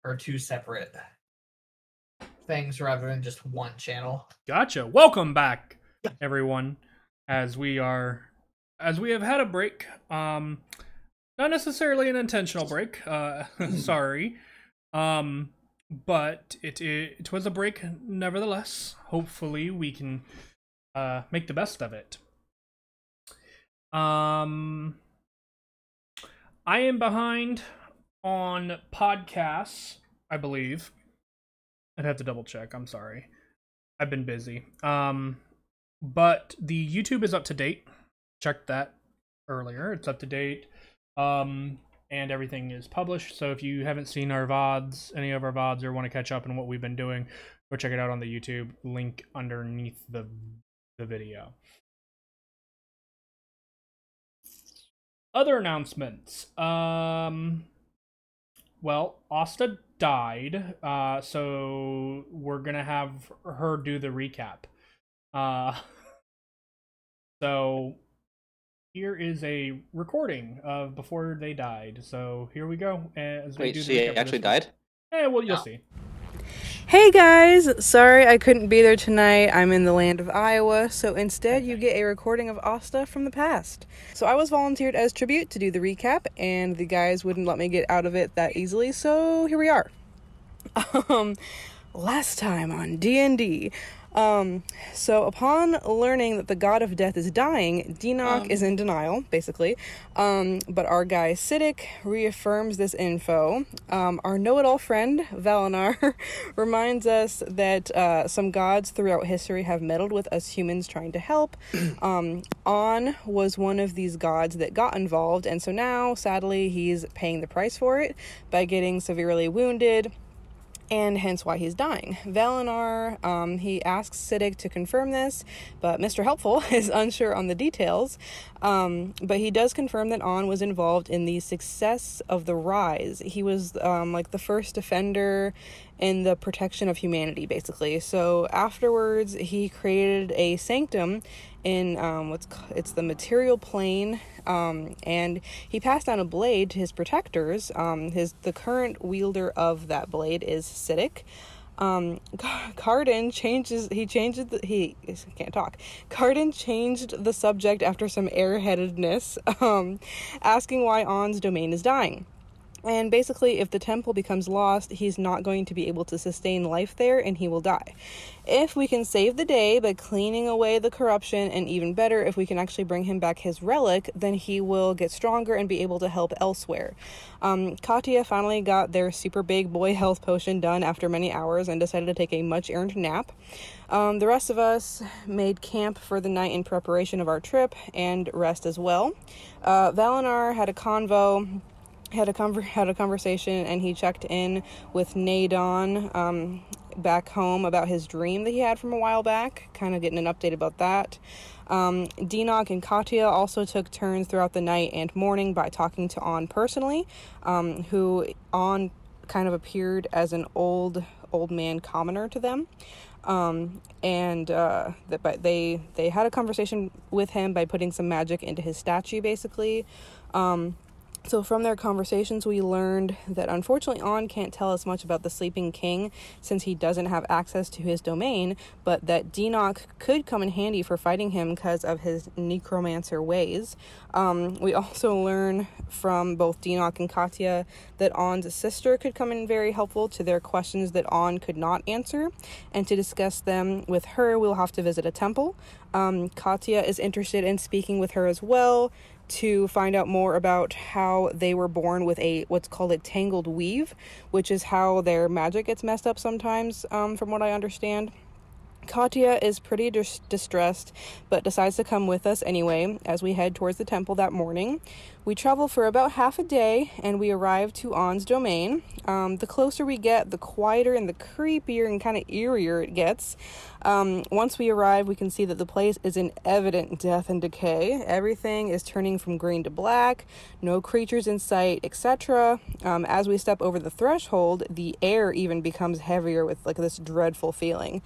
are two separate things rather than just one channel. Gotcha. Welcome back, everyone. As we have had a break, not necessarily an intentional break. Sorry, but it was a break nevertheless. Hopefully, we can make the best of it. I am behind on podcasts, I believe. I'd have to double check. I'm sorry. I've been busy. But the YouTube is up to date. Checked that earlier. It's up to date. And everything is published. So if you haven't seen our VODs, any of our VODs, or want to catch up on what we've been doing, go check it out on the YouTube link underneath the video. Other announcements. Well, Asta died, so we're gonna have her do the recap. So here is a recording of before they died. So here we go. Wait, she actually died? Yeah, well, you'll see. Hey guys, sorry I couldn't be there tonight. I'm in the land of Iowa, so instead you get a recording of Asta from the past. So I was volunteered as tribute to do the recap, and the guys wouldn't let me get out of it that easily, so here we are. Last time on D&D. So upon learning that the god of death is dying, Dinok is in denial, basically. But our guy Siddiq reaffirms this info. Our know-it-all friend, Valinar, reminds us that some gods throughout history have meddled with us humans trying to help. On was one of these gods that got involved, and so now, sadly, he's paying the price for it by getting severely wounded, and hence why he's dying. Valinar, he asks Siddiq to confirm this, but Mr. Helpful is unsure on the details. But he does confirm that On was involved in the success of the Rise. He was like the first defender in the protection of humanity, basically. So afterwards, he created a sanctum in it's the material plane, and he passed down a blade to his protectors. The current wielder of that blade is Siddiq. Carden Carden changed the subject after some airheadedness, asking why On's domain is dying. And basically, if the temple becomes lost, he's not going to be able to sustain life there, and he will die. If we can save the day by cleaning away the corruption, and even better, if we can actually bring him back his relic, then he will get stronger and be able to help elsewhere. Katya finally got their super big boy health potion done after many hours and decided to take a much-earned nap. The rest of us made camp for the night in preparation of our trip, and rest as well. Valinar had a convo. Had a conversation, and he checked in with Nadon back home about his dream that he had from a while back, kind of getting an update about that. Dinok and Katya also took turns throughout the night and morning by talking to On personally, who On kind of appeared as an old man commoner to them. But they had a conversation with him by putting some magic into his statue, basically. So from their conversations, we learned that unfortunately On can't tell us much about the Sleeping King since he doesn't have access to his domain, but that Dinok could come in handy for fighting him because of his necromancer ways. We also learn from both Dinok and Katya that On's sister could come in very helpful to their questions that On could not answer, and to discuss them with her, we'll have to visit a temple. Katya is interested in speaking with her as well, to find out more about how they were born with what's called a tangled weave, which is how their magic gets messed up sometimes, from what I understand. Katya is pretty distressed, but decides to come with us anyway as we head towards the temple that morning. We travel for about half a day, and we arrive to On's domain. The closer we get, the quieter and the creepier and kind of eerier it gets. Once we arrive, we can see that the place is in evident death and decay. Everything is turning from green to black, no creatures in sight, etc. As we step over the threshold, the air even becomes heavier with like this dreadful feeling.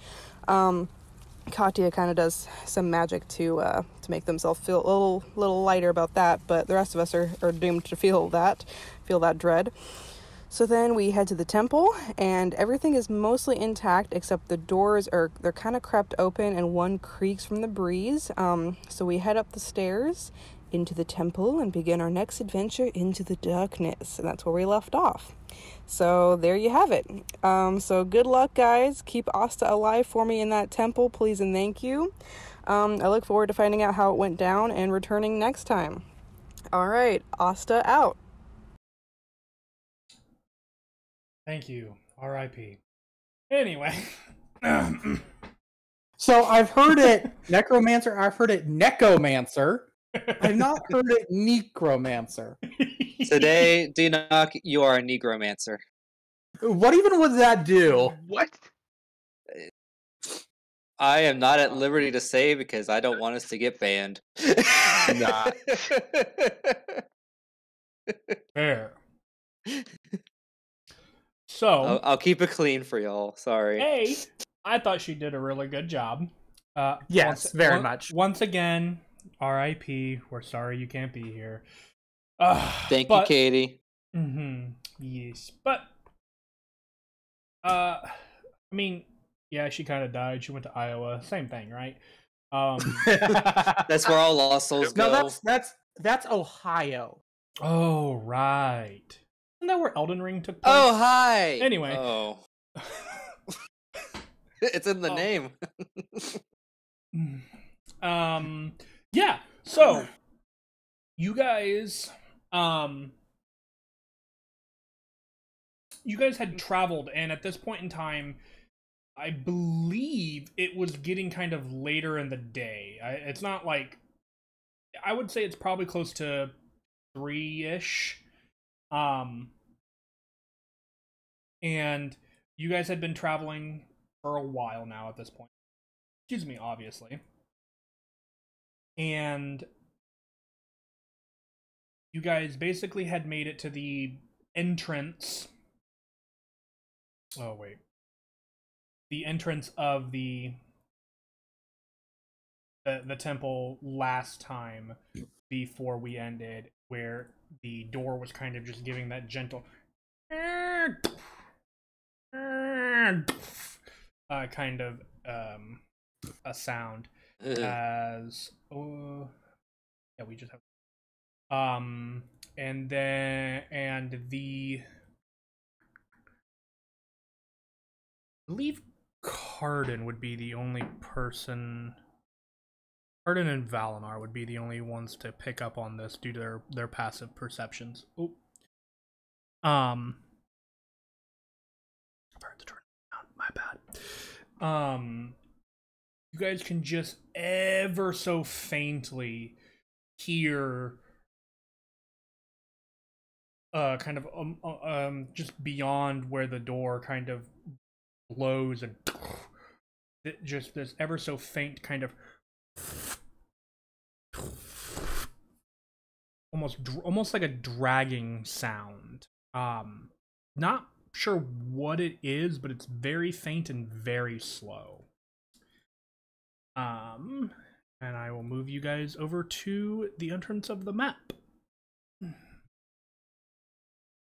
Katya kind of does some magic to make themselves feel a little lighter about that, but the rest of us are doomed to feel that dread. So then we head to the temple, and everything is mostly intact except the doors they're kind of crept open and one creaks from the breeze. So we head up the stairs into the temple and begin our next adventure into the darkness, and that's where we left off. So there you have it. So good luck, guys. Keep Asta alive for me in that temple, please and thank you. I look forward to finding out how it went down and returning next time. All right, Asta out. Thank you. R.I.P. Anyway. So I've heard it necromancer, I've heard it necomancer. I've not heard it necromancer. Today, Dinok, you are a negromancer. What even would that do? What? I am not at liberty to say because I don't want us to get banned. Nah. Fair. So I'll keep it clean for y'all. Sorry. I thought she did a really good job. Yes, very much. Once again, R.I.P. We're sorry you can't be here. Thank you, Katie. Yes, but I mean, yeah, she kind of died. She went to Iowa. Same thing, right? That's where all lost souls go. No, that's Ohio. Oh, right. Isn't that where Elden Ring took place? Oh, hi. Anyway. Oh. It's in the name. Yeah. So you guys had traveled, and at this point in time, I believe it was getting kind of later in the day. It's not like, I would say it's probably close to 3-ish. And you guys had been traveling for a while now at this point. Excuse me, obviously. And you guys basically had made it to the entrance. Oh, wait. The entrance of the temple last time before we ended, where the door was kind of just giving that gentle kind of a sound. As yeah, we just have and the I believe Cardin would be the only person. Cardin and Valinor would be the only ones to pick up on this due to their passive perceptions. Oh. I forgot to turn it down. My bad. You guys can just ever so faintly hear kind of just beyond where the door kind of blows, and just this ever so faint kind of almost like a dragging sound. Not sure what it is, but it's very faint and very slow. And I will move you guys over to the entrance of the map.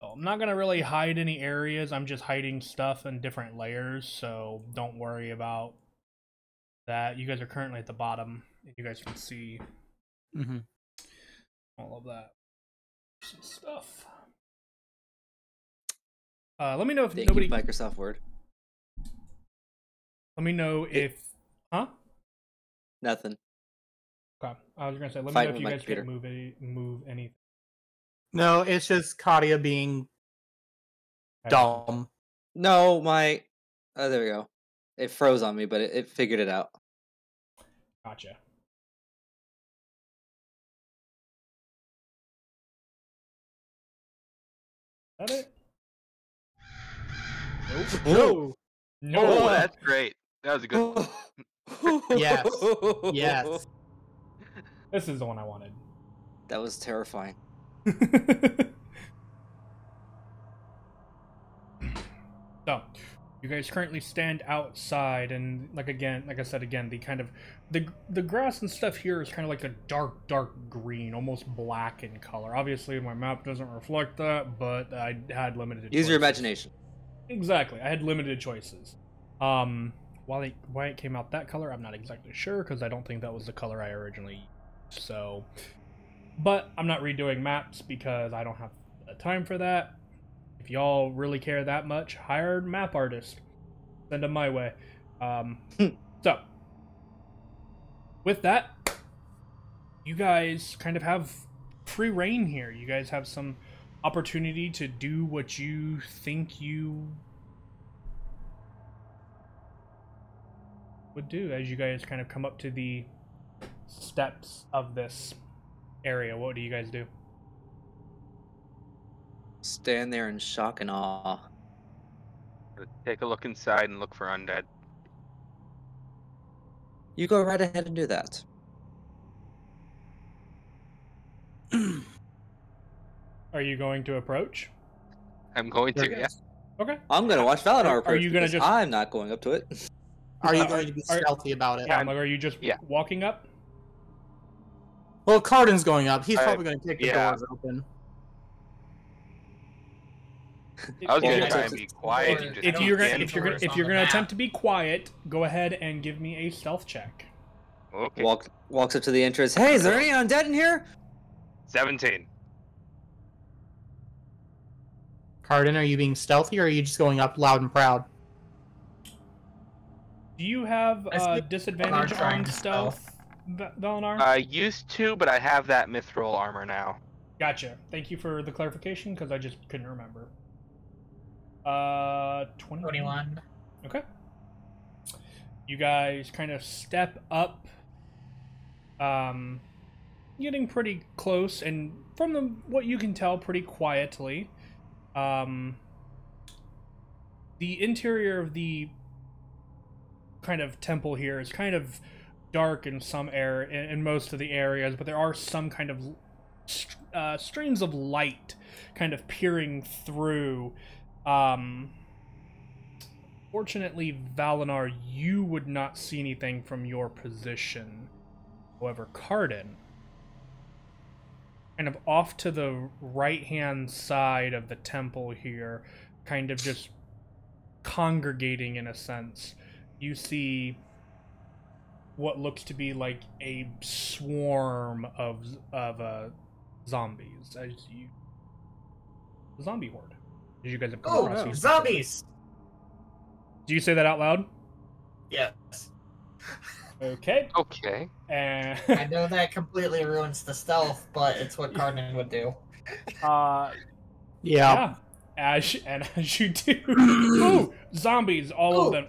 So I'm not gonna really hide any areas. I'm just hiding stuff in different layers, so don't worry about that. You guys are currently at the bottom, and you guys can see all of that some stuff. Let me know if Thank nobody. you, Microsoft Word. Let me know if. Huh? Nothing. Okay. I was gonna say. Let me Fight know if with you my guys computer. can move anything. No, it's just Katia being dumb. No, my. Oh, there we go. It froze on me, but it figured it out. Gotcha. Is that it? Whoa. No. Oh, that's great. That was a good one. Yes. Yes. This is the one I wanted. That was terrifying. So, You guys currently stand outside, and like I said again, the kind of the grass and stuff here is kind of like a dark green, almost black in color. Obviously, my map doesn't reflect that, but I had limited. Use your choices. imagination. Exactly, I had limited choices. Why it came out that color, I'm not exactly sure because I don't think that was the color I originally used. So, but I'm not redoing maps because I don't have the time for that. If y'all really care that much, hire a map artist. Send them my way. So, with that, you guys kind of have free reign here. You guys have some opportunity to do what you think you would do as you guys kind of come up to the steps of this area. What do you guys do? Stand there in shock and awe. Take a look inside and look for undead. You go right ahead and do that. Are you going to approach? I'm going to, yeah. Okay. I'm gonna watch Valinor Are approach you gonna because just- I'm not going up to it. Are you going to be stealthy about it? Yeah, like, are you just Yeah. walking up? Well, Carden's going up. He's probably going to kick the yeah. doors open. I was gonna Well, try and be quiet. and just If you're gonna stand if you're gonna doors if on you're the gonna map. attempt to be quiet, go ahead and give me a stealth check. Okay. Walks up to the entrance. Hey, is there any undead in here? 17. Carden, are you being stealthy or are you just going up loud and proud? Do you have I see disadvantage Valar trying on to stealth, Valinar? I used to, but I have that mithril armor now. Gotcha. Thank you for the clarification because I just couldn't remember. 21. Okay. You guys kind of step up, getting pretty close, and from what you can tell, pretty quietly. The interior of the kind of temple here is kind of dark in some in most of the areas, but there are some kind of streams of light kind of peering through. Fortunately, Valinar, you would not see anything from your position. However, Carden, kind of off to the right-hand side of the temple here, kind of just congregating in a sense, you see what looks to be like a swarm of zombies, as you zombie horde. As you guys have come across Oh, these zombies! Do you say that out loud? Yes. Okay. Okay. And I know that completely ruins the stealth, but it's what Carden would do. yeah. Yeah. As you do. Ooh, zombies, all of them.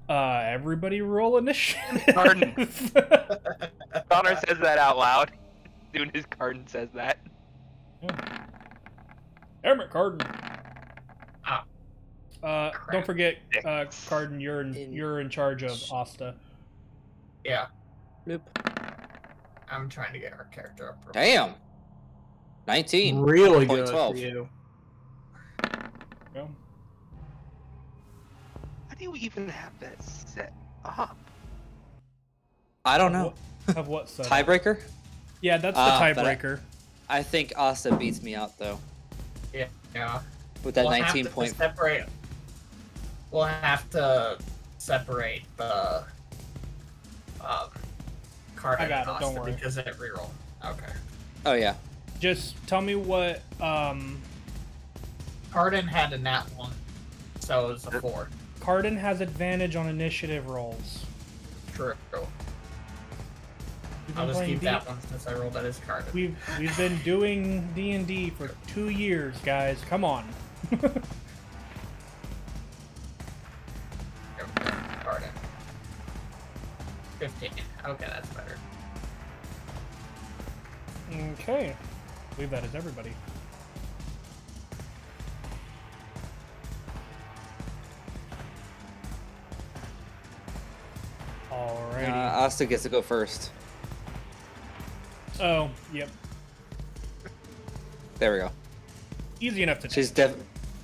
Everybody roll initiative. Carden. Connor says that out loud. As soon as Carden says that. Damn it, Carden. Ah. Don't forget, Six. Carden, you're in charge of Asta. Yeah, Bloop. I'm trying to get our character up. real Damn. 19. Really Point good 12. for you. Yeah. How do you even have that set up? I don't know. Of what set? Tiebreaker? Yeah, that's the But tiebreaker. I think Asta beats me out though. quick. Yeah. With that We'll 19 have to point. separate. We'll have to separate the Carden I got and it, don't Asta worry. because it reroll. Okay. Oh yeah. Just tell me what Carden had a nat 1, so it was a 4. Carden has advantage on initiative rolls. True. We've I'll been just playing keep that one since I rolled that as Carden. We've been doing D&D for 2 years, guys. Come on. Carden. 15. Okay, that's better. Okay. I believe that is everybody. Alrighty. Asta gets to go first. Oh, yep. There we go. Easy enough to do. She's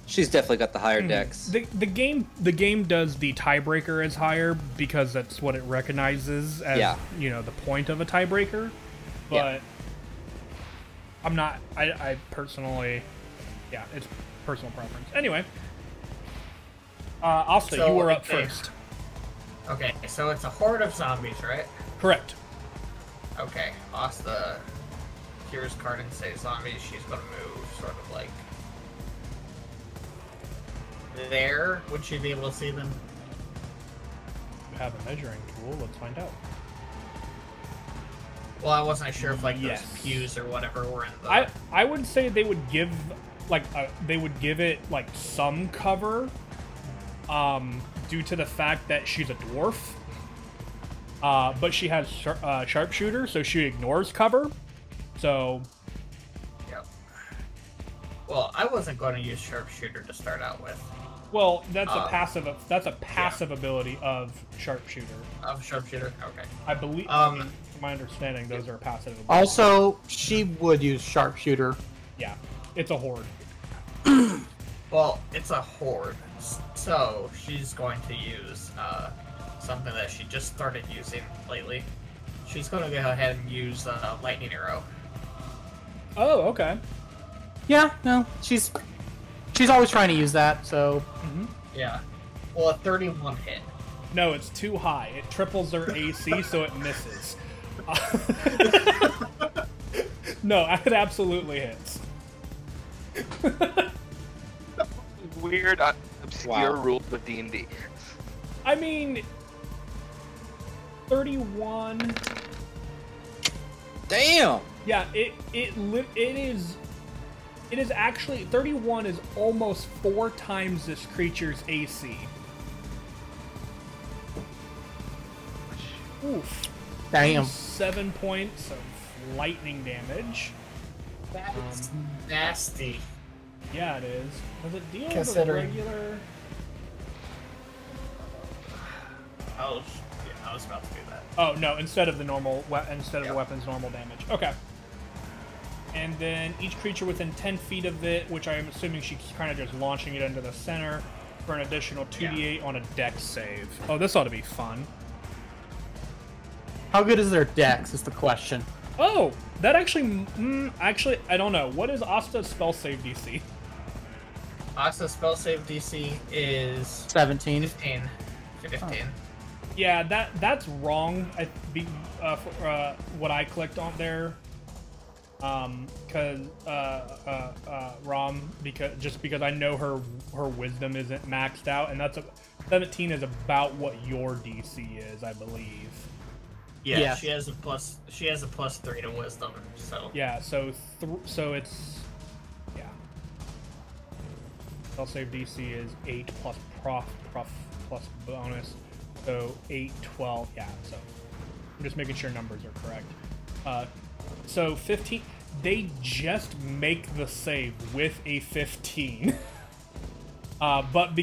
She's definitely got the higher dex. The game does the tiebreaker as higher because that's what it recognizes as the point of a tiebreaker. But I'm not. I personally, it's personal preference. Anyway, Asta, So you were up okay. first. Okay, so it's a horde of zombies, right? Correct. Okay, Asta hears Cardin say zombies. She's gonna move sort of like there. Would she be able to see them? You have a measuring tool. Let's find out. Well, I wasn't sure if like Yes. those pews or whatever were in the. I would say they would give it like some cover, due to the fact that she's a dwarf. But she has sharpshooter, so she ignores cover. So. Yep. Well, I wasn't going to use sharpshooter to start out with. Well, that's a passive. That's a passive ability of sharpshooter. Of sharpshooter, okay. I believe. From my understanding, those are passive abilities. Also, she would use sharpshooter. Yeah, it's a horde. Well, it's a horde, so she's going to use something that she just started using lately. She's going to go ahead and use lightning arrow. Oh, okay. Yeah, no, she's always trying to use that. So Yeah. Well, a 31 hit. No, it's too high. It triples their AC, so it misses. No, it absolutely hits. Weird, obscure rules with D&D. I mean, 31. Damn. Yeah, it is actually 31 is almost 4 times this creature's AC. Oof. damn. 7 points of lightning damage. That's nasty. Yeah, it is. Does it deal with a Considering- regular? Oh, yeah, I was about to do that. Oh no! Instead of the normal, instead of the Yep. weapon's normal damage. Okay. And then each creature within 10 feet of it, which I am assuming she's kind of just launching it into the center, for an additional 2d8 on a dex save. Oh, this ought to be fun. How good is their dex is the question. Oh, that actually, actually, I don't know. What is Asta's spell save DC? Asta's spell save DC is 17. 15. 15. Yeah, that's wrong. For what I clicked on there, because Rom, because I know her wisdom isn't maxed out, and 17 is about what your DC is, I believe. Yeah, Yeah. she has a +3 to wisdom, so. Yeah, so it's spell save DC is 8 plus prof plus bonus, so 8, 12. Yeah, so I'm just making sure numbers are correct. So 15. They just make the save with a 15. But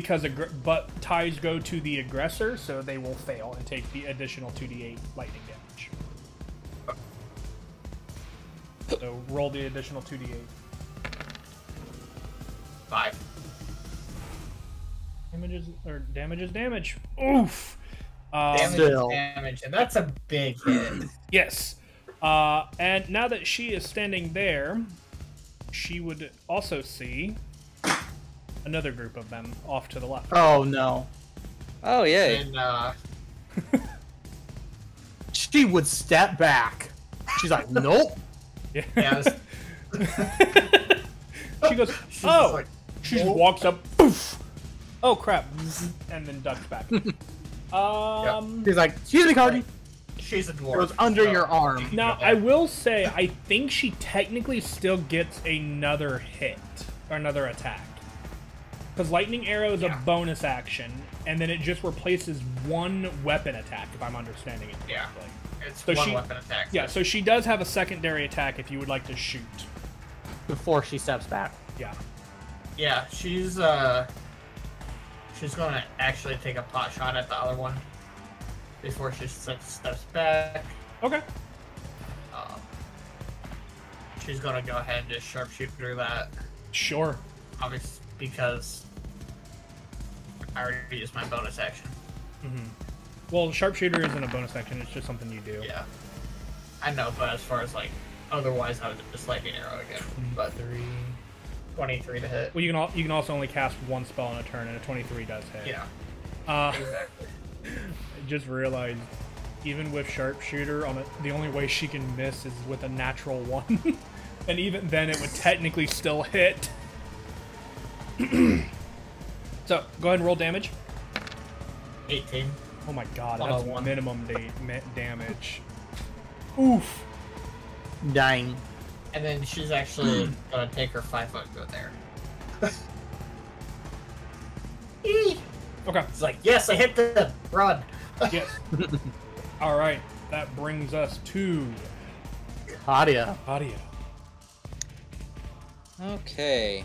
ties go to the aggressor, so they will fail and take the additional 2d8 lightning damage. So roll the additional 2d8. 5. Damage is damage. Oof. Damage Still. is damage, and that's a big hit. Yes. And now that she is standing there, she would also see another group of them off to the left. Oh no. Oh yay. And She would step back. She's like, nope. Yeah. yeah, She goes, she's oh! just like, She just "Oh." walks up, poof! Oh crap! And then ducks back. She's like, excuse me, Cardi. She's a dwarf. It was under so your arm. you can Now, do I that. will say, I think she technically still gets another hit, or another attack. Because Lightning Arrow is Yeah. a bonus action, and then it just replaces one weapon attack, if I'm understanding it Yeah. correctly. It's So one she- weapon attack. Yeah, so she does have a secondary attack if you would like to shoot. Before she steps back. Yeah. Yeah, she's gonna actually take a pot shot at the other one before she steps back. Okay. She's gonna go ahead and just sharpshoot through that. Sure. because I already used my bonus action. Well, sharpshooter isn't a bonus action, it's just something you do. Yeah. I know, but as far as like, otherwise I would just lightning arrow again. But 23 to hit. Well, you can also only cast one spell in a turn, and a 23 does hit. Yeah. Exactly. I just realized, even with sharpshooter, the only way she can miss is with a natural 1. And even then, it would technically still hit. So, go ahead and roll damage. 18. Oh my god, that's 101. minimum damage. Oof. Dying. And then she's actually gonna take her 5 foot and go there. Eee! Okay. It's like, yes, I hit them! Run! Yes. Alright, that brings us to Claudia. Adia. Okay.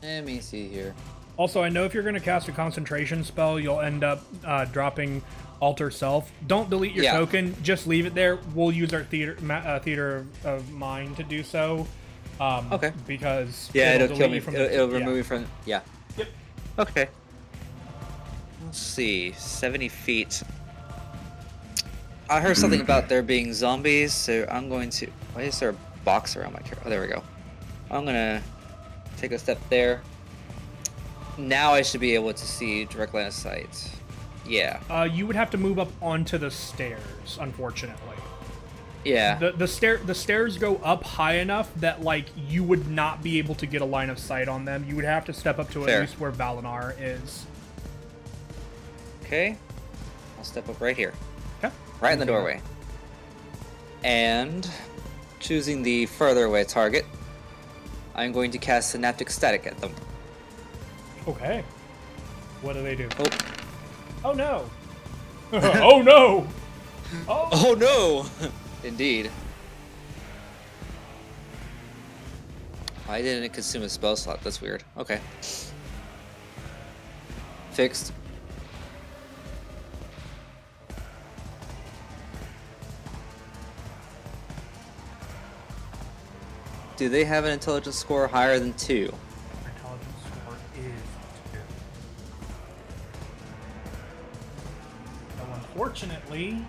Let me see here. Also, I know if you're going to cast a concentration spell, you'll end up dropping Alter Self. Don't delete your token. Just leave it there. We'll use our theater of mind to do so. Okay. Because it'll kill me. from It'll remove me from. Yeah. Yep. Okay. Let's see. 70 feet. I heard something about there being zombies, so I'm going to. Why is there a box around my character? Oh, there we go. I'm gonna take a step there. Now I should be able to see direct line of sight. Yeah. You would have to move up onto the stairs, unfortunately. Yeah. The stairs go up high enough that like you would not be able to get a line of sight on them. You would have to step up to Fair. at least where Valinar is. Okay. I'll step up right here. Okay. Right in the doorway. And choosing the further away target, I'm going to cast Synaptic Static at them. Okay. What do they do? Oh. Oh no! Oh no! Oh. Oh no! Indeed. Why didn't it consume a spell slot? That's weird. Okay. Fixed. Do they have an intelligence score higher than 2? Intelligence score is 2. So unfortunately,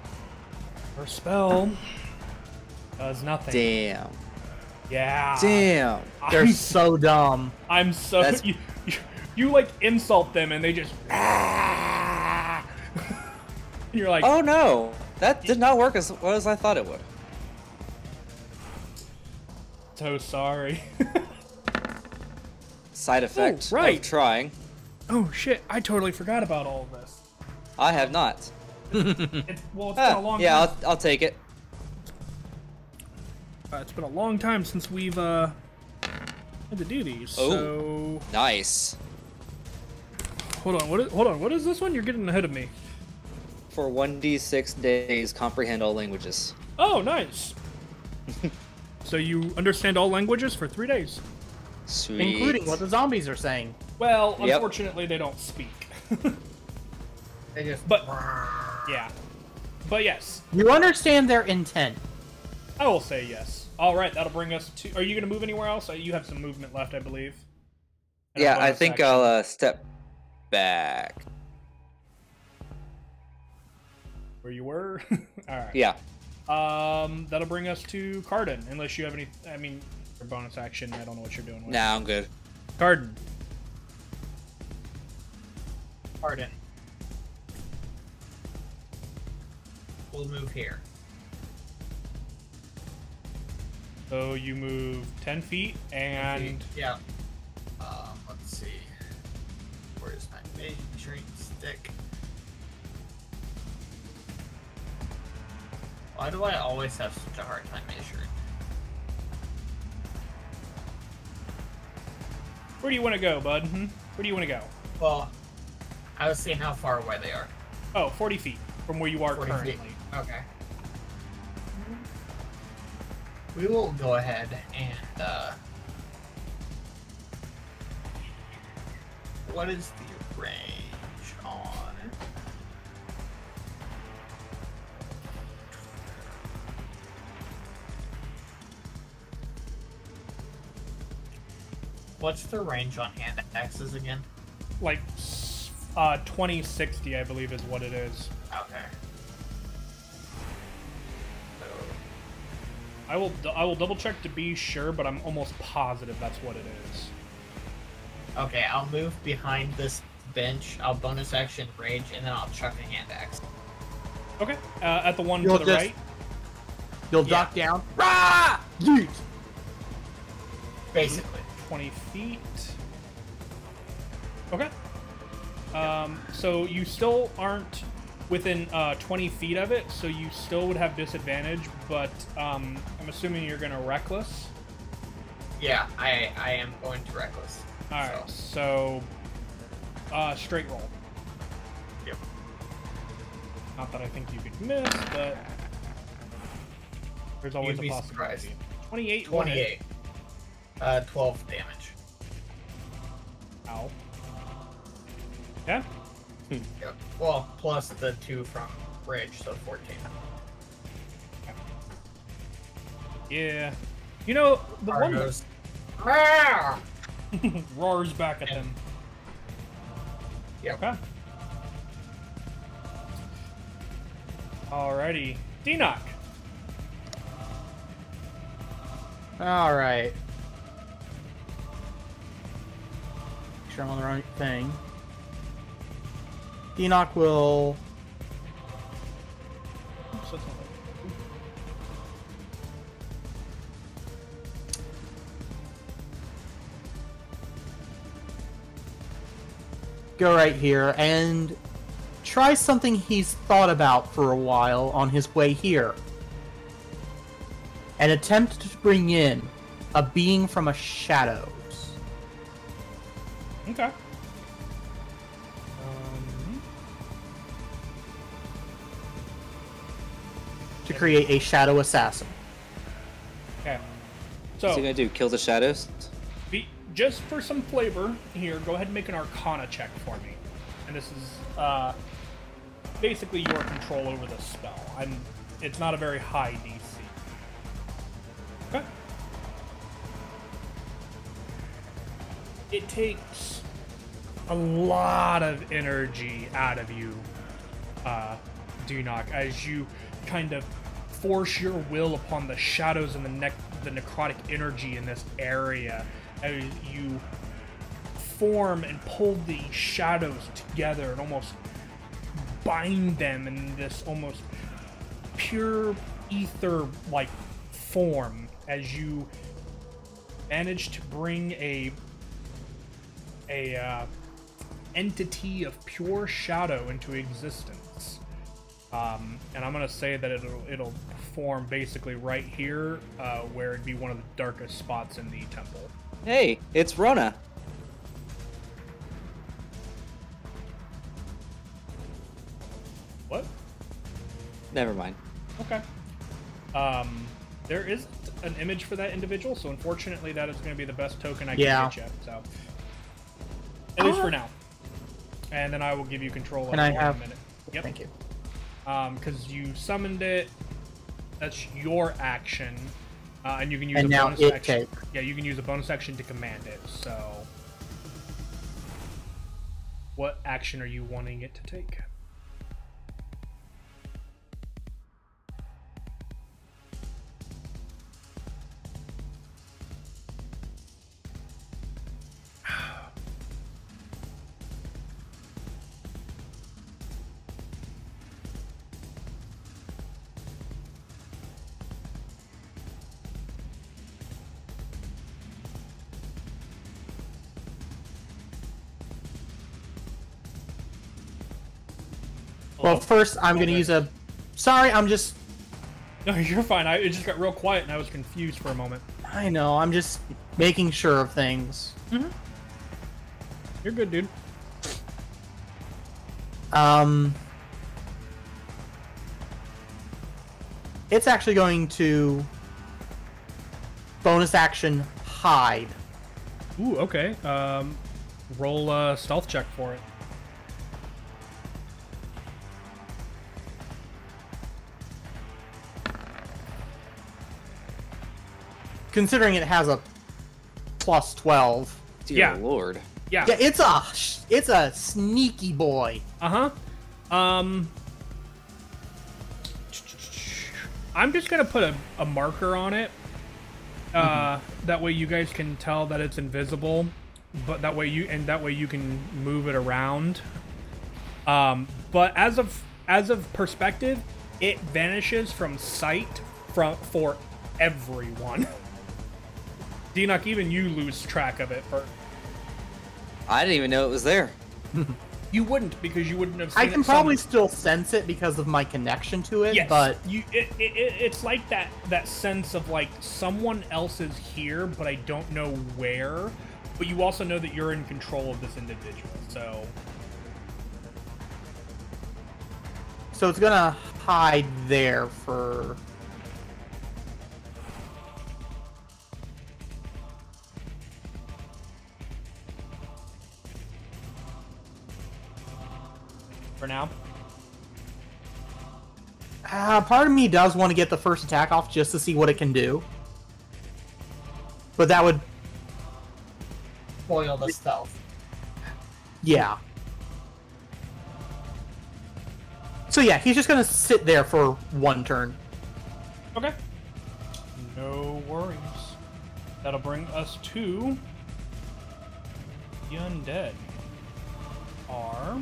her spell does nothing. Damn. Yeah. Damn. They're so dumb. I'm so That's- you like insult them and they just You're like, Oh no! That did not work as well as I thought it would. so sorry. Side effect right. of trying. Oh shit! I totally forgot about all of this. I have not. It's been a long Yeah, time. I'll take it. It's been a long time since we've had to do these. Oh. So Nice. hold on. What is this one? You're getting ahead of me. For 1d6 days, comprehend all languages. Oh, nice. So you understand all languages for 3 days. Sweet. Including what the zombies are saying. Well, Yep. unfortunately, they don't speak. They just. But yeah. But yes, You understand their intent. I will say yes. All right, that'll bring us to. Are you going to move anywhere else? You have some movement left, I believe. And a Yeah, I bonus think action. I'll step back. Where you were. All right. Yeah. That'll bring us to Cardin. Unless you have any. I mean, your bonus action. I don't know what you're doing with. Nah, I'm good. Cardin. Pardon. We'll move here. So you move 10 feet and. Yeah. Let's see. Where's my measuring stick? Why do I always have such a hard time measuring? Where do you want to go, bud? Where do you want to go? Well, I was seeing how far away they are. Oh, 40 feet from where you are 40 currently. feet. Okay. We will go ahead and, what is the range on? what's the range on hand axes again? Like 2060, I believe, is what it is. Okay. So, I will double check to be sure, but I'm almost positive that's what it is. okay, I'll move behind this bench. I'll bonus action rage, and then I'll chuck a hand axe. Okay, at the one You'll to the just- right. You'll duck down. Rah! Yeet! Basically. 20 feet. Okay. So you still aren't within 20 feet of it, so you still would have disadvantage, but I'm assuming you're going to reckless. Yeah, I am going to reckless. Alright, so straight roll. Yep. Not that I think you could miss, but there's always You'd a be possibility. surprised. 28. 28. 12 damage. Ow. Yeah? Yep. Well, plus the 2 from rage, so 14. Yeah. You know, the one Argo's. "Meow!" roars back at them. Yep. Okay. Alrighty. D-Knock. All right. Make sure I'm on the right thing. Enoch will. Oops, that's not right. Go right here and try something he's thought about for a while on his way here. An attempt to bring in a being from a shadows. Okay. To create a shadow assassin. Okay. What's he So, gonna do? Kill the shadows? just for some flavor here, go ahead and make an Arcana check for me. And this is basically your control over the spell. It's not a very high DC. Okay. It takes a lot of energy out of you, Dunok, as you kind of force your will upon the shadows and the necrotic energy in this area, as you form and pull the shadows together and almost bind them in this almost pure ether-like form, as you manage to bring a entity of pure shadow into existence. And I'm gonna say that it'll form basically right here, where it'd be one of the darkest spots in the temple. Hey, it's Rona. What? Never mind. Okay. There isn't an image for that individual, so unfortunately that is going to be the best token I can get you. So, at least for now. And then I will give you control of it in a minute. Yep. Thank you. Because you summoned it. That's your action. And you can use And a now bonus it action. takes. Yeah, you can use a bonus action to command it. So, what action are you wanting it to take? Well, first I'm going to use a. Sorry, I'm just. No, you're fine. It just got real quiet and I was confused for a moment. I know. I'm just making sure of things. You're good, dude. It's actually going to bonus action hide. Ooh, okay. Roll a stealth check for it. Considering it has a plus 12, Dear Yeah. Lord. Yeah. Yeah, it's a sneaky boy. Uh-huh. I'm just gonna put a marker on it. That way you guys can tell that it's invisible, but that way you can move it around. But as of perspective, it vanishes from sight for everyone. Deanoch, even you lose track of it. I didn't even know it was there. You wouldn't, because you wouldn't have seen I it can probably still sense it because of my connection to it, Yes, but it's like that sense of like someone else is here, but I don't know where. But you also know that you're in control of this individual, so it's gonna hide there for. for now. Part of me does want to get the first attack off just to see what it can do, but that would, Spoil the stealth. yeah. So yeah, he's just gonna sit there for one turn. Okay. No worries. That'll bring us to the undead. Are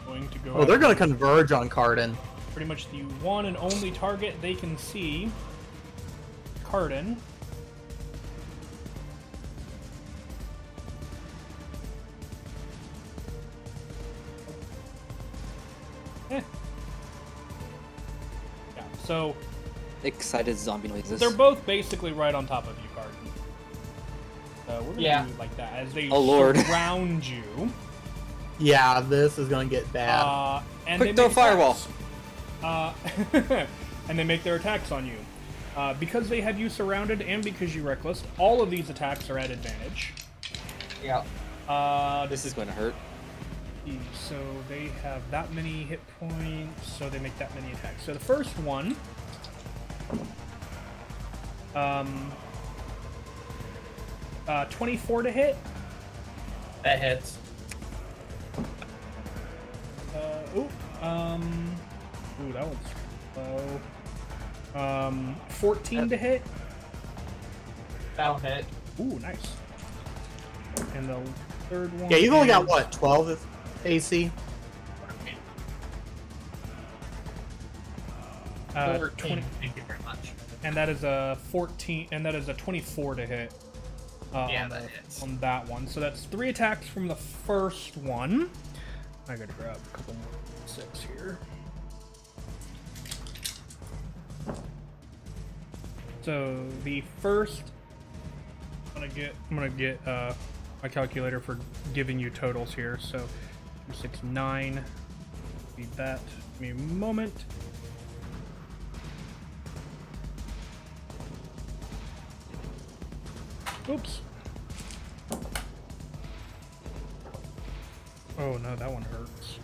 going to go. Oh, they're after gonna converge on Cardin. pretty much the one and only target they can see. Cardin. Yeah, so Excited zombie noises. they're both basically right on top of you, Cardin. So we're gonna do like that as they Oh, Lord. surround you. Yeah, this is gonna get bad. And Quick, they throw make fireball. attacks. And they make their attacks on you. Because they have you surrounded and because you reckless, all of these attacks are at advantage. Yeah. This is going to hurt. So they have that many hit points, so they make that many attacks. So the first one, 24 to hit. That hits. Ooh, that one's low. 14 to hit. That'll hit. Ooh, nice. And the third one. Yeah, you've only got is- what, 12 AC? 14. 20, Thank you very much. and that is a 14, and that is a 24 to hit. Yeah, on, that the- hits. on that one. So that's 3 attacks from the first one. I gotta grab a couple more 6 here. So the first, I'm gonna get my calculator for giving you totals here. So 6, 9. Need that. Give me a moment. Oops. Oh no, that one hurts.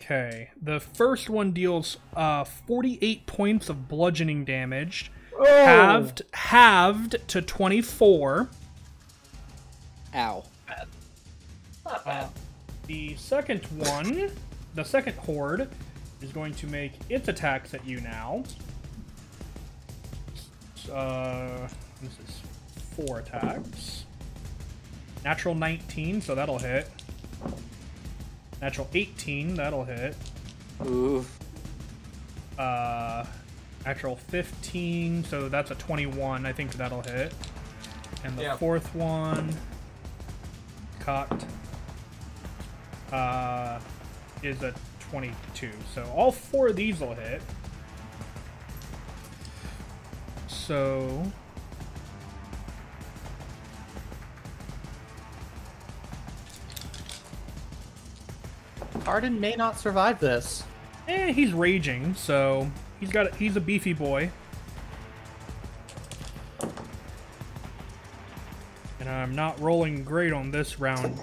Okay, the first one deals 48 points of bludgeoning damage, halved to 24. Ow. Not bad. The second one, the second horde, is going to make its attacks at you now. This is 4 attacks. Natural 19, so that'll hit. Natural 18, that'll hit. Ooh. Natural 15, so that's a 21. I think that'll hit. And the Yep. fourth one, cocked, is a 22. So all 4 of these will hit. So Arden may not survive this. he's raging, so he's a beefy boy. And I'm not rolling great on this round.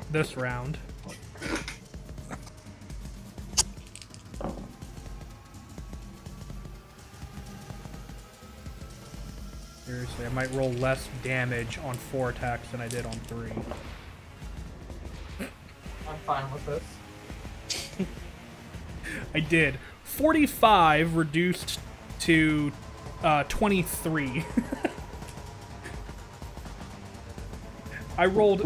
Seriously, I might roll less damage on 4 attacks than I did on 3. I'm fine with this. I did 45 reduced to 23. I rolled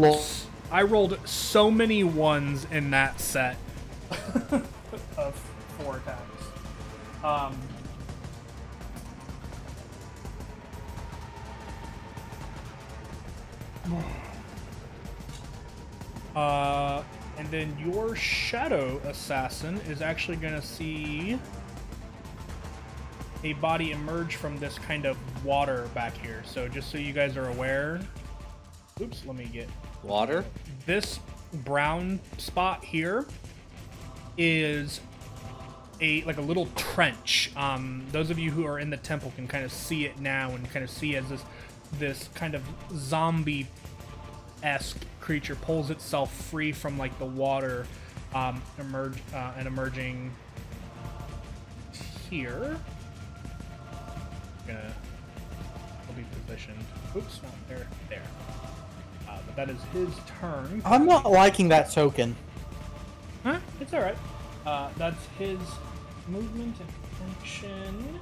so many ones in that set of 4 attacks. And then your shadow assassin is actually gonna see a body emerge from this kind of water back here. So just so you guys are aware, oops, let me get Water? this brown spot here is a little trench. Those of you who are in the temple can kind of see it now and kind of see as this kind of zombie-esque creature pulls itself free from like the water, emerging here. He'll be positioned. Oops, not there. There. But that is his turn. I'm not liking that token. Huh? It's all right. That's his movement and action.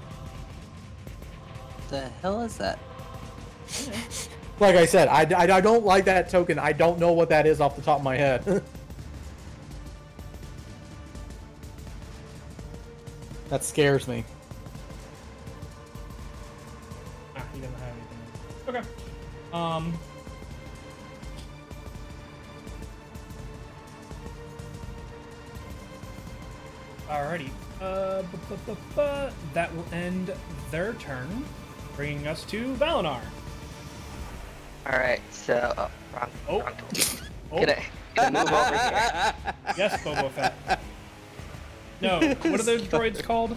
The hell is that? Yeah. Like I said, I don't like that token. I don't know what that is off the top of my head. That scares me. He doesn't have anything. Okay. Alrighty. That will end their turn, bringing us to Valinar. Alright, so... Oh, wrong. Oh. Wrong tool. Oh. Can I move over here? Yes, Boba Fett. No, what are those droids called?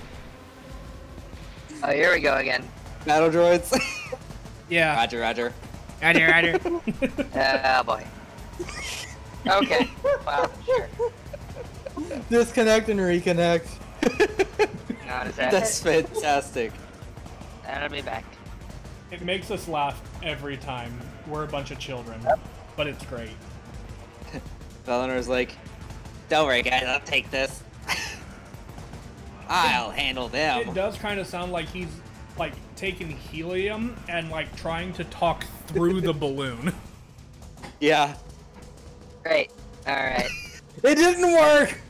Oh, here we go again. Battle droids. Yeah. Roger, roger. Roger. Oh, boy. Okay. Well, sure. Disconnect and reconnect. Not as that. That's fantastic. That'll be back. It makes us laugh every time. We're a bunch of children, but it's great. Valinar's like, don't worry guys, I'll take this. I'll handle them. It does kind of sound like he's like taking helium and like trying to talk through the balloon. Yeah. Great. Alright. It didn't work!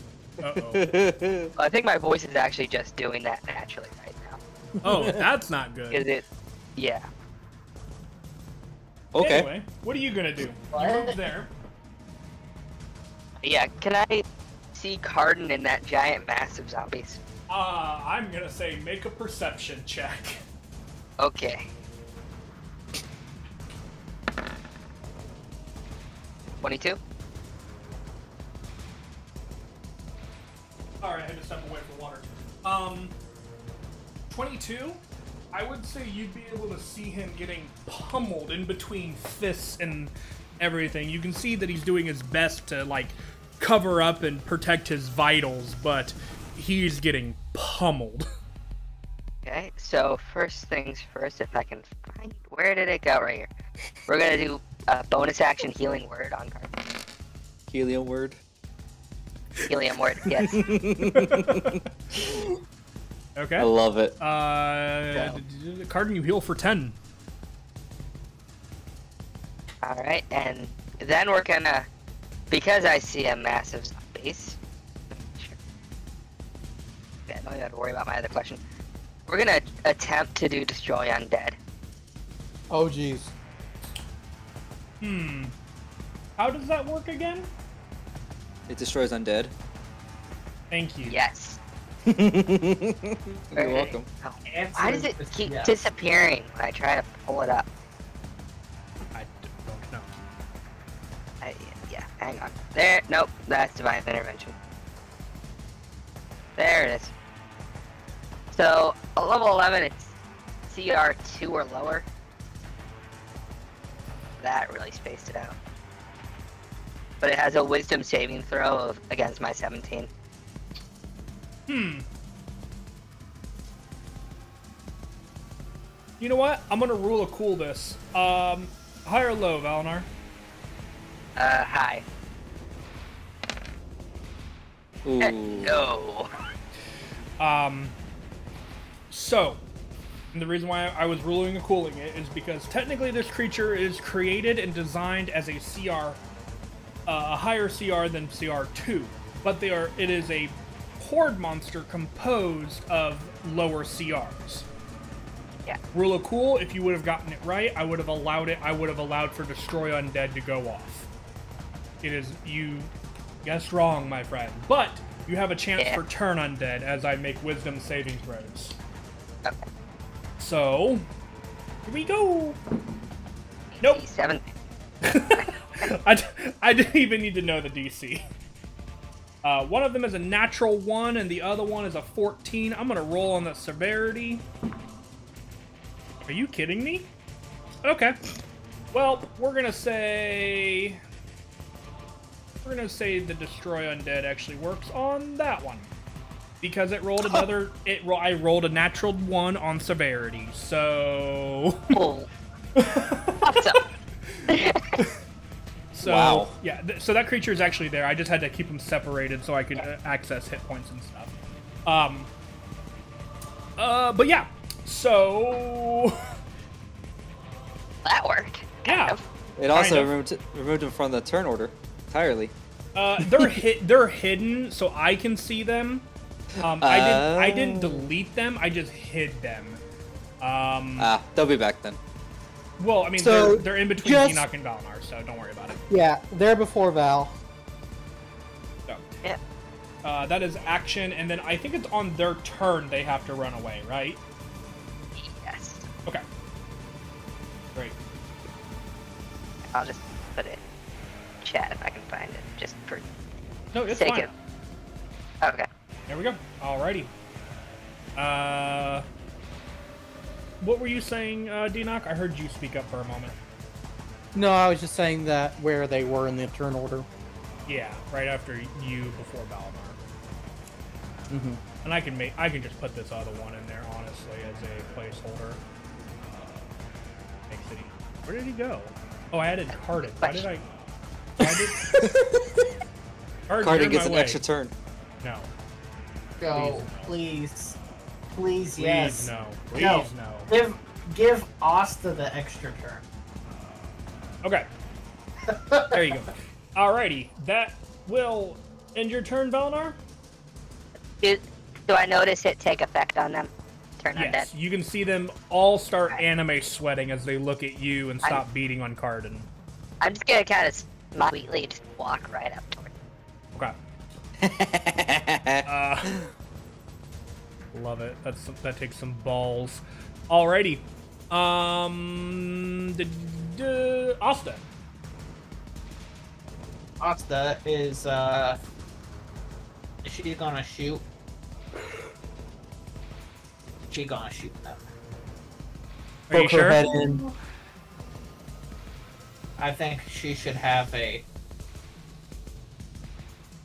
Uh-oh. I think my voice is actually just doing that naturally right now. Oh, that's not good. Is it? Yeah. Okay. Anyway, what are you gonna do? You move there. Yeah, can I see Cardin and that giant mass of zombies? I'm gonna say make a perception check. Okay. 22? Alright, I had to step away from water. 22? I would say you'd be able to see him getting pummeled in between fists and everything. You can see that he's doing his best to, like, cover up and protect his vitals, but he's getting pummeled. Okay, so first things first, if I can find... Where did it go? Right here. We're gonna do a bonus action healing word on Cardin. Helium word. Helium word, yes. Okay. I love it. Cardin, you heal for 10. Alright, and then we're gonna... Because I see a massive base... Yeah, don't even have to worry about my other question. We're gonna attempt to do Destroy Undead. Oh, jeez. How does that work again? It destroys undead. Thank you. Yes. You're welcome. Oh, why does it keep disappearing when I try to pull it up? I don't know. Yeah, hang on. There, nope, that's Divine Intervention. There it is. So, a level 11, it's CR2 or lower. That really spaced it out. But it has a Wisdom saving throw of against my 17. You know what? I'm gonna rule a cool this. High or low, Valinar? High. Ooh. No. So, and the reason why I was ruling a cooling it is because technically this creature is created and designed as a CR, a higher CR than CR2, but it is a horde monster composed of lower CRs. Yeah. Rule of cool, if you would have gotten it right, I would have allowed for Destroy Undead to go off. You guessed wrong, my friend. But you have a chance for Turn Undead as I make Wisdom saving throws. Okay. So, here we go. Nope. 7. I didn't even need to know the DC. One of them is a natural 1, and the other one is a 14. I'm going to roll on the severity. Are you kidding me? Okay. Well, we're going to say the Destroy Undead actually works on that one. Because it rolled another... I rolled a natural 1 on severity, so... Oh. Awesome. So, wow. Yeah, so that creature is actually there. I just had to keep them separated so I could access hit points and stuff. But yeah, so... That worked. Yeah. It also removed him from the turn order entirely. They're hidden, so I can see them. I didn't delete them. I just hid them. They'll be back then. Well, I mean, So, they're in between just- Enoch and Valnar, so don't worry about it. Yeah, there before Val. So, Yeah. that is action, and then I think it's on their turn they have to run away, right? Yes. Okay. Great. I'll just put it in chat if I can find it, just for No, it's sake fine. of. Okay. There we go. Alrighty. What were you saying, D-Knock? I heard you speak up for a moment. No, I was just saying that where they were in the turn order. Yeah, right after you, before Valimar. Mm-hmm. And I can just put this other one in there, honestly, as a placeholder. Makes it. Where did he go? Oh, I added Cardin. Why did I? Cardin gets an extra turn. No. Go, Please, please, Please yes. no. Please No. no. Give Asta the extra turn. Okay. There you go. Alrighty, that will end your turn, Valinar. Do I notice it take effect on them? Turn Yes, undead. you can see them all start anime sweating as they look at you and stop beating on Cardin. I'm just gonna kind of sweetly just walk right up toward them. Okay. Love it. That takes some balls. Alrighty. Asta. Asta is she gonna shoot? She gonna shoot them. Are you Poke her sure? head in. I think she should have a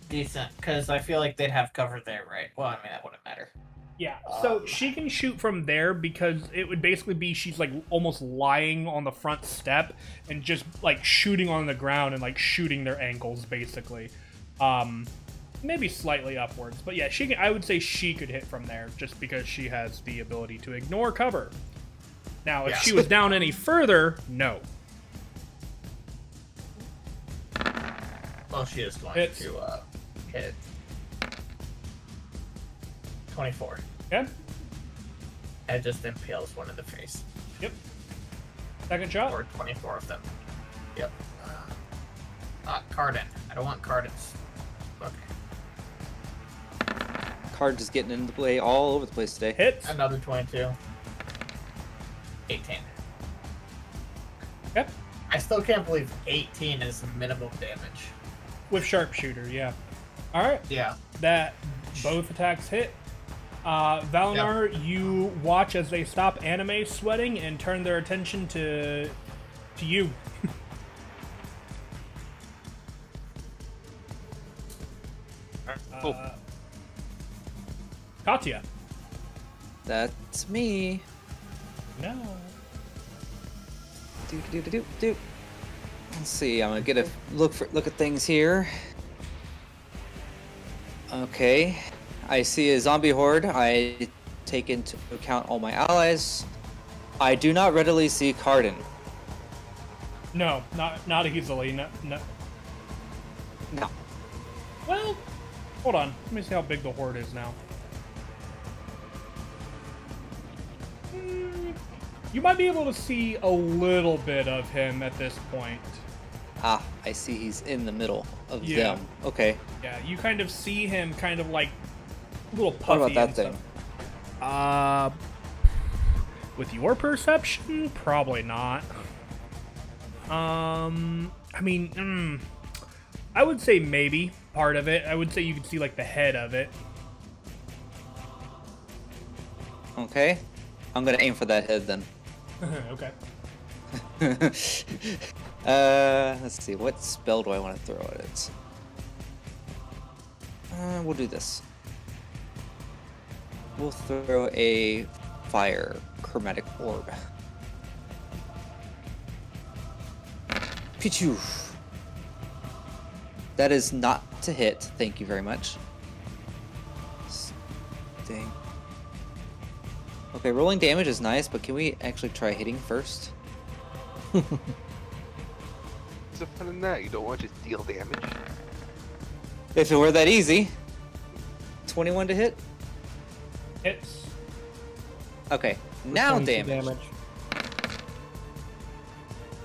decent, because I feel like they'd have cover there, right? Well, I mean, that wouldn't matter. Yeah, so she can shoot from there because it would basically be she's like almost lying on the front step and just like shooting on the ground and like shooting their ankles basically. Maybe slightly upwards, but yeah, she can. I would say she could hit from there just because she has the ability to ignore cover. Now, if she was down any further, no. Well, she is going Hits. to hit 24. Okay. It just impales one in the face. Yep. Second shot. Or 24 of them. Yep. Cardin. I don't want Cardins. Okay. Card just getting into play all over the place today. Hits. Another 22. 18. Yep. I still can't believe 18 is minimum damage. With sharpshooter, yeah. All right. Yeah. That both attacks hit. Valinar, you watch as they stop anime sweating and turn their attention to you. Oh. Katya. That's me. No. Do. Let's see. I'm gonna get a look at things here. Okay, I see a zombie horde. I take into account all my allies. I do not readily see Cardin. No, not easily. No. No. Well, hold on. Let me see how big the horde is now. You might be able to see a little bit of him at this point. Ah, I see he's in the middle of Yeah. them. Okay. Yeah, you kind of see him kind of like a little puffy. What about that and thing? stuff. With your perception, probably not. I mean, I would say maybe part of it. I would say you could see like the head of it. Okay. I'm gonna aim for that head then. Okay. Let's see. What spell do I want to throw at it? We'll do this. We'll throw a fire chromatic orb. Pichu. That is not to hit. Thank you very much. Dang. Okay, rolling damage is nice, but can we actually try hitting first? What's the fun in that? You don't want to just deal damage. If it were that easy. 21 to hit? Hits. Okay, now 22 damage.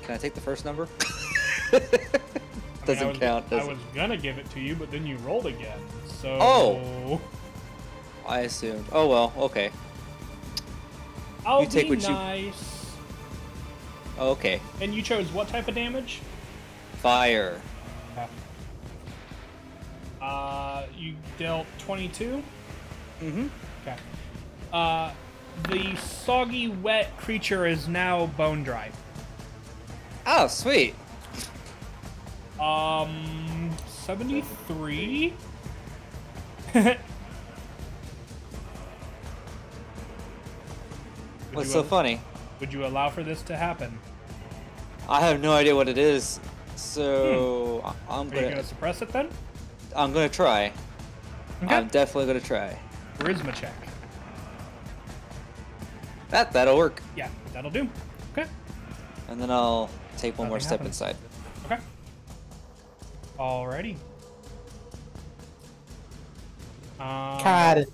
Can I take the first number? I Doesn't was, count, does I it? was gonna give it to you, but then you rolled again. So. Oh. I assumed. Oh well, okay. I'll You take be what you- nice. Okay. And you chose what type of damage? Fire. You dealt 22. Mm-hmm. Okay. The soggy, wet creature is now bone dry. Oh, sweet. 73. What's so funny? Would you allow for this to happen? I have no idea what it is, so I'm Are you gonna gonna suppress it then? try. Okay. I'm definitely gonna try. Charisma check. That'll work. Yeah, that'll do. Okay. And then I'll take one more Nothing step happens. inside. Okay. Alrighty. Got it.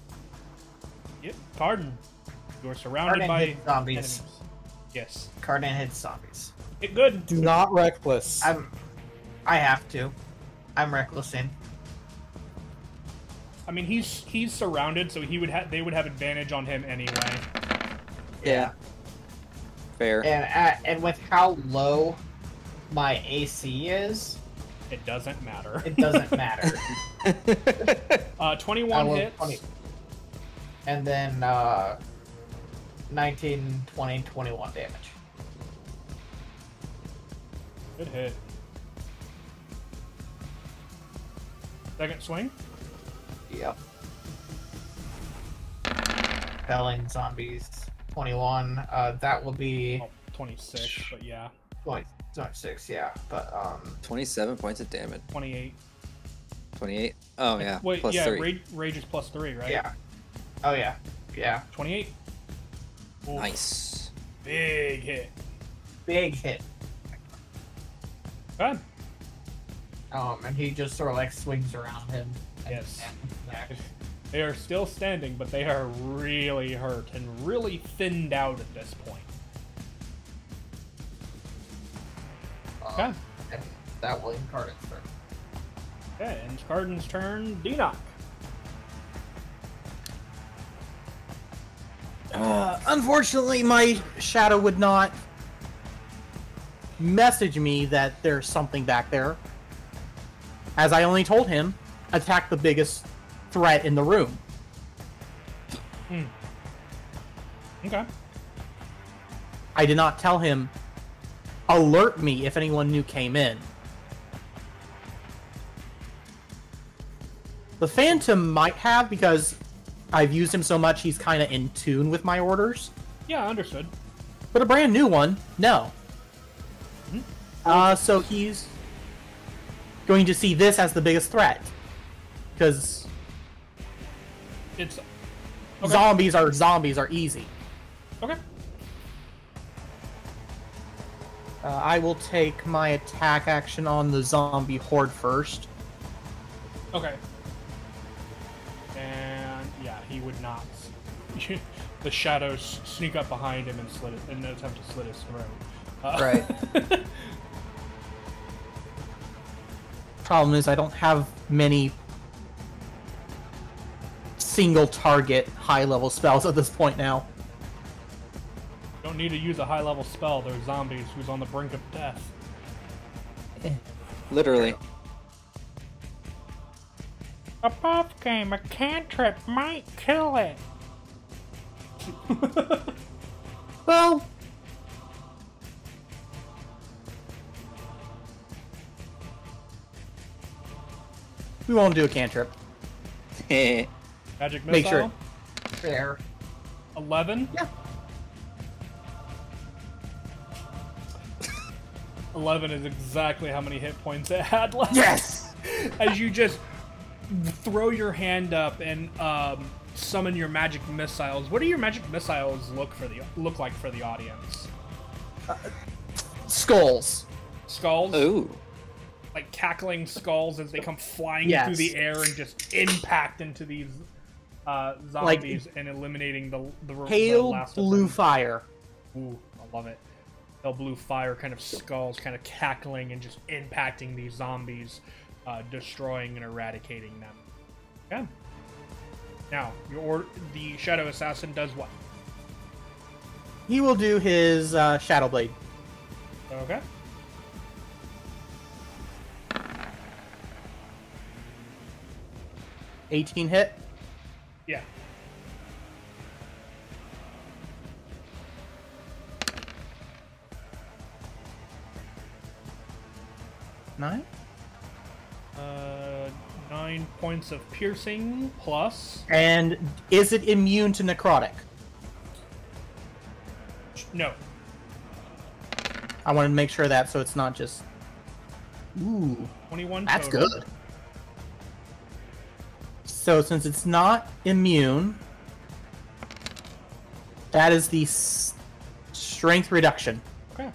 Yep, Carden. You are surrounded Cardin by hits zombies. enemies. Yes. Cardin hits zombies. Hit good. Do not reckless. I have to. I'm recklessing. I mean, he's surrounded, so they would have advantage on him anyway. Yeah. Fair. And with how low my AC is, It doesn't matter. it doesn't matter. 21 I will- hits. 20. And then 19, 20, 21 damage. Good hit. Second swing. Yep. Felling zombies. 21. That will be Oh, 26, but yeah. 26, yeah. But 27 points of damage. 28. 28. Oh yeah. Wait, Plus yeah, 3. rage is plus 3, right? yeah. Oh yeah. Yeah. 28. Ooh, Nice. Big hit. Big hit. Good. And he just sort of like swings around him. Yes. And They are still standing, but they are really hurt and really thinned out at this point. Okay. and that will end Cardin's turn. Okay, and it's Carden's turn. Denock. Unfortunately, my shadow would not message me that there's something back there. As I only told him, attack the biggest threat in the room. Okay. I did not tell him, alert me if anyone new came in. The Phantom might have, because I've used him so much, he's kind of in tune with my orders. Yeah, understood. But a brand new one, no. Mhm. So he's going to see this as the biggest threat. Because It's zombies are easy. okay. I will take my attack action on the zombie horde first. Okay. And yeah, he would not. The shadows sneak up behind him and attempt to slit his throat. Right. Problem is, I don't have many single target high level spells at this point now. Don't need to use a high level spell. There's zombies who's on the brink of death. Literally. A buff game, a cantrip might kill it. Well, we won't do a cantrip. Magic missile. Make sure. Fair. 11. Yeah. 11 is exactly how many hit points it had left. Yes. As you just throw your hand up and summon your magic missiles. What do your magic missiles look like for the audience? Skulls. Skulls? Ooh. Like cackling skulls as they come flying Yes. through the air and just impact into these zombies and eliminating the Pale last of blue them. fire. Ooh, I love it. Pale blue fire kind of skulls kind of cackling and just impacting these zombies, destroying and eradicating them. Okay. Now, the Shadow Assassin does what? He will do his Shadow Blade. Okay. $18 hit. Yeah. Nine. 9 points of piercing plus. And is it immune to necrotic? No. I wanted to make sure of that so it's not just. Ooh, 21 that's total. good. So since it's not immune, that is the strength reduction. Okay.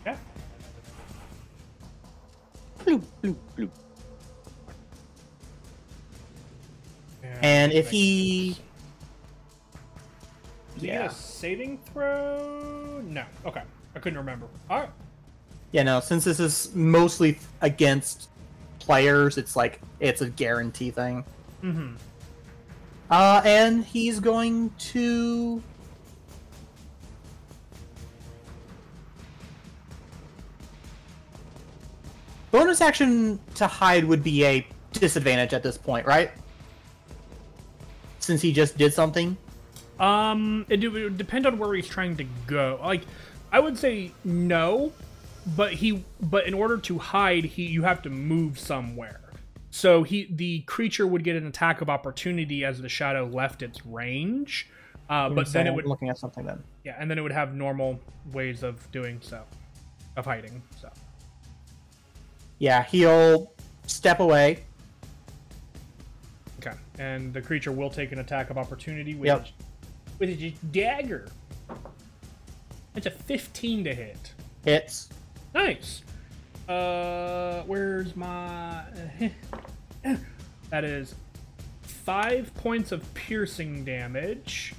Yeah. Bloop, bloop, bloop. And if he... Did he get a saving throw? No. Okay. I couldn't remember. Alright. Yeah, no, since this is mostly against players, it's like, it's a guarantee thing. Mm-hmm. And he's going to... Bonus action to hide would be a disadvantage at this point, right? Since he just did something? It would depend on where he's trying to go. Like, I would say no, but in order to hide, you have to move somewhere. So the creature would get an attack of opportunity as the shadow left its range. But then it would looking at something then. Yeah, and then it would have normal ways of doing so, of hiding. So Yeah, he'll step away. okay, and the creature will take an attack of opportunity with Yep. with his dagger. It's a 15 to hit. Hits. Nice. Where's my? That is 5 points of piercing damage.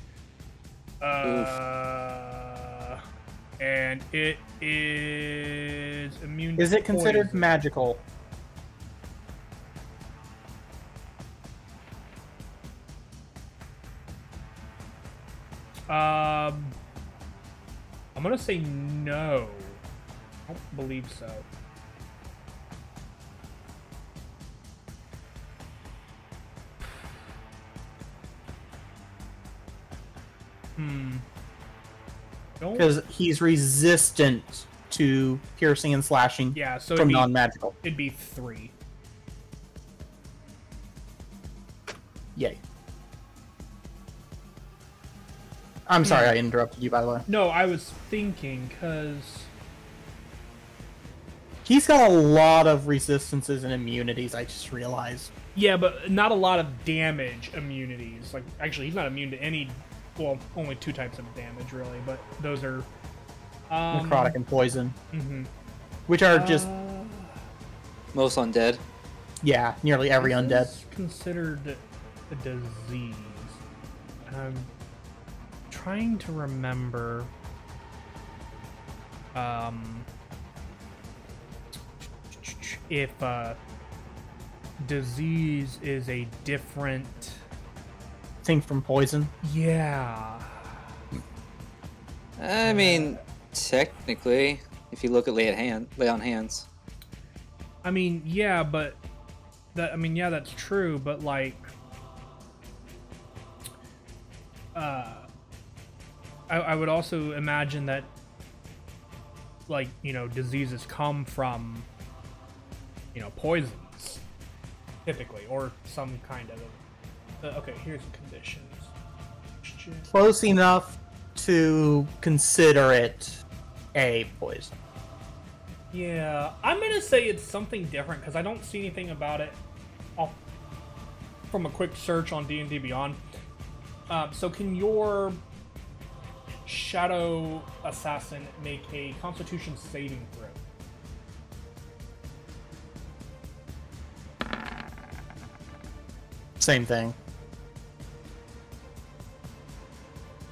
And it is immune. Is to it considered poison. magical? I'm gonna say no. I don't believe so. Don't. Because he's resistant to piercing and slashing Yeah, so from non-magical. it'd be 3. Yay. I'm sorry I interrupted you, by the way. No, I was thinking, because... He's got a lot of resistances and immunities, I just realized. Yeah, but not a lot of damage immunities. Like, actually, he's not immune to any... Well, only 2 types of damage, really, but those are... Necrotic and poison. Mm-hmm. Which are just... Most undead. Yeah, nearly every undead. It's considered a disease. I'm trying to remember... if disease is a different Thing from poison. yeah I mean, technically, if you look at lay on hands. I mean yeah but that I mean yeah that's true but like I would also imagine that like you know diseases come from you know poisons typically or some kind of okay, here's the conditions. Close enough to consider it a poison. Yeah, I'm gonna say it's something different because I don't see anything about it from a quick search on D&D Beyond. So can your shadow assassin make a Constitution saving throw? Same thing.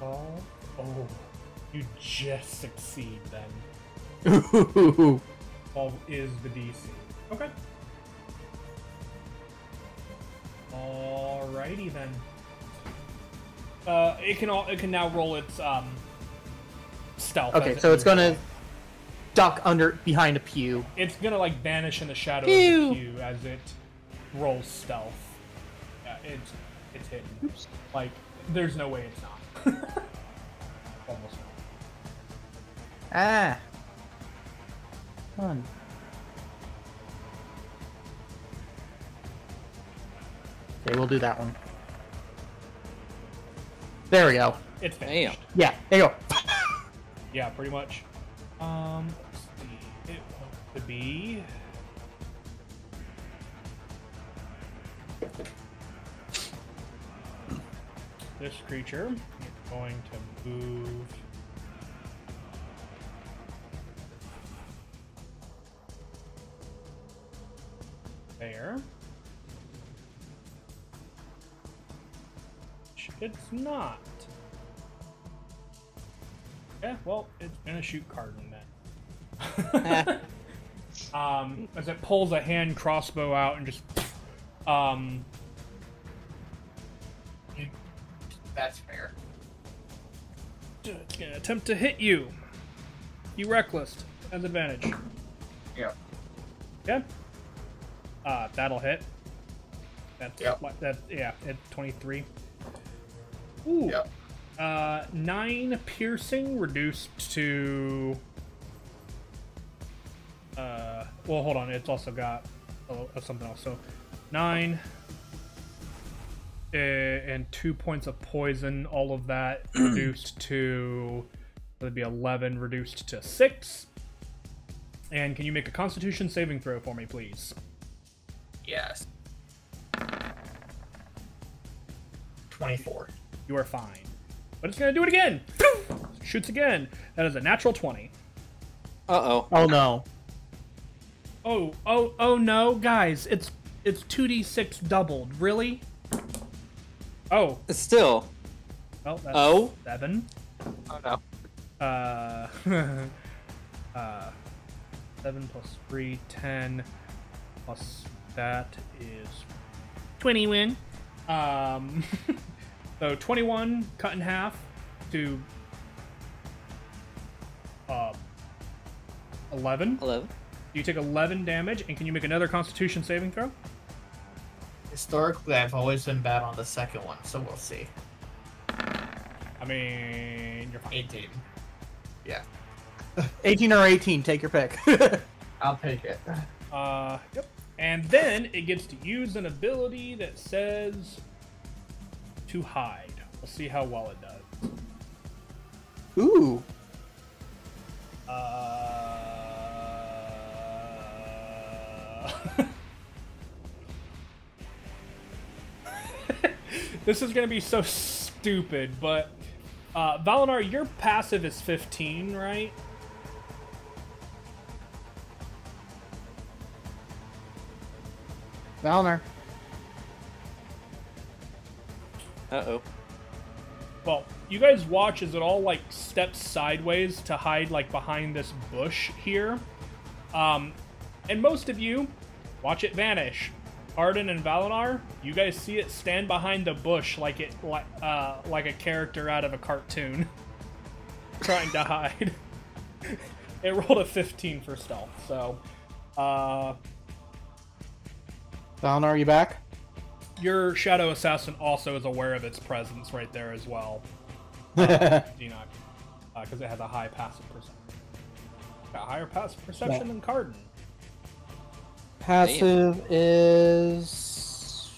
Oh, you just succeed then. Ooh. 12 is the DC. Okay. Alrighty then. It can now roll its stealth. Okay, so it's gonna duck behind a pew. It's gonna like vanish in the shadow Pew. of the pew as it rolls stealth. Yeah, it's hidden. Oops. Like there's no way it's not. Almost not. Ah. Fun. Okay, we'll do that one. There we go. It's finished. Yeah, there you go. Yeah, pretty much. Let's see. It wants to be. This creature is going to move. There. It's not. Yeah, well, it's gonna shoot Cardin then. As it pulls a hand crossbow out and just, That's fair. it's gonna attempt to hit you. You reckless. Has advantage. Yeah. Yeah. That'll hit. That's Yep. what that yeah, at 23. Ooh. Yep. 9 piercing reduced to well hold on, it's also got something else. So 9 and 2 points of poison, all of that reduced to that'd be 11 reduced to 6. And can you make a Constitution saving throw for me, please? Yes. 24. You are fine. But it's gonna do it again. Shoots again. That is a natural 20. Uh-oh. Oh no. Oh no, guys, it's 2d6 doubled. Really? Oh, It's still. well, that's Oh? 7. Oh no. 7 plus 3, 10 plus that is 21. So 21 cut in half to 11. 11. You take 11 damage, and can you make another Constitution saving throw? Historically, I've always been bad on the second one, so we'll see. I mean, you're fine. 18. Yeah. 18 or 18, take your pick. I'll take it. Yep. And then it gets to use an ability that says to hide. We'll see how well it does. Ooh. This is gonna be so stupid, but Valinar, your passive is 15, right? Valner. Uh-oh. Well, you guys watch as it all like steps sideways to hide like behind this bush here. And most of you watch it vanish. Arden and Valinar, you guys see it stand behind the bush like a character out of a cartoon, trying to hide. It rolled a 15 for stealth, so Valner, are you back? your Shadow Assassin also is aware of its presence right there as well. Enoch, because it has a high passive perception. Got a higher passive perception than Cardin. Passive is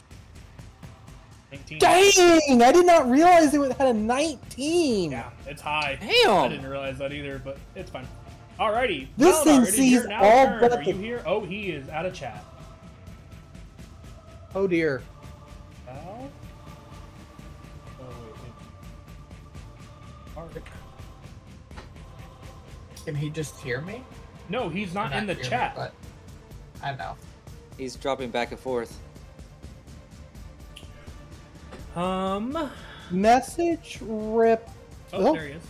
19. Dang! I did not realize it had a 19. Yeah, it's high. Damn! I didn't realize that either, but it's fine. Alrighty. This Valinar, thing it is sees your now all turn. but Are you the- here? Oh, he is out of chat. Oh dear. Val? Oh, wait. Arc. Can he just hear me? No, he's not in the hear me, chat. but I know. He's dropping back and forth. Message rip. Oh, Oh. there he is.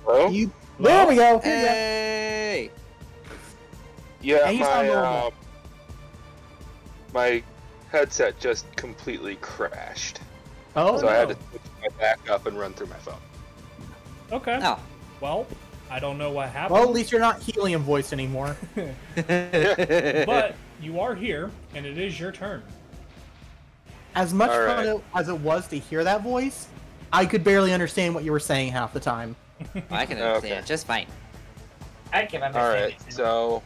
Hello? You. There we go. Here you go. Hey! Yeah, he's not normal. my headset just completely crashed. Oh. So I had no. to switch my back up and run through my phone. Okay. Oh. Well, I don't know what happened. Well, at least you're not helium voice anymore. But you are here, and it is your turn. As much All fun right. as it was to hear that voice, I could barely understand what you were saying half the time. I can understand Okay. just fine. I can understand. Alright, it too. so...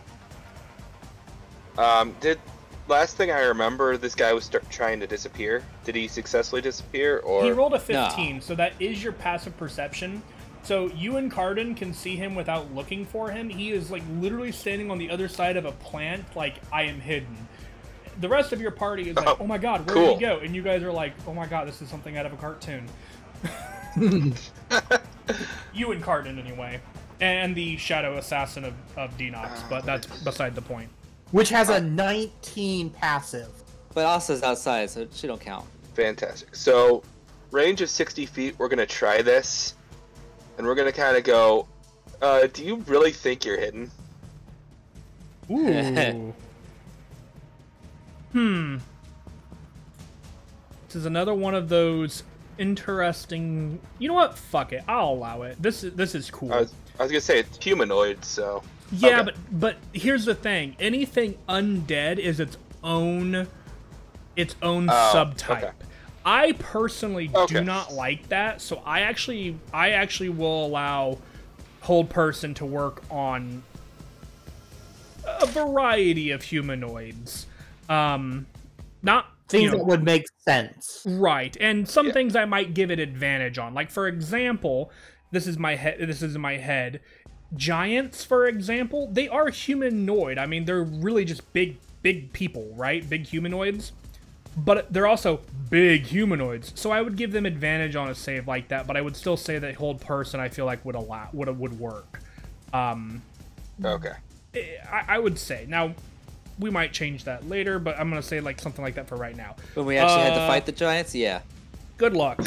Last thing I remember, this guy was trying to disappear. Did he successfully disappear, or... He rolled a 15, so that is your passive perception. So you and Cardin can see him without looking for him. He is like literally standing on the other side of a plant, like I am hidden. The rest of your party is like, oh my god, where did cool. he go? And you guys are like, oh my god, this is something out of a cartoon. You and Cardin, anyway. And the Shadow Assassin of Denox, but that's beside the point. Which has a 19 passive. But Asa's outside, so she don't count. Fantastic. So, range of 60 feet, we're going to try this. And we're going to kind of go, do you really think you're hidden? Ooh. This is another one of those interesting... You know what? Fuck it. I'll allow it. This is cool. I was going to say, it's humanoid, so... Yeah, Okay. but here's the thing. Anything undead is its own subtype. okay. I personally do Okay. not like that, so I actually will allow Hold Person to work on a variety of humanoids. Not Things that would make sense. right, and some Yeah. things I might give it advantage on. Like for example, this is in my head. Giants, for example, they are humanoid. I mean, they're really just big people, right? Big humanoids. But they're also big humanoids. So I would give them advantage on a save like that, but I would still say that Hold Person I feel like would work. Okay. I would say. Now, we might change that later, but I'm going to say like something like that for right now. When we actually had to fight the giants, yeah. Good luck.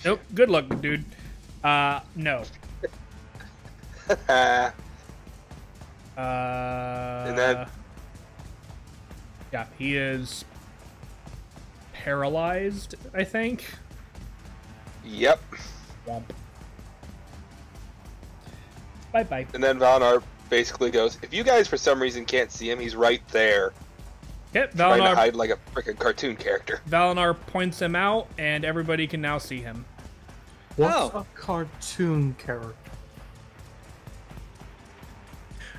Nope. Good luck, dude. No. And And then- yeah, he is paralyzed, I think. Yep. Womp. Bye-bye. And then Valinar basically goes, if you guys for some reason can't see him, he's right there. Yep, Trying to Valinar, hide like a freaking cartoon character. Valinar points him out, and everybody can now see him. What's Oh. a cartoon character?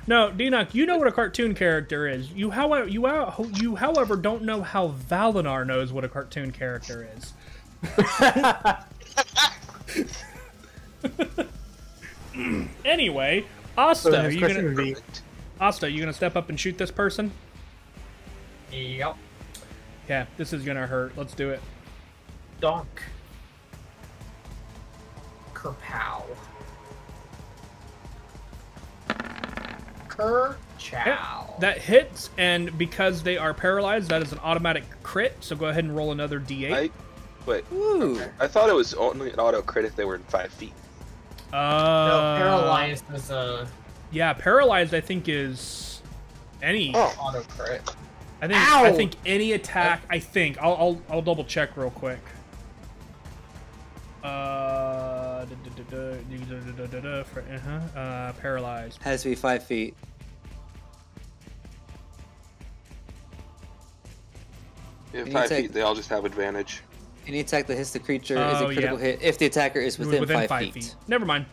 No, Denox, you know what a cartoon character is. You, however, don't know how Valinar knows what a cartoon character is. Anyway, So Asta, the are next you question gonna would be, Asta, you gonna step up and shoot this person? Yep. Yeah, this is gonna hurt. Let's do it. Donk. Kerpow. Kerchow. Yeah, that hits, and because they are paralyzed, that is an automatic crit. So go ahead and roll another d8. Wait. Ooh. I thought it was only an auto crit if they were in 5 feet. No, paralyzed is a Yeah, paralyzed. I think is any. Oh. auto crit. I think any attack. I think I'll double check real quick. Paralyzed. Has to be 5 feet. In you 5 take- feet, they all just have advantage. Any attack that hits the creature is Oh, a critical yeah. hit if the attacker is within 5 feet. Never mind.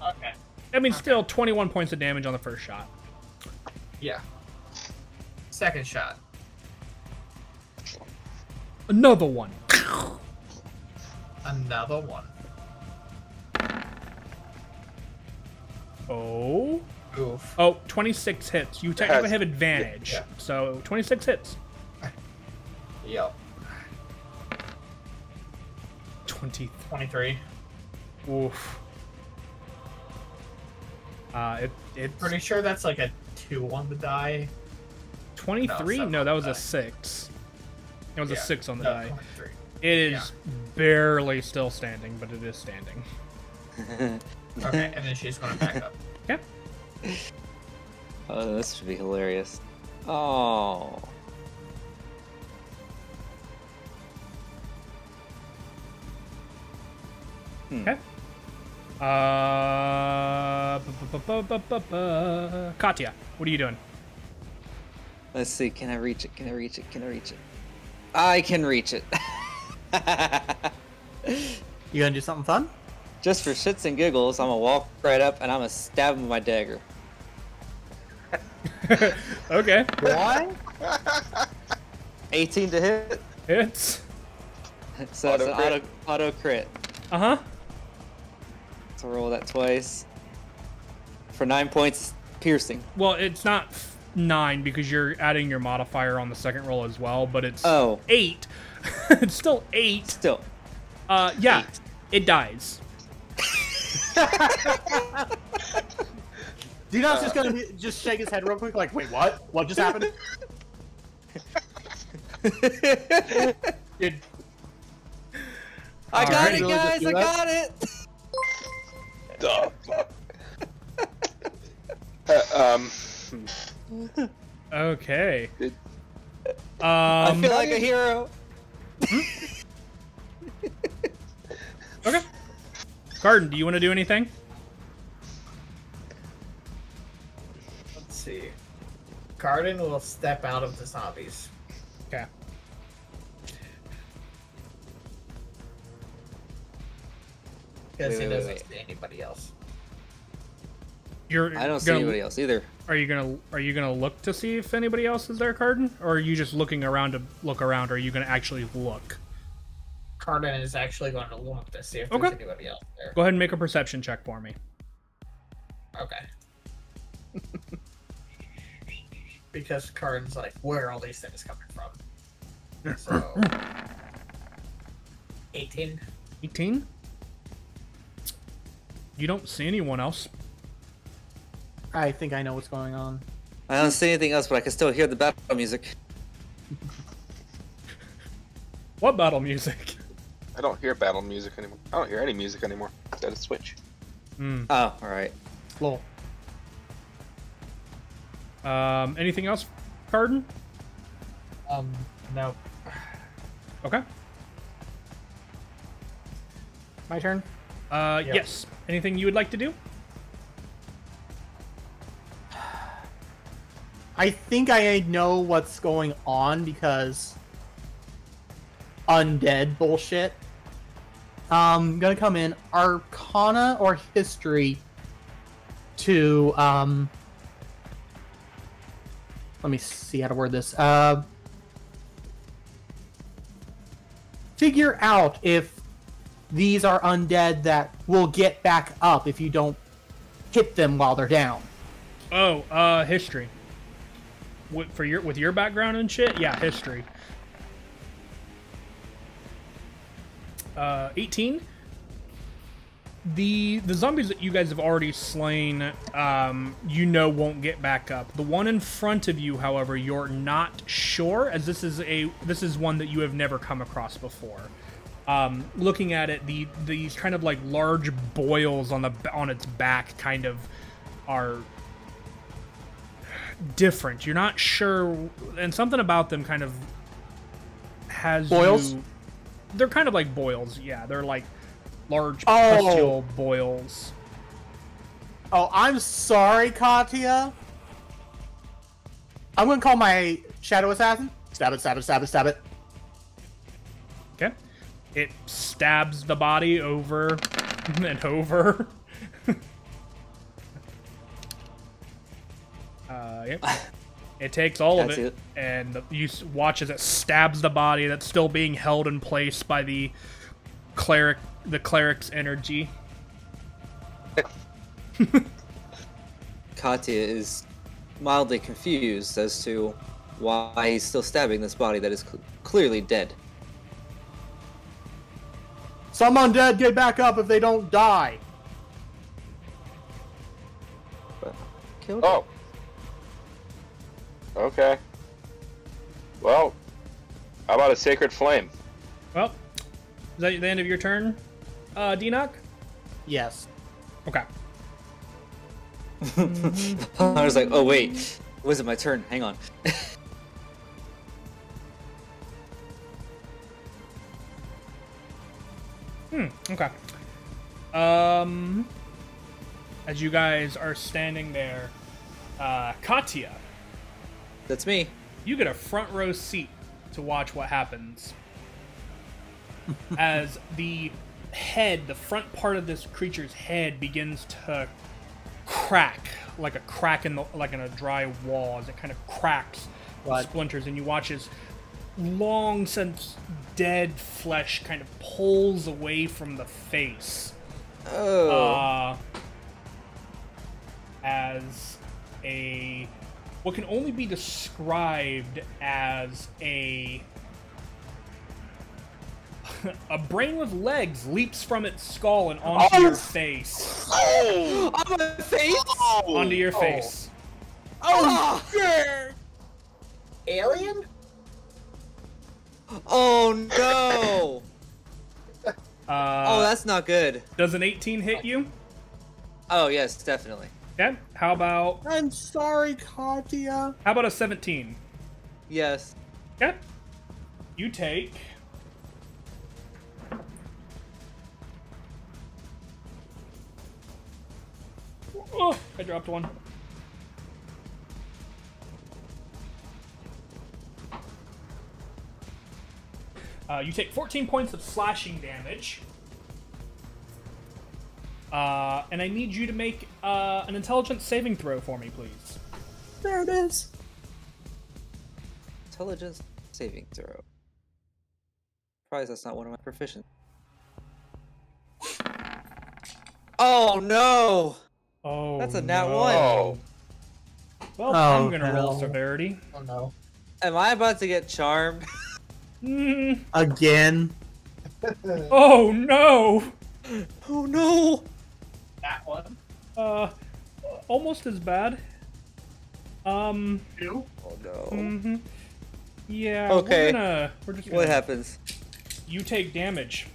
Okay. I mean, still 21 points of damage on the first shot. Yeah. Second shot. Another one. Another one. Oh. Oof. Oh, 26 hits. You technically Has- have advantage. yeah. So 26 hits. Yep. 20. 23. Oof. It's Pretty sure that's like a 2 on the die. 23? No, No, that was die. a 6. It was a Yeah, 6 on the no, die. 23. It is barely still standing, but it is standing. Okay, and then she's gonna back up. Okay. Oh, this should be hilarious. Oh. Okay. Katya, what are you doing? Let's see. Can I reach it? Can I reach it? Can I reach it? I can reach it. you gonna do something fun? Just for shits and giggles, I'm gonna walk right up and I'm gonna stab him with my dagger. Okay. Why? 18 to hit. Hits. So it's an Auto crit. auto crit. Uh-huh. So roll that twice. For 9 points piercing. Well, it's not 9 because you're adding your modifier on the second roll as well, but it's Oh. 8. It's still 8. Still. Yeah, it dies. Dino's just gonna just shake his head real quick, like, wait, what? What just happened? Dude, I got Alright. it, Really just guys! do I that? got it! Duh. Okay. It- I feel like a hero. Okay. Garden, do you want to do anything? Let's see. Garden will step out of the zombies. Okay. Because he Wait, wait, doesn't wait. see anybody else. You're I don't see gonna, anybody else either. Are you gonna look to see if anybody else is there, Garden? Or are you just looking around to look around, or are you gonna actually look? Cardin is actually going to look to see if there's Okay. anybody else there. Go ahead and make a perception check for me. Okay. Because Cardin's like, where are all these things coming from? So 18. 18? You don't see anyone else. I think I know what's going on. I don't see anything else, but I can still hear the battle music. What battle music? I don't hear battle music anymore. I don't hear any music anymore. It's at a switch. Hmm. Oh, alright. Lol. Anything else, Garden? No. Okay. My turn? Yep. Yes. Anything you would like to do? I think I know what's going on because undead bullshit. Gonna come in Arcana or History to let me see how to word this. Figure out if these are undead that will get back up if you don't hit them while they're down. Oh, history. With your background and shit, yeah, history. 18. The zombies that you guys have already slain, won't get back up. The one in front of you, however, you're not sure, as this is one that you have never come across before. Looking at it, these kind of like large boils on its back kind of are different. You're not sure, and something about them kind of has boils. They're kind of like boils. Yeah, they're like large pustule boils. Oh, I'm sorry, Katya. I'm gonna call my shadow assassin. Stab it, stab it, stab it, stab it. Okay. It stabs the body over and over. Yep. It takes all of it, and you watch as it stabs the body that's still being held in place by the cleric's energy. Katya is mildly confused as to why he's still stabbing this body that is clearly dead. Some undead get back up if they don't die. Killed Oh. Okay. Well, how about a sacred flame? Well, is that the end of your turn, D-Knock? Yes. Okay. I was like, oh wait, it wasn't my turn. Hang on. Okay. As you guys are standing there, Katya, That's me. you get a front row seat to watch what happens. As the front part of this creature's head begins to crack, like a crack in a dry wall, as it kind of cracks, splinters, and you watch as long since dead flesh kind of pulls away from the face. Oh. As what can only be described as a brain with legs leaps from its skull and onto your face. Oh! On my face? Onto your face. Oh, shit! Alien? Oh, no! Oh, Oh, that's not good. does an 18 hit you? Oh, yes, definitely. Okay. How about I'm sorry, Katya. a 17? Yes. Okay. You take Oh, I dropped one. You take 14 points of slashing damage. And I need you to make an intelligence saving throw for me, please. There it is. Intelligence saving throw. Surprised that's not one of my proficiencies. Oh no! Oh, That's a nat no. one. Oh. Well, Oh, I'm gonna roll hell. severity. Oh no. Am I about to get charmed? Mm. Again. Oh no! Oh no! That one. Almost as bad. Two. Oh no. Mm-hmm. Yeah. Okay. We're just What gonna. happens? You take damage.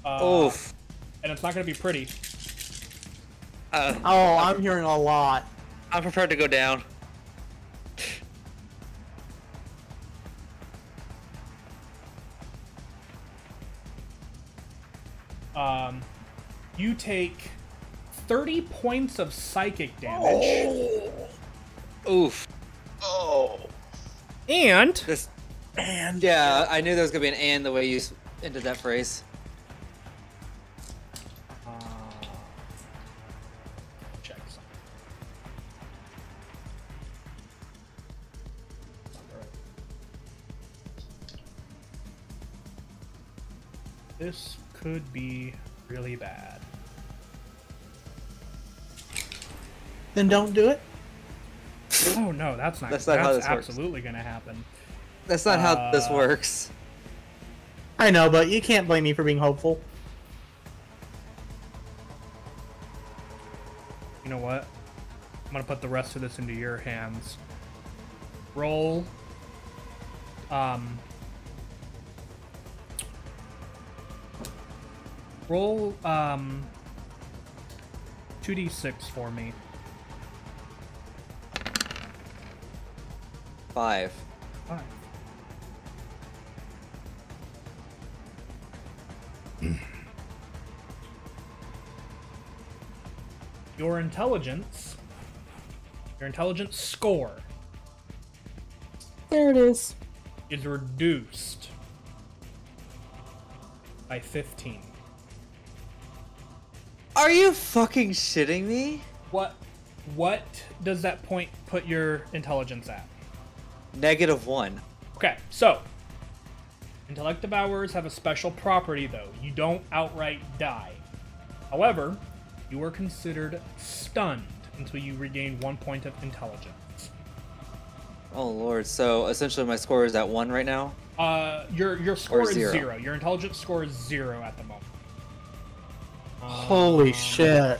Oof. And it's not gonna be pretty. Oh, I'm hearing a lot. I'm prepared to go down. You take 30 points of psychic damage. Oof. Oh. And This. And yeah, I knew there was gonna be an "and" the way you ended that phrase. check something. This could be really bad. Then don't do it. Oh no, that's not. That's not how this works. absolutely gonna happen. That's not how this works. I know, but you can't blame me for being hopeful. You know what? I'm gonna put the rest of this into your hands. Roll. Roll 2d6 for me. 5. 5. Your intelligence score There it is. is reduced by 15. Are you fucking shitting me? What does that point put your intelligence at? -1. Okay, so intellect devourers have a special property though. You don't outright die. However, you are considered stunned until you regain 1 point of intelligence. Oh lord, so essentially my score is at 1 right now? Your score Or is 0. 0. Your intelligence score is 0 at the moment. Holy shit.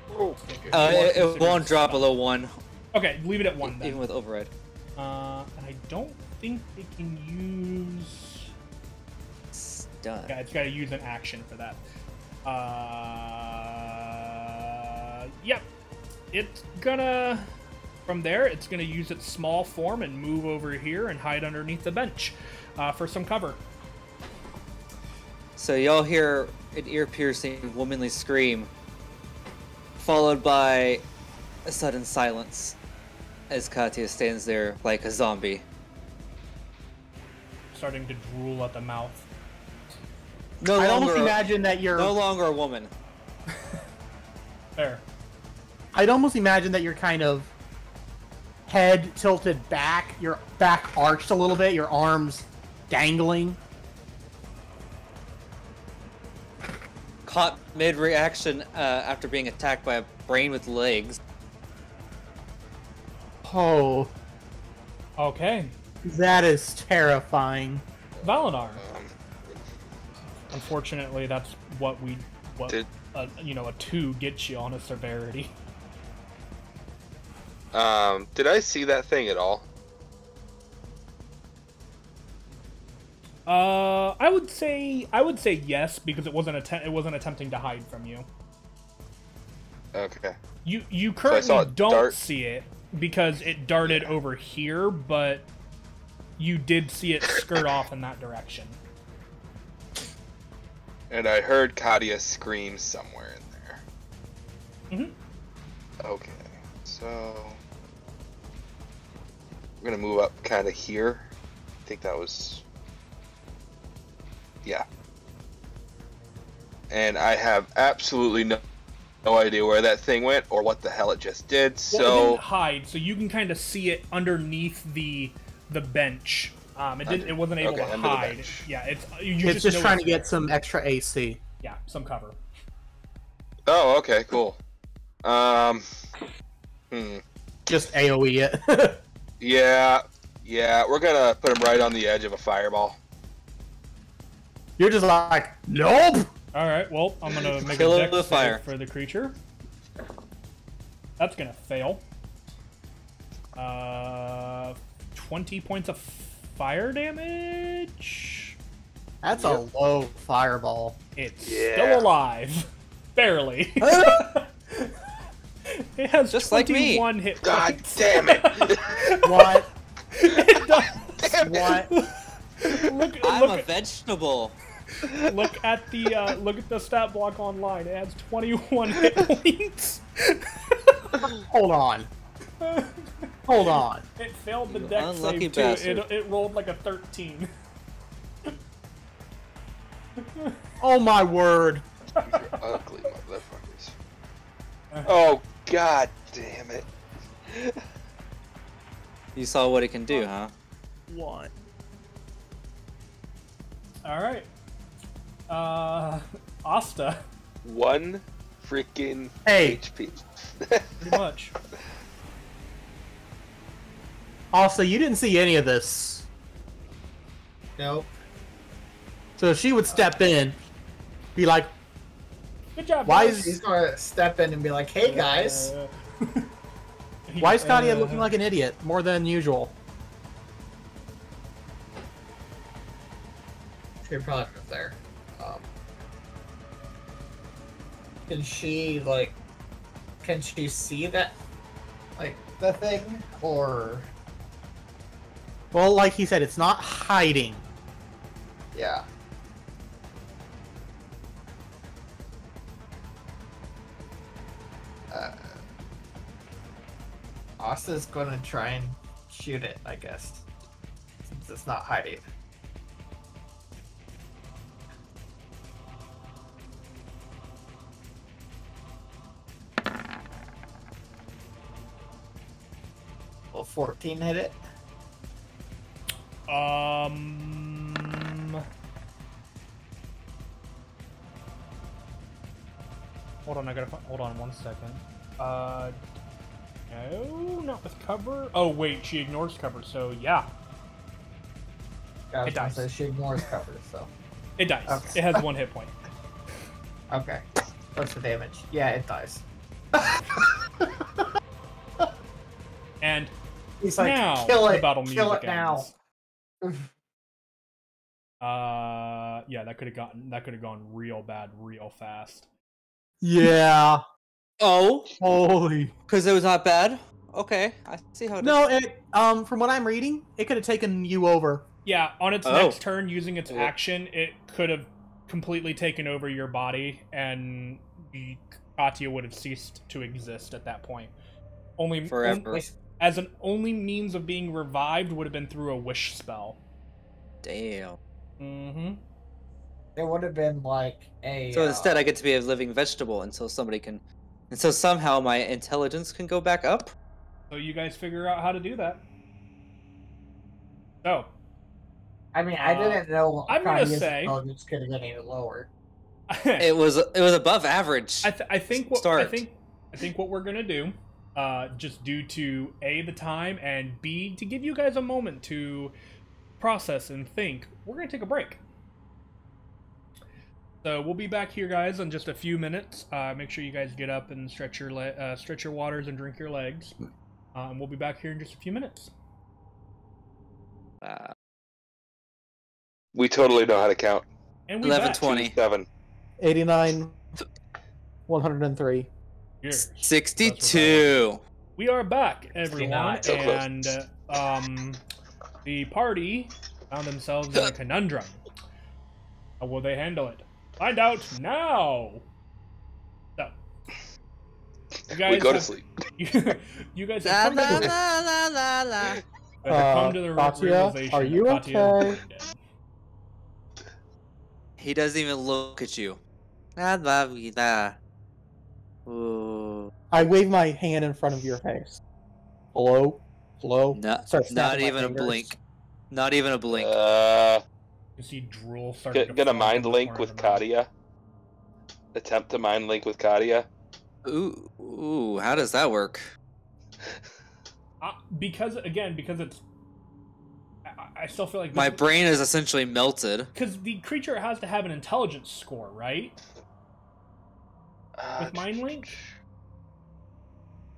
It won't drop below 1, Okay, leave it at 1 then. even with override. And I don't think it can use... Stun. Yeah, it's got to use an action for that. Yep. It's gonna... From there, it's gonna use its small form and move over here and hide underneath the bench for some cover. So y'all hear an ear-piercing, womanly scream, followed by a sudden silence as Katya stands there like a zombie. Starting to drool at the mouth. No I longer, almost imagine that you're. no longer a woman. There. I'd almost imagine that you're kind of head tilted back, your back arched a little bit, your arms dangling. Caught mid-reaction after being attacked by a brain with legs. Oh, Okay. that is terrifying. Valinar. Unfortunately, that's what Did- a 2 gets you on a severity. Did I see that thing at all? I would say yes, because it wasn't attempting to hide from you. Okay. You I currently saw it don't dart. see it because it darted over here, but you did see it skirt off in that direction. And I heard Katia scream somewhere in there. Mm-hmm. Okay, so we're gonna move up kind of here. I think that was, yeah. And I have absolutely no idea where that thing went or what the hell it just did. Well, it So didn't hide, so you can kind of see it underneath the bench. It wasn't able to under the hide. bench. Yeah, It's know just trying to it's get there. some extra AC. Yeah, some cover. oh, okay, cool. Just AoE it. Yeah, we're gonna put him right on the edge of a fireball. You're just like, nope. All right, well, I'm gonna make Kill a it dex with fire. save for the creature. That's gonna fail. 20 points of fire damage. That's a low fireball. It's Yeah. still alive, barely. It has Just like me. 21 hit God points. damn it! What? It does. What? I'm a vegetable. Look at the stat block online. It has 21 hit points. Hold on. Hold on. It failed the You dex unlucky save too. bastard. It rolled like a 13. Oh my word. You're ugly motherfuckers. Oh god damn it! You saw what it can do, huh? What? All right. Asta. 1 freaking Hey. HP. Pretty much. Also, you didn't see any of this. Nope. So if she would step in, be like, Good job. Why guys. is- He's gonna step in and be like, "Hey guys." why is Katia looking like an idiot more than usual? She probably was there. Can she like? Can she see that, like the thing, or Well, like he said, it's not hiding. yeah? Asta's gonna try and shoot it, I guess, since it's not hiding. Will 14 hit it? Hold on, I gotta hold on 1 second. No, not with cover. Oh wait, she ignores cover, so yeah, I was It gonna dies. say she ignores cover, so. it dies. Okay. It has 1 hit point. Okay. What's the damage? Yeah, it dies. And He's like, now kill the it, battle kill music it now. ends. Yeah, that could have gone real bad, real fast. Yeah. Oh, Holy. because it was not bad. Okay, I see how it No, is. it from what I'm reading, it could have taken you over. Yeah, on its Oh. next turn, using its Yeah. action, it could have completely taken over your body, and Katya would have ceased to exist at that point. Only Forever. as an only means of being revived would have been through a wish spell. Damn. Mm-hmm. It would have been like a. So instead, I get to be a living vegetable until somehow my intelligence can go back up. So you guys figure out how to do that. So, I mean, I didn't know. I'm gonna Kadia's say- intelligence could have been any lower. It was above average. I think what Start. I think what we're gonna do, just due to A, the time, and B, to give you guys a moment to process and think, we're gonna take a break. So we'll be back here, guys, in just a few minutes. Make sure you guys get up and stretch your waters and drink your legs. And we'll be back here in just a few minutes. We totally know how to count. And we 11:20. 7. 89, 103. 62. We are back, everyone, 69. So close. and the party found themselves in a conundrum. How will they handle it? Find out now. So, you guys We go to have- sleep. you guys La have la come to the, la la la la. you have come to the Katya, realization are you that Katya is okay? dead. He doesn't even look at you. La la la. Ooh. I wave my hand in front of your face. Hello? Hello? Not, Start not snapping my even a fingers. blink. Not even a blink. You see drool starting to Gonna form mind from the link corner with of her mouth. Katia. Attempt to mind link with Katia. Ooh, how does that work? Because it's. I still feel like My brain is essentially melted. because the creature has to have an intelligence score, right? With mind link.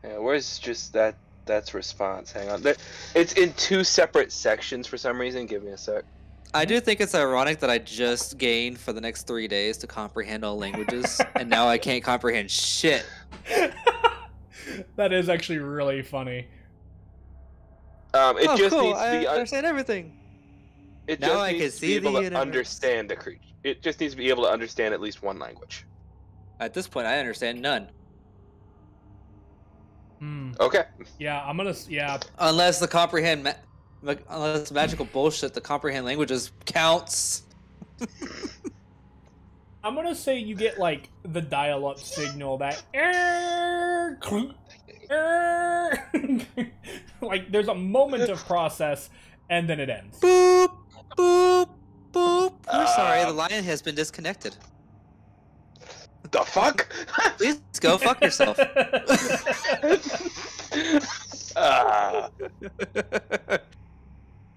Yeah, where's just that? That's response. Hang on. It's in 2 separate sections for some reason. Give me a sec. I do think it's ironic that I just gained for the next 3 days to comprehend all languages, and now I can't comprehend shit. That is actually really funny. It Oh, just cool, needs to I be. understand everything. It Now just I needs can to see be able the to universe. understand a creature. It just needs to be able to understand at least one language. At this point, I understand none. Okay. Yeah, I'm gonna. Yeah, Unless the unless magical bullshit, the comprehend languages counts. I'm gonna say you get like the dial-up signal that like there's a moment of process and then it ends. Boop, boop, boop. We're sorry the lion has been disconnected. The fuck? Please go fuck yourself.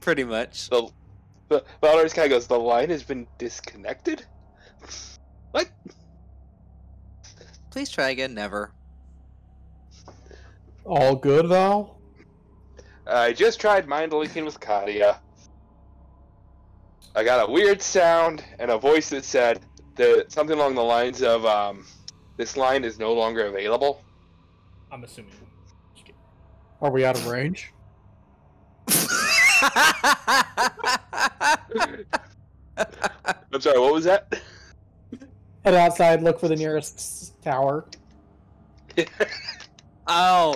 Pretty much. The Valor's kind of goes, the line has been disconnected? What? Please try again. Never. All good, Val? I just tried mind linking with Katia. I got a weird sound and a voice that said that something along the lines of, this line is no longer available. I'm assuming. Are we out of range? I'm sorry, what was that? Head outside, look for the nearest tower. Oh,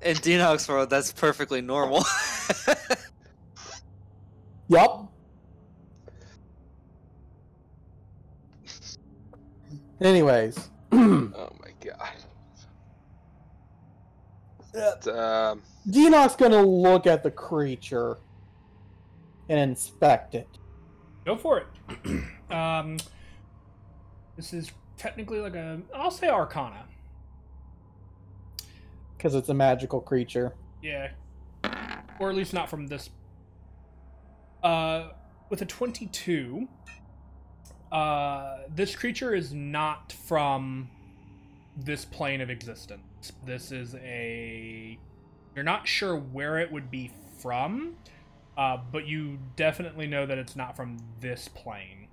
in Dinox world, that's perfectly normal. Yup. Anyways. Oh my god. Dinox's gonna look at the creature and inspect it. Go for it. This is technically like I'll say Arcana. Because it's a magical creature. Yeah. Or at least not from this. With a 22, this creature is not from this plane of existence. This is you're not sure where it would be from, but you definitely know that it's not from this plane.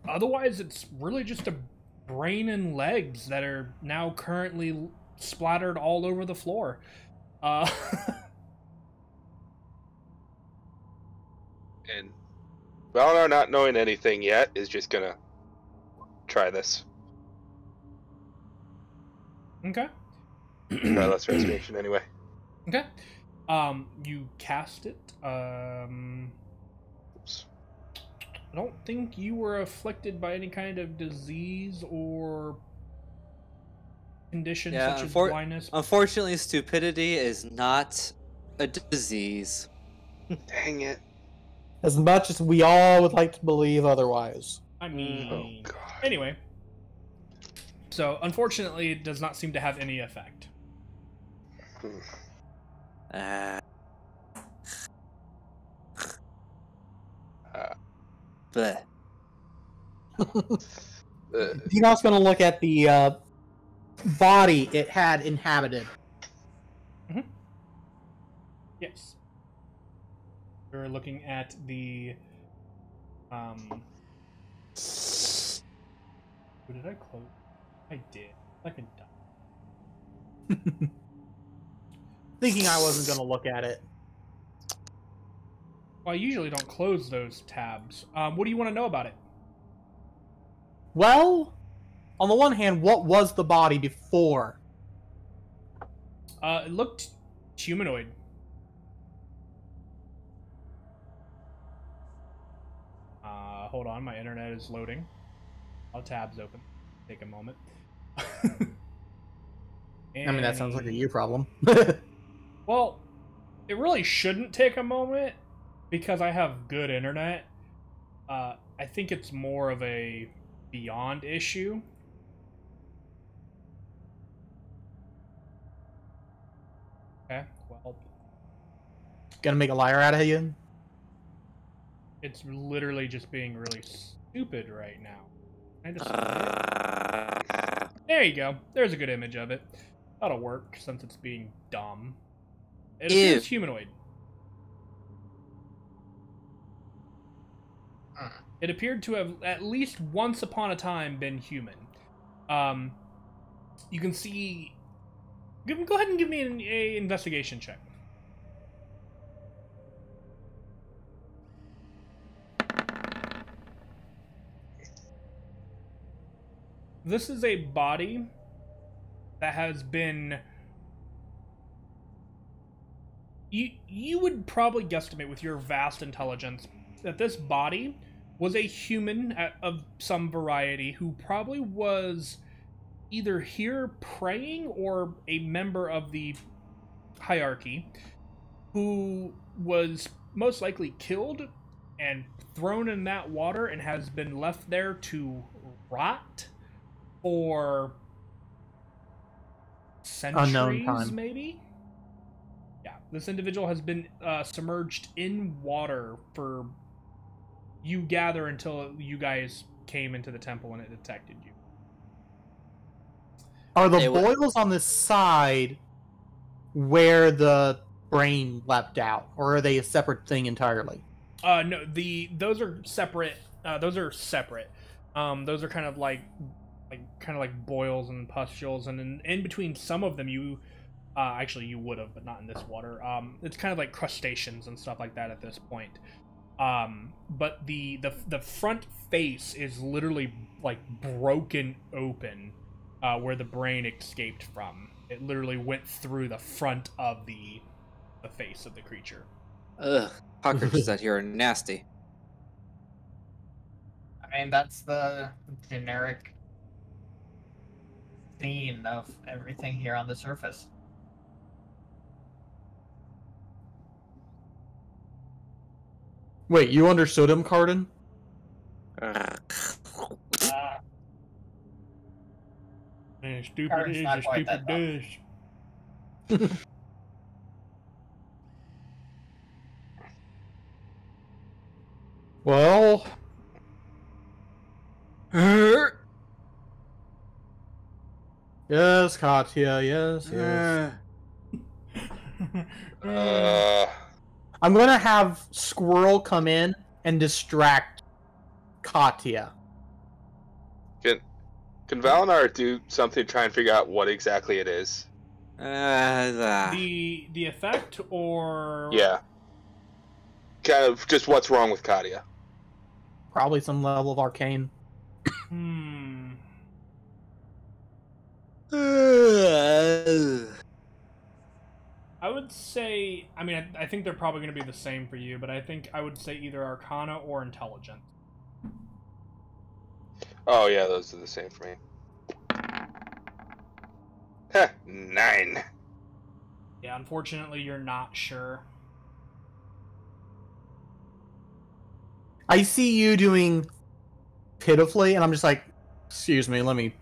Otherwise, it's really just a brain and legs that are now currently splattered all over the floor. And Valor, not knowing anything yet, is just gonna try this. Okay. Try less restoration anyway. Okay. You cast it. Oops. I don't think you were afflicted by any kind of disease or condition such as blindness. Unfortunately, stupidity is not a disease. Dang it. As much as we all would like to believe otherwise. I mean, Oh god. anyway. So, unfortunately, it does not seem to have any effect. Bleh. Dinox's gonna look at the body it had inhabited. Mm-hmm. Yes. We're looking at the who did I close? I did. Like a dumb. Thinking I wasn't gonna look at it. Well, I usually don't close those tabs. What do you want to know about it? Well, on the one hand, what was the body before? It looked humanoid. Hold on, my internet is loading. All tabs open. Take a moment. I mean, that sounds like a you problem. Well, it really shouldn't take a moment because I have good internet. I think it's more of a beyond issue. Okay, well, Gonna make a liar out of you? it's literally just being really stupid right now. There you go. There's a good image of it. That'll work since it's being dumb. It appears humanoid. It appeared to have at least once upon a time been human. You can see. Go ahead and give me an investigation check. This is a body that has been. You would probably guesstimate with your vast intelligence that this body was a human of some variety who probably was either here praying or a member of the hierarchy who was most likely killed and thrown in that water and has been left there to rot for Unknown centuries, time. maybe? Yeah, this individual has been submerged in water for, you gather, until you guys came into the temple and it detected you. Are the It wa- boils on this side where the brain leapt out, or are they a separate thing entirely? No, those are separate. Those are separate. Those are kind of like boils and pustules, and in between some of them, you actually you would have, but not in this water. It's kind of like crustaceans and stuff like that at this point. But the front face is literally like broken open, where the brain escaped from. It literally went through the front of the face of the creature. Ugh, cockroaches out here are nasty. I mean, that's the generic theme of everything here on the surface. Wait, you understood him, Cardin? Ugh. Stupid Cardin's is, not a quite stupid that does. Well, yes, Katya, yes. I'm gonna have Squirrel come in and distract Katya. Can Valinor do something to try and figure out what exactly it is? The effect, or Yeah. Kind of just what's wrong with Katia. Probably some level of arcane. I would say, I mean, I think they're probably going to be the same for you, but I think I would say either Arcana or Intelligence. Oh yeah, those are the same for me. Heh, 9. Yeah, unfortunately, you're not sure. I see you doing pitifully, and I'm just like, excuse me, let me...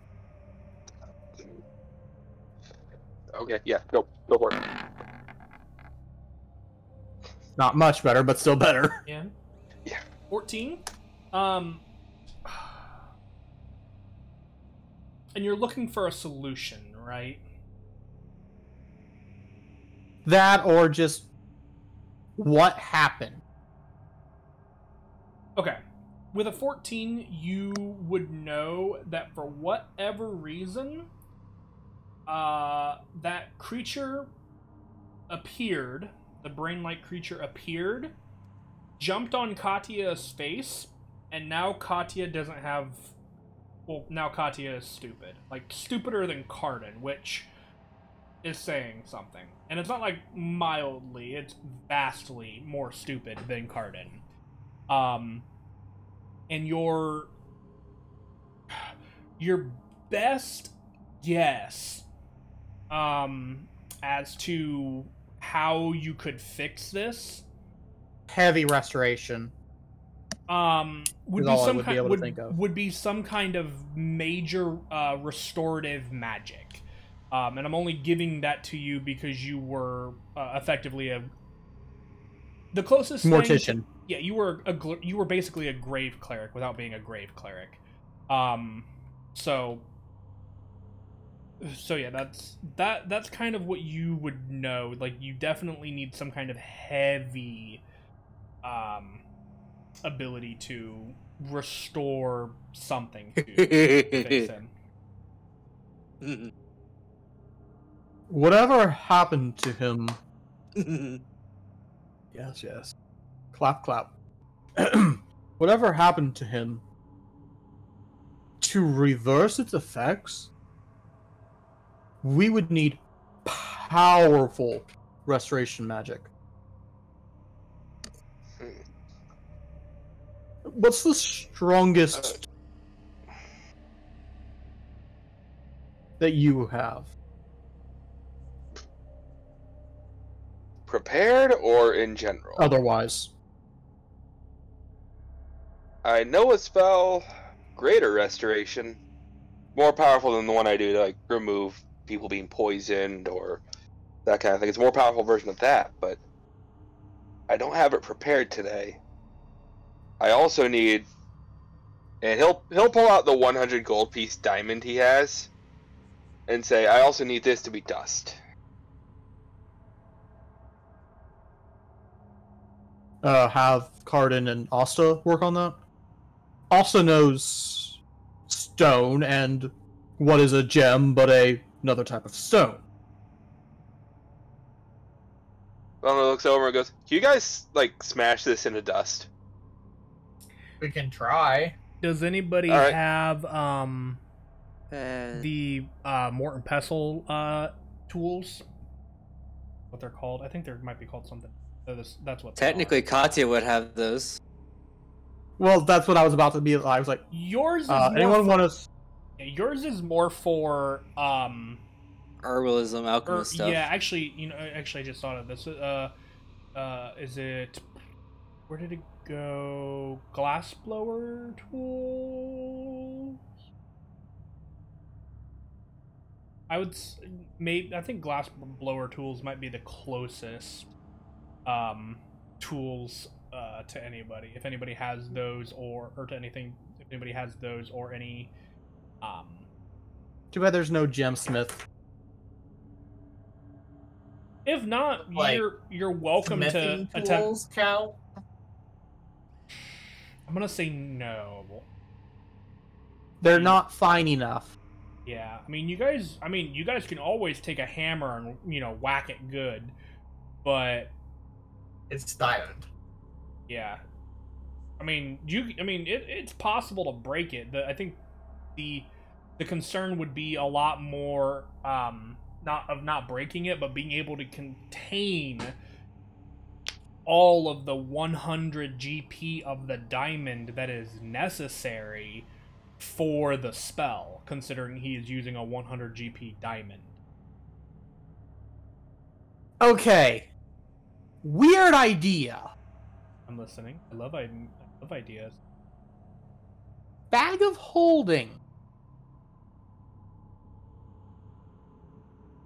Okay, yeah, go for it. Not much better, but still better. Yeah. Yeah. 14. And you're looking for a solution, right? That, or just... what happened? Okay. With a 14, you would know that for whatever reason, that creature appeared, the brain-like creature appeared, jumped on Katya's face, and now Katya doesn't have... Well, now Katya is stupid. Like, stupider than Cardin, which is saying something. And it's not like mildly, it's vastly more stupid than Cardin. And your best guess as to how you could fix this Heavy restoration. would Is be all I some would be kind able to think of. would be some kind of major restorative magic. And I'm only giving that to you because you were effectively the closest Mortician. thing to, yeah, you were basically a grave cleric without being a grave cleric. So yeah, that's kind of what you would know. Like, you definitely need some kind of heavy ability to restore something to fix him. Whatever happened to him... Yes, yes. Clap, clap. Whatever happened to him, to reverse its effects, we would need powerful restoration magic. What's the strongest that you have? Prepared or in general? Otherwise. I know a spell, Greater Restoration, more powerful than the one I do to like remove people being poisoned or that kind of thing. It's a more powerful version of that, but I don't have it prepared today. I also need, and he'll pull out the 100 gold piece diamond he has, and say, I also need this to be dust. Have Cardin and Asta work on that. Asta knows stone and what is a gem, but another type of stone. Velma looks over and goes, "Can you guys like smash this into dust?" We can try. Does anybody All right. have the Morton Pestle tools? What they're called? I think they might be called something. That's what. Technically, Katya would have those. Well, that's what I was about to be. I was like, Yours is anyone want to? Yours is more for Herbalism, alchemist stuff. yeah. Actually, I just thought of this. Is it? Where did it go? Glass blower tools. I think glass blower tools might be the closest tools to anybody. If anybody has those, or to anything, if anybody has those or any. Too bad there's no gemsmith. If not, Like, you're welcome to Smithing attempt. tools count? I'm gonna say no. They're not fine enough. Yeah, I mean, you guys can always take a hammer and whack it good, but It's diamond. yeah, it's possible to break it. I think the concern would be a lot more not breaking it, but being able to contain all of the 100 GP of the diamond that is necessary for the spell, considering he is using a 100 GP diamond. Okay. Weird idea. I'm listening. I love ideas. Bag of holding.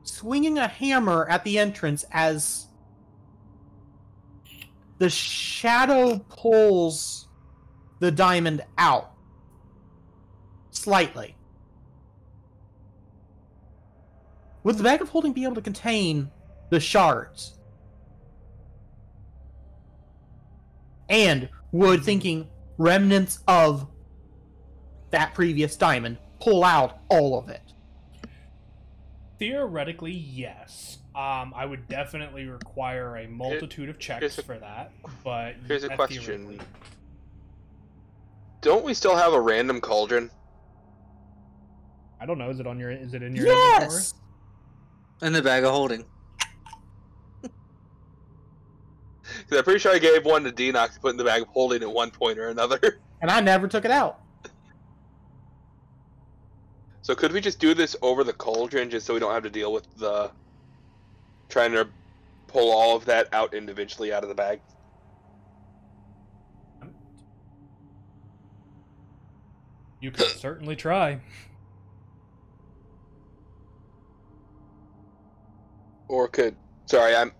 Swinging a hammer at the entrance as the shadow pulls the diamond out. Slightly. Would the bag of holding be able to contain the shards? And would thinking remnants of that previous diamond pull out all of it? Theoretically, yes. I would definitely require a multitude of checks for that, but Here's a question. theoretically. Don't we still have a random cauldron? I don't know. Is it in your inventory? Yes! In the bag of holding. Because I'm pretty sure I gave one to Denox to put in the bag of holding at one point or another. And I never took it out. So could we just do this over the cauldron just so we don't have to deal with the trying to pull all of that out individually out of the bag? You could certainly try. Or could I'm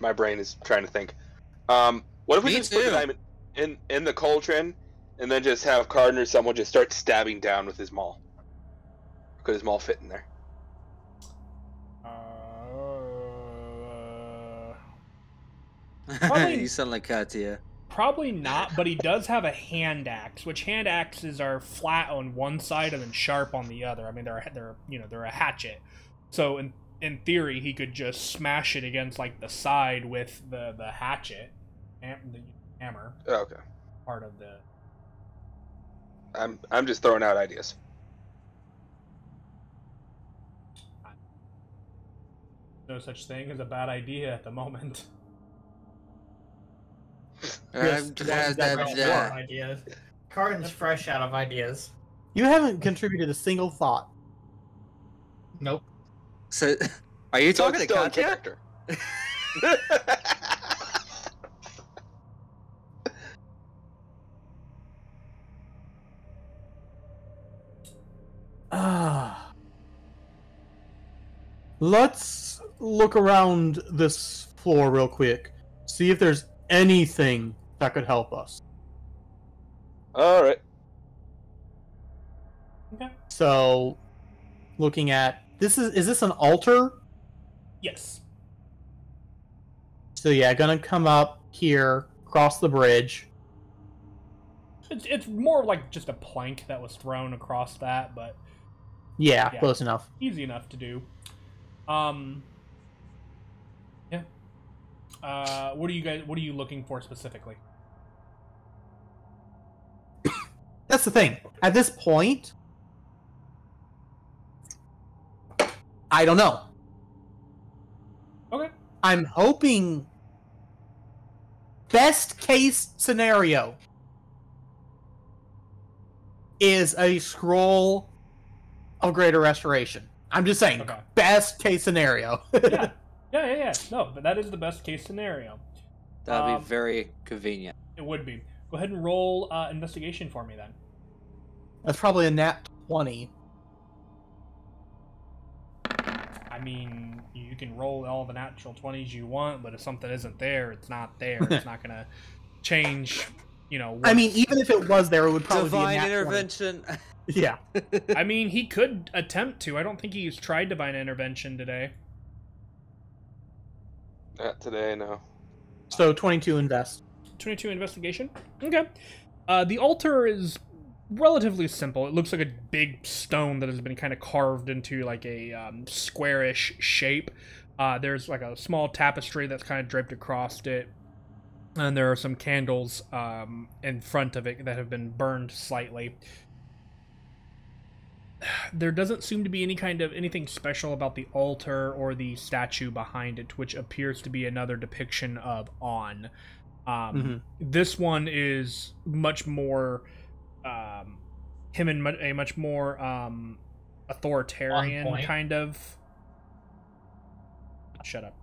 my brain is trying to think. What if we Me just put the too. diamond in the cauldron and then just have Cardin or someone just start stabbing down with his maul? Could his maul fit in there? Probably- You sound like Katya. Probably not, but he does have a hand axe, which hand axes are flat on one side and then sharp on the other. I mean, they're a hatchet. So in theory, he could just smash it against like the side with the hatchet, and the hammer Oh, okay. part of the. I'm just throwing out ideas. No such thing as a bad idea at the moment. More ideas. Cardin's fresh out of ideas. You haven't contributed a single thought. Nope. So, are you So talking it's to still in Katya? character. Let's look around this floor real quick. See if there's anything that could help us. Alright. Okay. So, looking at this is this an altar? Yes. So yeah, gonna come up here, cross the bridge. It's more like just a plank that was thrown across that, but Yeah, Yeah. close enough. easy enough to do. Yeah. What are you looking for specifically? That's the thing. At this point, I don't know. Okay. I'm hoping best case scenario is a scroll of greater restoration. I'm just saying, Okay. best case scenario. Yeah. No, but that is the best case scenario. That'd be very convenient. It would be. Go ahead and roll investigation for me then. That's probably a nat 20. I mean, you can roll all the natural 20s you want, but if something isn't there, it's not there. It's not gonna change, I mean, even if it was there, it would probably Divine be a nat 20. intervention. Yeah. I mean, he could attempt to. I don't think he's tried divine intervention today. Not today, no. So 22 invest. 22 investigation. Okay. The altar is relatively simple. It looks like a big stone that has been kind of carved into like a squarish shape. There's like a small tapestry that's kind of draped across it, and there are some candles in front of it that have been burned slightly. There doesn't seem to be anything special about the altar or the statue behind it, which appears to be another depiction of On. This one is much more him in a much more authoritarian kind of. Shut up.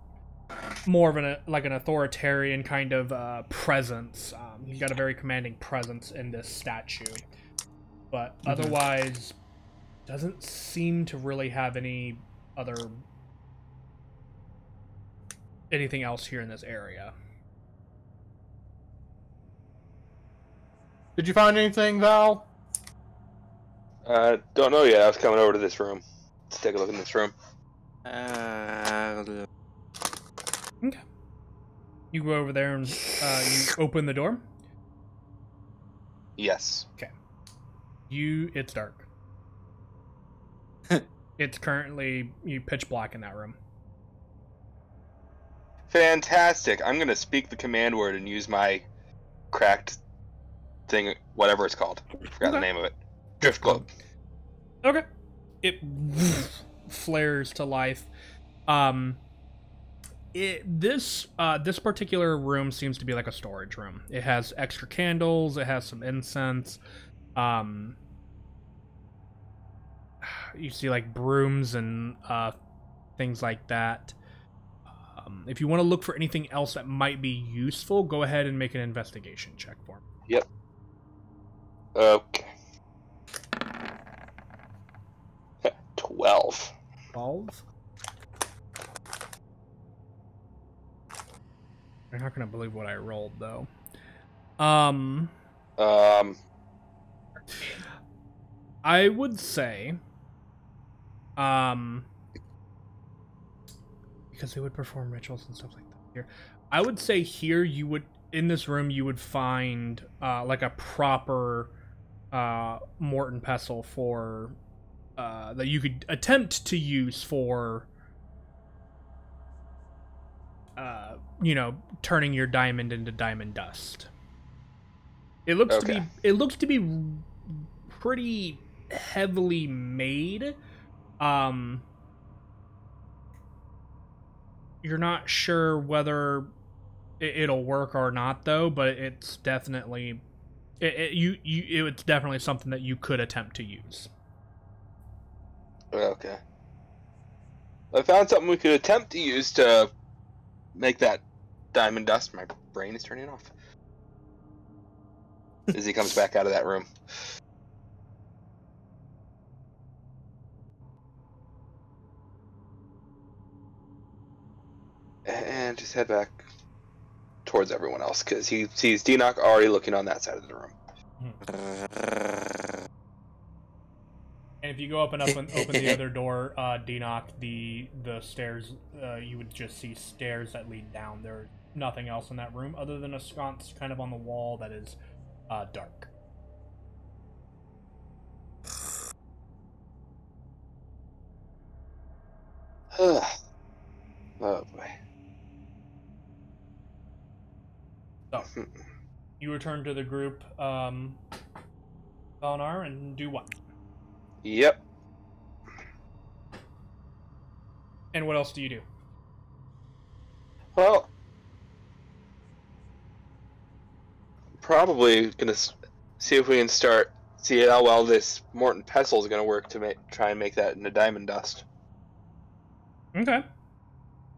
More of an authoritarian kind of presence. He's got a very commanding presence in this statue, but otherwise doesn't seem to really have anything else here in this area. Did you find anything, Val? Don't know yet. I was coming over to this room. Let's take a look in this room. Okay. You go over there and you open the door. Yes. Okay. It's dark. It's currently pitch black in that room. Fantastic. I'm going to speak the command word and use my cracked thing, whatever it's called. Forgot the name of it. Drift globe. Okay. It flares to life. This particular room seems to be like a storage room. It has extra candles. It has some incense. You see like brooms and things like that. If you want to look for anything else that might be useful, go ahead and make an investigation check for me. Yep. Okay. 12. 12? I'm not gonna believe what I rolled though. I would say, because they would perform rituals and stuff like that here. I would say here in this room you would find like a proper Morton pestle for that you could attempt to use for turning your diamond into diamond dust. It looks to be pretty heavily made. You're not sure whether it'll work or not though, but it's definitely it's definitely something that you could attempt to use. Okay. I found something we could attempt to use to make that diamond dust. My brain is turning off. As he comes back out of that room. just head back towards everyone else because he sees Denock already looking on that side of the room. And if you go up and open the other door, Denock, the stairs, you would just see stairs that lead down. There's nothing else in that room other than a sconce kind of on the wall that is dark. Oh boy. So, you return to the group, Valnar, and do what? Yep. And what else do you do? Well, probably gonna see if we can see how well this Morton pestle is gonna work to try and make that into diamond dust. Okay. All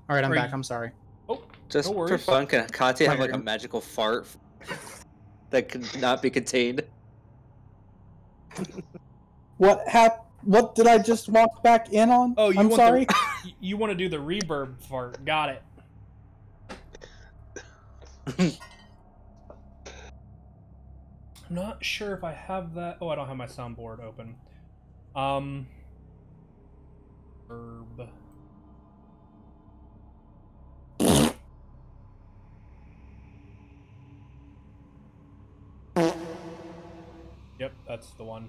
right, I'm back. I'm sorry. Oh, Just no for worries. fun, can Katya have like a Fire. magical fart that could not be contained? What did I just walk back in on? Oh, you I'm want sorry. You want to do the reverb fart? Got it. I'm not sure if I have that. Oh, I don't have my soundboard open. Verb. Yep, that's the one.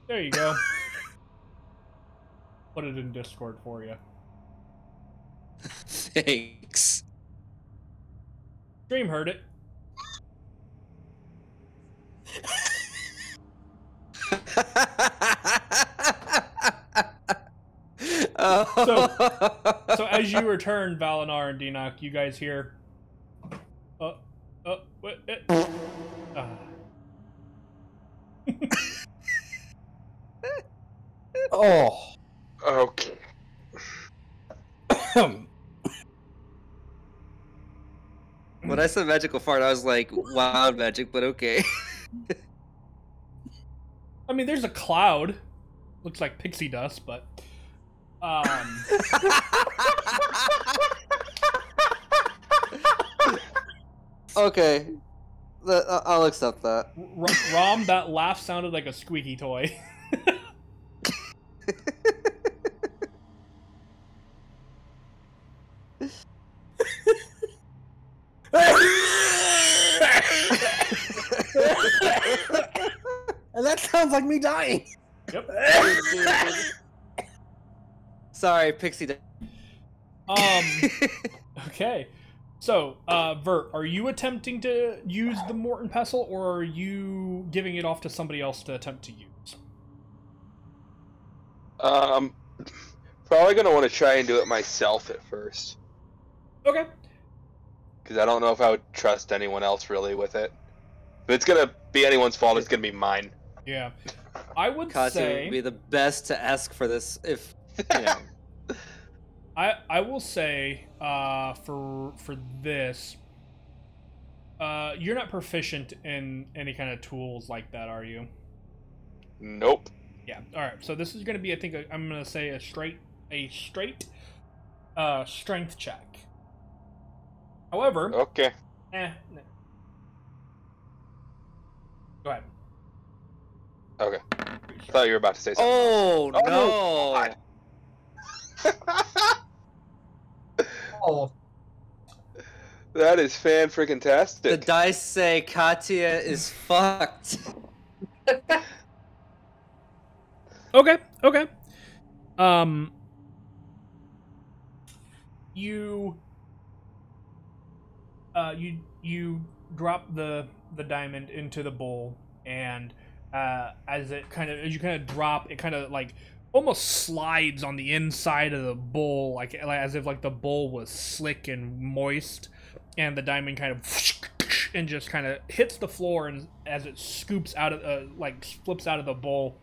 There you go. Put it in Discord for you. Thanks. Stream heard it. So as you return, Valinar and Denock, you guys hear. Oh. Okay. When I said magical fart, I was like, wild magic, but okay. I mean, there's a cloud. Looks like pixie dust, but Okay. I'll accept that. Rom, that laugh sounded like a squeaky toy. And that sounds like me dying. Yep. Sorry, pixie. Okay. So, Vert, are you attempting to use the Morton pestle, or are you giving it off to somebody else to attempt to use? Probably gonna want to try and do it myself at first, Okay. because I don't know if I would trust anyone else really with it. If it's gonna be anyone's fault, it's gonna be mine. Yeah. I would Katya say... would be the best to ask for this if, you know. I will say, for this, you're not proficient in any kind of tools like that, are you? Nope. Yeah. All right. So this is going to be, I think, I'm going to say a straight strength check. However, Okay. no. Go ahead. Okay. Thought you were about to say something. Oh, Oh, no! Oh, That is fan-freaking-tastic. The dice say Katya is fucked. Okay. You drop the diamond into the bowl, and as you kind of drop, it kind of like almost slides on the inside of the bowl, like as if like the bowl was slick and moist, and the diamond kind of and just kind of hits the floor, and as it scoops out of flips out of the bowl,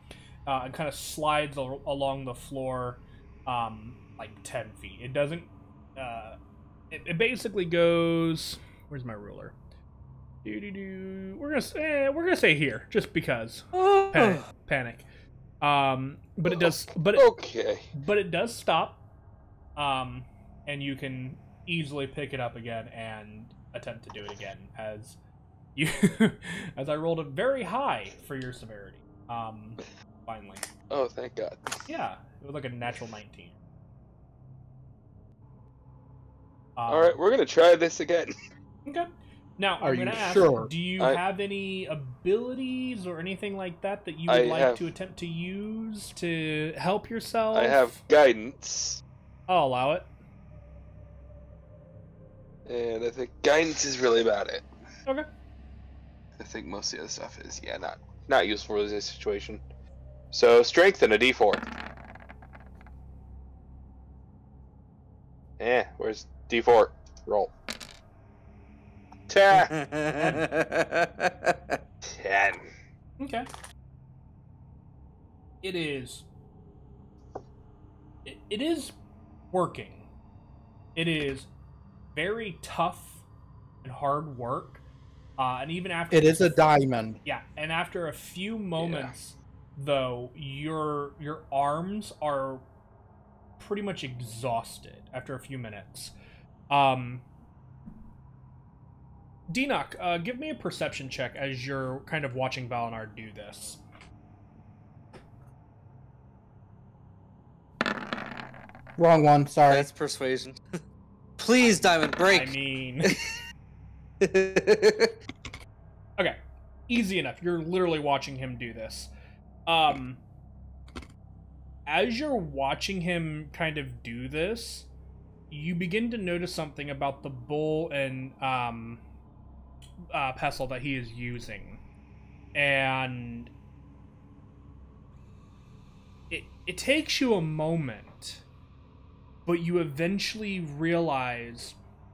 and kind of slides along the floor, like 10 feet. It doesn't. It basically goes. Where's my ruler? We're gonna say here, just because. Panic. But it does. But Okay. it does stop. And you can easily pick it up again and attempt to do it again, as you as I rolled it very high for your severity. Finally. Oh, thank God. Yeah, it was like a natural 19. Alright, we're gonna try this again. Okay. Now, Are I'm going you to ask, sure? do you have any abilities or anything like that that you I would like have- to attempt to use to help yourself? I have guidance, I'll allow it. and I think guidance is really about it. Okay. I think most of the other stuff is, yeah, not useful in this situation. So, strength and a d4. Where's d4? Roll. 10. 10. Okay. It is. It is working. It is very tough and hard work. And even after It is a diamond. Yeah, and after a few moments, though, your arms are pretty much exhausted after a few minutes. Deanoch, give me a perception check as you're kind of watching Valinar do this. Wrong one. Sorry. That's persuasion. Please, Diamond, break. I mean... Okay, easy enough. You're literally watching him do this. As you're watching him kind of do this, you begin to notice something about the bowl and pestle that he is using. And it takes you a moment, but you eventually realize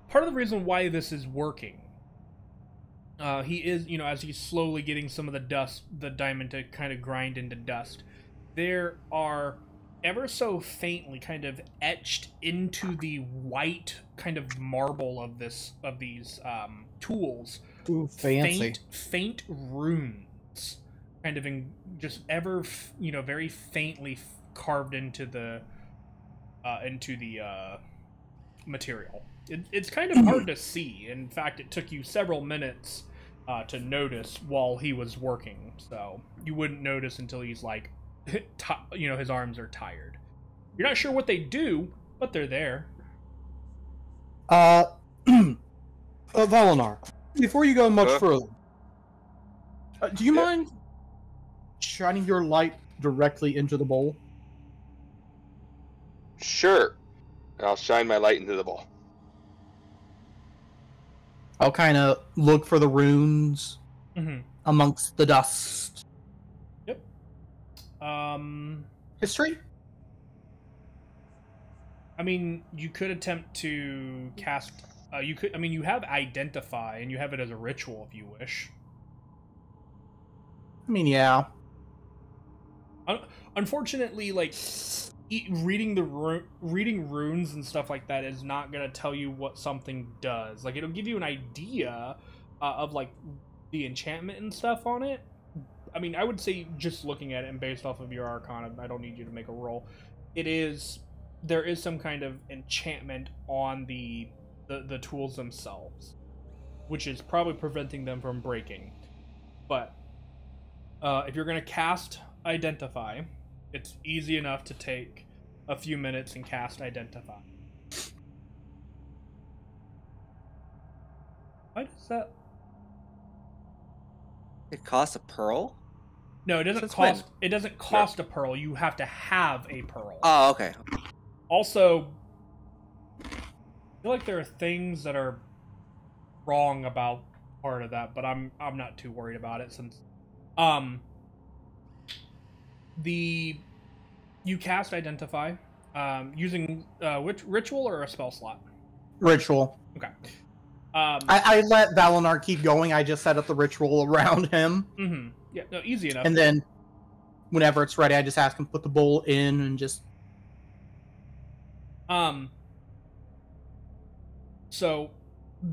part of the reason why this is working. He is, as he's slowly getting some of the diamond to kind of grind into dust, there are ever so faintly kind of etched into the white kind of marble of these tools. Ooh, fancy. Faint runes, kind of just ever, very faintly carved into the material. It's kind of hard to see. In fact, it took you several minutes to notice while he was working. So you wouldn't notice until he's like, his arms are tired. You're not sure what they do, but they're there. Valinar, before you go much further, do you Yeah. mind shining your light directly into the bowl? Sure. I'll shine my light into the bowl. I'll kind of look for the runes Mm-hmm. amongst the dust. Yep. History? I mean, you could attempt to cast. You have identify, and you have it as a ritual if you wish. I mean, yeah. Unfortunately, like reading runes and stuff like that is not gonna tell you what something does. Like, it'll give you an idea of like the enchantment and stuff on it. I mean, I would say just looking at it and based off of your Arcana, I don't need you to make a roll. There is some kind of enchantment on the tools themselves, which is probably preventing them from breaking. But if you're gonna cast Identify, it's easy enough to take a few minutes and cast Identify. Why does that? It costs a pearl? No, it doesn't Since cost. when? It doesn't cost a pearl. You have to have a pearl. Oh, okay. Also, I feel like there are things that are wrong about part of that, but I'm not too worried about it since you cast Identify using which ritual or a spell slot? Ritual. Okay. I let Valinar keep going. I just set up the ritual around him. Mm-hmm. Yeah, no, easy enough. And then, whenever it's ready, I just ask him to put the bowl in and just... So,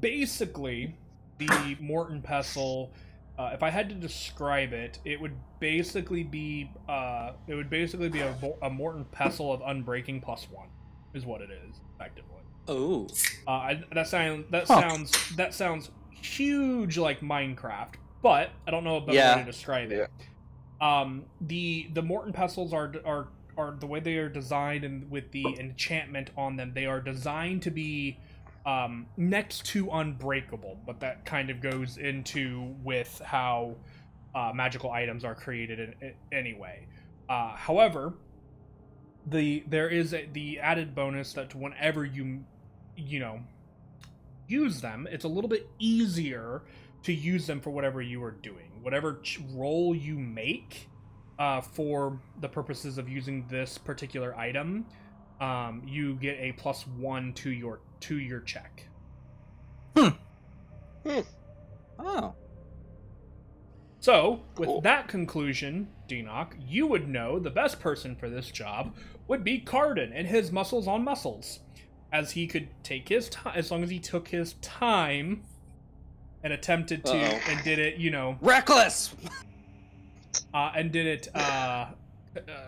basically, the Morton Pestle, if I had to describe it, it would basically be a Morton Pestle of Unbreaking +1, is what it is, effectively. Oh. That sounds huge like Minecraft, but I don't know a better way to describe it. The Morton Pestles are the way they are designed, and with the enchantment on them, they are designed to be next to unbreakable, but that kind of goes into with how magical items are created anyway. However, there is the added bonus that whenever you use them, it's a little bit easier to use them for whatever you are doing. Whatever roll you make for the purposes of using this particular item, you get a +1 to your check. Oh. So, with that conclusion, Denock, you would know the best person for this job would be Cardin and his muscles on muscles, as he could take his time, as long as he took his time and attempted to, and did it, reckless, and did it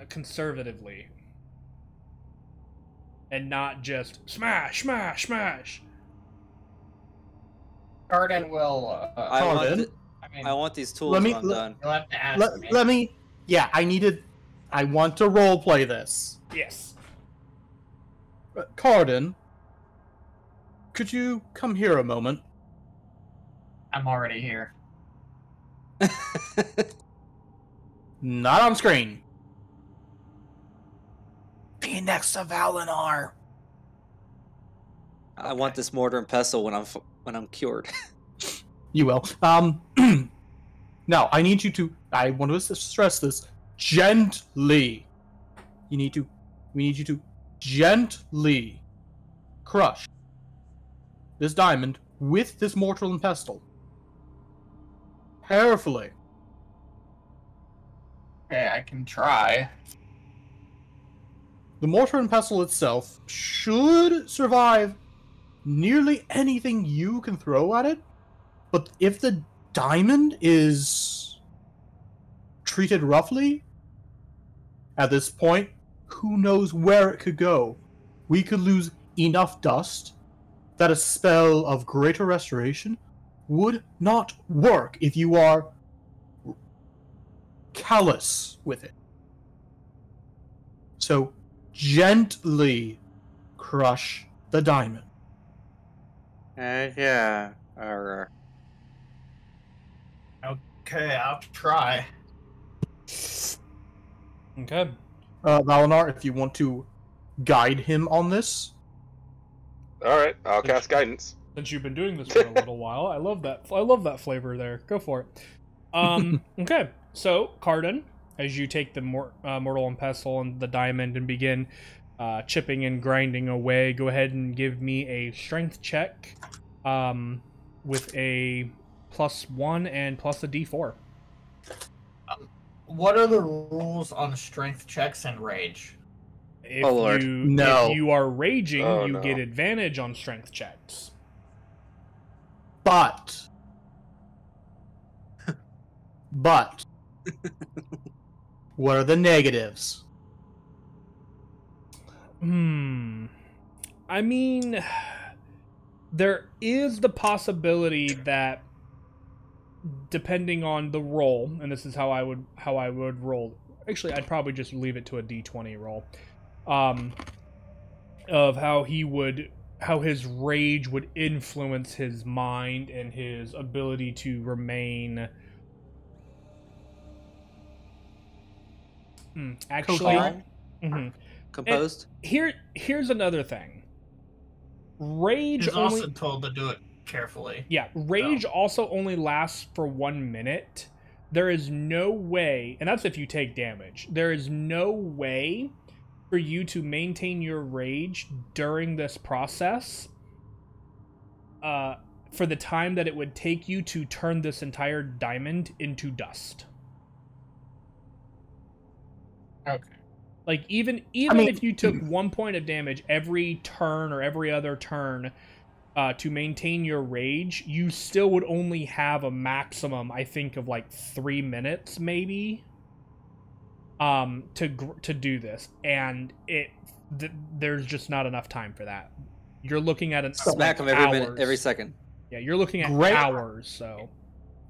conservatively, and not just smash, smash, smash. Cardin will. I want these tools when I'm done. You'll have to ask me. Yeah, I want to role play this. Yes. Cardin, could you come here a moment? I'm already here. Not on screen. Be next to Valinar. I want this mortar and pestle when I'm cured. You will. Now, I need you to. I want to stress this gently. We need you to gently crush this diamond with this mortar and pestle. Carefully. Okay, I can try. The mortar and pestle itself should survive nearly anything you can throw at it, but if the diamond is treated roughly, at this point, who knows where it could go? We could lose enough dust that a spell of greater restoration would not work if you are callous with it. So, gently crush the diamond. Yeah. Okay, I'll try. Okay. Valinar, if you want to guide him on this. Alright, I'll cast guidance. Since you've been doing this for a little while, I love that flavor there. Go for it. Okay, so Cardin, as you take the mortal and pestle and the diamond and begin chipping and grinding away, go ahead and give me a strength check with a +1 and plus a d4. What are the rules on strength checks and rage? If Lord. if you are raging, you get advantage on strength checks. But what are the negatives? I mean, there is the possibility that, depending on the roll, and this is how I would roll. Actually, I'd probably just leave it to a d20 roll. Of how his rage would influence his mind and his ability to remain actually composed. Here's another thing. Rage He's also told to do it carefully. Yeah, rage also only lasts for 1 minute. There is no way, and that's if you take damage. There is no way for you to maintain your rage during this process for the time that it would take you to turn this entire diamond into dust. Okay. Like, even if you took 1 point of damage every turn or every other turn to maintain your rage, you still would only have a maximum, I think, of like 3 minutes, maybe, to do this. And there's just not enough time for that. You're looking at an Smack him every minute, every second. Yeah, you're looking at Great. hours. So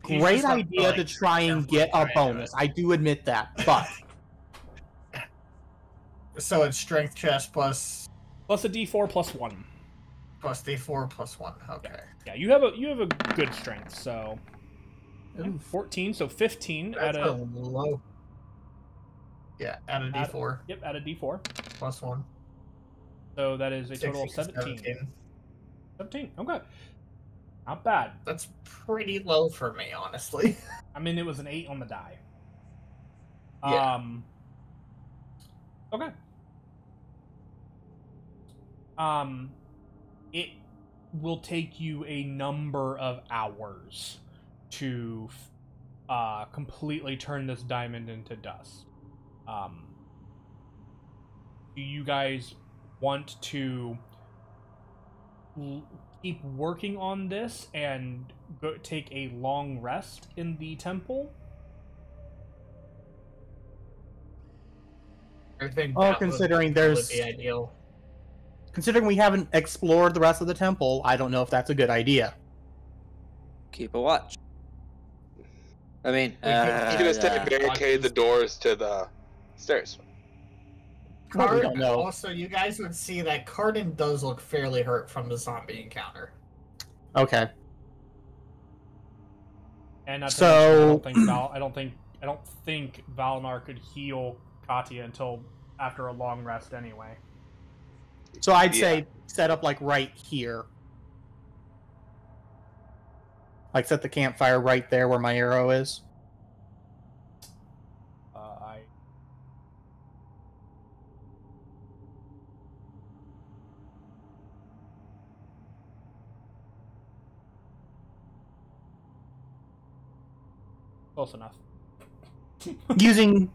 He's Great just not idea to like try and get a trying to do bonus. I do admit that, but So it's strength chest plus plus a D4 plus 1. D4 plus 1. Okay. Yeah, you have a good strength. So 14, so 15 That's at a a low. Yeah, add a D4 Yep, add a D4. plus 1. So that is a total of 17. 17. Okay. Not bad. That's pretty low for me, honestly. I mean, it was an 8 on the die. Yeah. Okay. It will take you a number of hours to completely turn this diamond into dust. Do you guys want to keep working on this and take a long rest in the temple? I think well, that considering would there's be ideal. considering we haven't explored the rest of the temple, I don't know if that's a good idea. Keep a watch. I mean, He's gonna say barricade the doors to the stairs. But we don't Card, know. also, you guys would see that Cardin does look fairly hurt from the zombie encounter. Okay. And not to So- mention, I don't think Valnar could heal Katya until after a long rest anyway. So I'd Yeah. say set up like right here. Like set the campfire right there where my arrow is. I close enough. using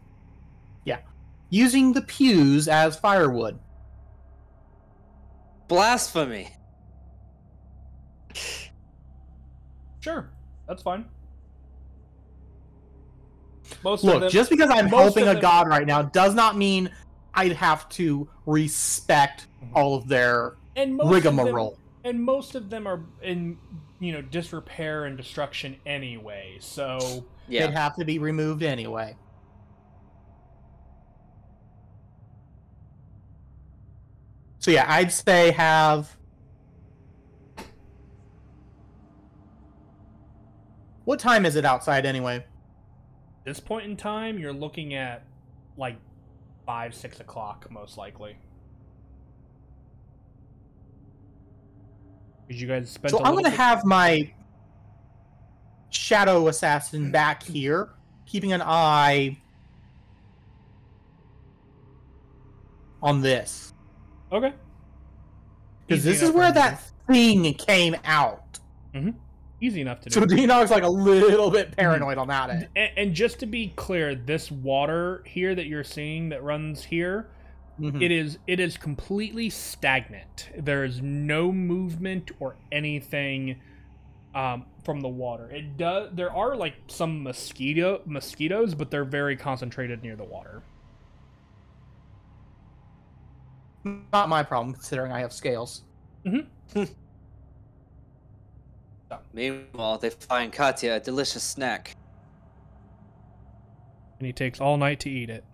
the pews as firewood. blasphemy. Sure, that's fine. Most of Look, them, just because I'm most helping of a them- god right now does not mean I'd have to respect all of their and most rigmarole. and most of them are in disrepair and destruction anyway. So Yeah. They'd have to be removed anyway. So yeah, I'd say have... What time is it outside anyway? this point in time, you're looking at like 5-6 o'clock most likely. Did you guys spend? So I'm going to have my shadow assassin back here, keeping an eye on this. Okay. Because Easy this is enough where for that thing came out. Easy enough to do. So Dinog's like a little bit paranoid on that end. And just to be clear, this water here that you're seeing that runs here, Mhm. it is completely stagnant. There is no movement or anything from the water. There are like some mosquitoes, but they're very concentrated near the water. Not my problem, considering I have scales. Meanwhile, they find Katya a delicious snack. And he takes all night to eat it.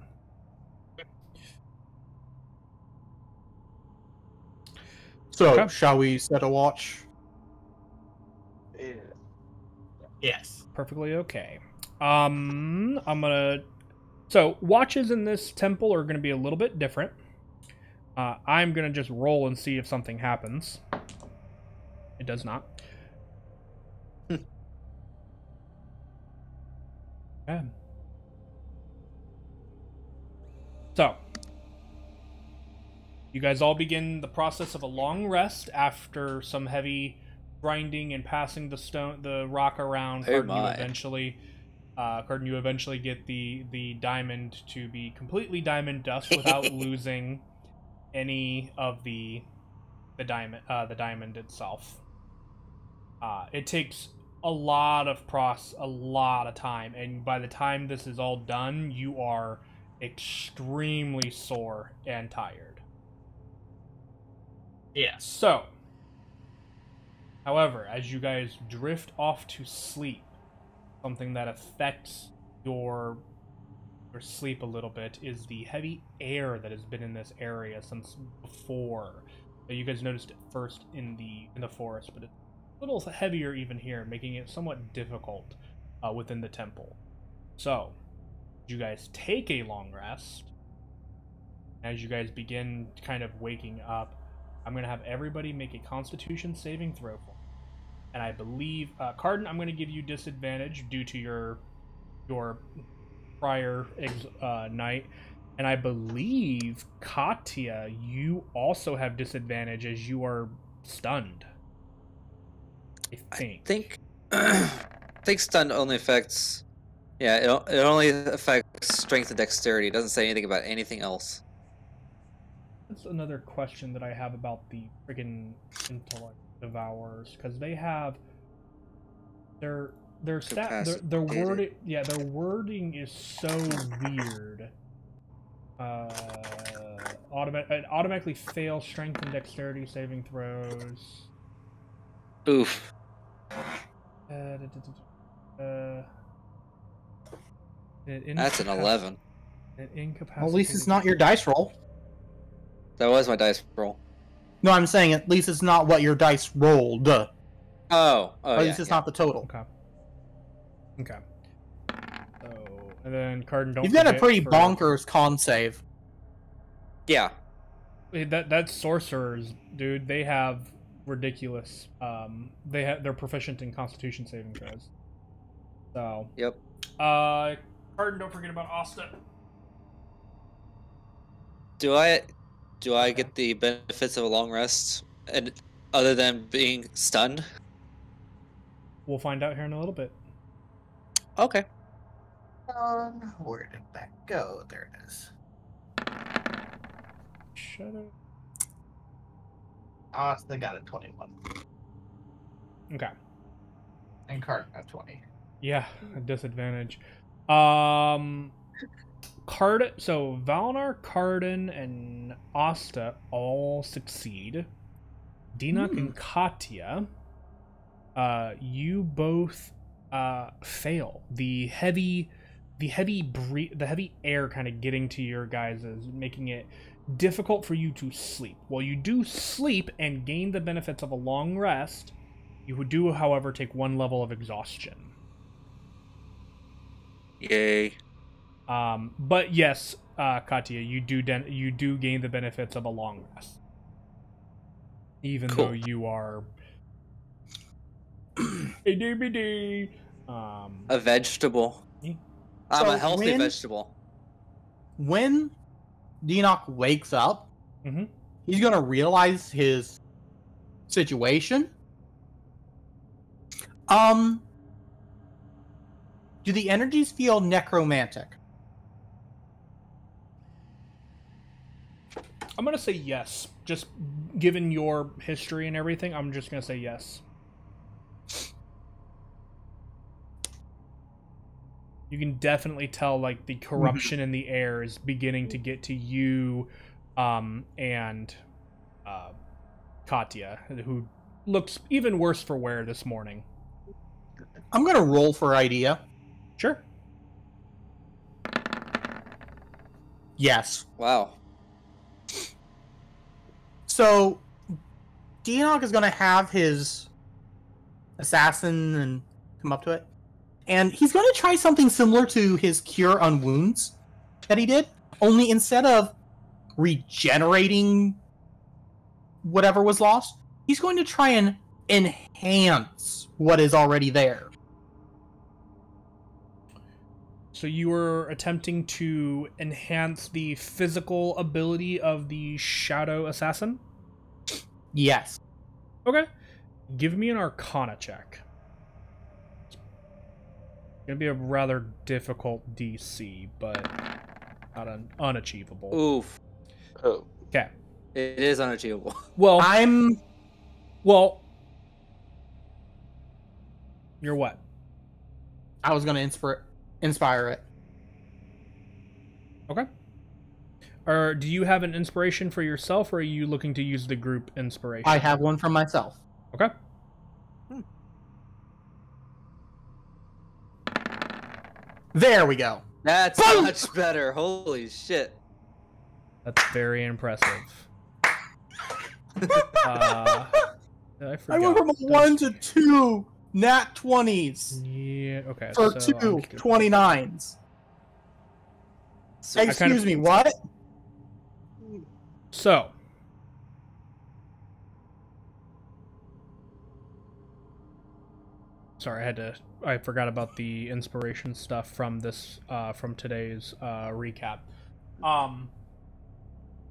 So, Okay. shall we set a watch? Yes. Perfectly okay. I'm gonna. So watches in this temple are gonna be a little bit different. I'm gonna just roll and see if something happens. It does not. Okay. So, you guys all begin the process of a long rest after some heavy grinding and passing the rock around. Oh Cardin, my. you eventually get the diamond to be completely diamond dust without losing any of the diamond itself. It takes a lot of time, and by the time this is all done, you are extremely sore and tired. Yes. So, However, as you guys drift off to sleep, something that affects your sleep a little bit is the heavy air that has been in this area since before. You guys noticed it first in the forest, but it's a little heavier even here, making it somewhat difficult within the temple. So, you guys take a long rest. As you guys begin kind of waking up, I'm going to have everybody make a Constitution saving throw for me. And I believe, Cardin, I'm going to give you disadvantage due to your prior night. And I believe, Katya, you also have disadvantage as you are stunned. I think stun only affects... Yeah, it only affects strength and dexterity. It doesn't say anything about anything else. That's another question that I have about the friggin' intellect devourers, because they have their wording. Yeah, their wording is so weird. Automatically fail strength and dexterity saving throws. Oof. That's an 11. Well, at least it's not your dice roll. That was my dice roll. No, I'm saying at least it's not what your dice rolled. Oh, at least it's not the total. Okay. So, and then Cardin, don't. You've got a pretty bonkers con save. Yeah. That's sorcerers, dude. They have ridiculous. They're proficient in Constitution saving throws. So. Yep. Cardin, don't forget about Asta. Do I get the benefits of a long rest, and other than being stunned? We'll find out here in a little bit. Okay. Where did that go? There it is. Shut up. Asta got a 21. Okay. And Cardin got 20. Yeah, a disadvantage. So Valnar, Cardin, and Asta all succeed. Dinak and Katya, you both fail. The heavy air kind of getting to your guys is making it difficult for you to sleep. While you do sleep and gain the benefits of a long rest, you do, however, take 1 level of exhaustion. Yay. But yes, Katya, you do gain the benefits of a long rest, even though you are a DVD. A vegetable. Yeah. I'm a healthy vegetable. When Dinak wakes up, he's gonna realize his situation. Do the energies feel necromantic? I'm gonna say yes. Just given your history and everything, I'm just gonna say yes. You can definitely tell, like, the corruption in the air is beginning to get to you, and Katya, who looks even worse for wear this morning. I'm gonna roll for idea. Sure. Yes. Wow. So, Dinak is gonna have his assassin and come up to it. And he's going to try something similar to his Cure on Wounds that he did. Only instead of regenerating whatever was lost, he's going to try and enhance what is already there. So you were attempting to enhance the physical ability of the Shadow Assassin? Yes. Okay. Give me an Arcana check. Gonna be a rather difficult DC, but not unachievable. Oof. Oh. Okay. It is unachievable. Well, you're what? I was gonna inspire it. Okay. Or do you have an inspiration for yourself, or are you looking to use the group inspiration? I have one for myself. Okay. There we go. That's Boom! much better. Holy shit. That's very impressive. I I forgot. went from a 1 to 2 nat 20s Yeah, okay. for so two I'm just gonna- 29s. So, Excuse me, what? So, sorry, I forgot about the inspiration stuff from this, from today's, recap.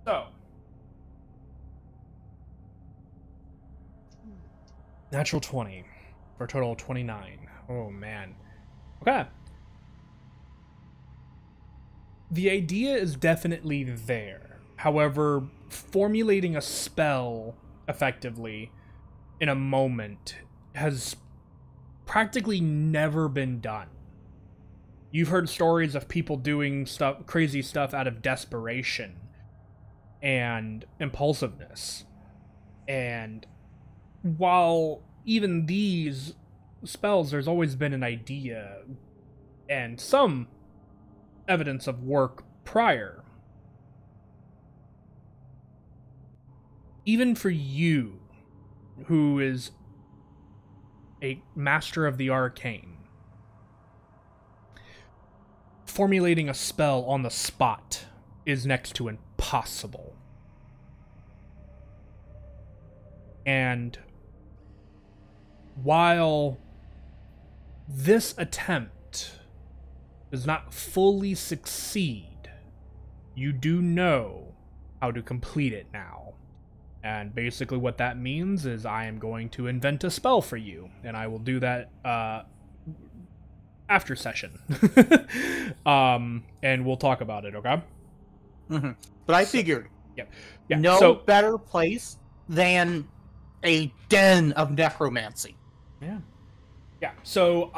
So, natural 20 for a total of 29. Oh, man. Okay. The idea is definitely there. However, formulating a spell effectively in a moment has practically never been done. You've heard stories of people doing crazy stuff out of desperation and impulsiveness. And while even these spells, there's always been an idea and some evidence of work prior. Even for you, who is a master of the arcane, formulating a spell on the spot is next to impossible. And while this attempt does not fully succeed, you do know how to complete it now. And basically what that means is I am going to invent a spell for you, and I will do that after session. And we'll talk about it, okay? Mm-hmm. But I figured Yeah, no better place than a den of necromancy. Yeah. Yeah. So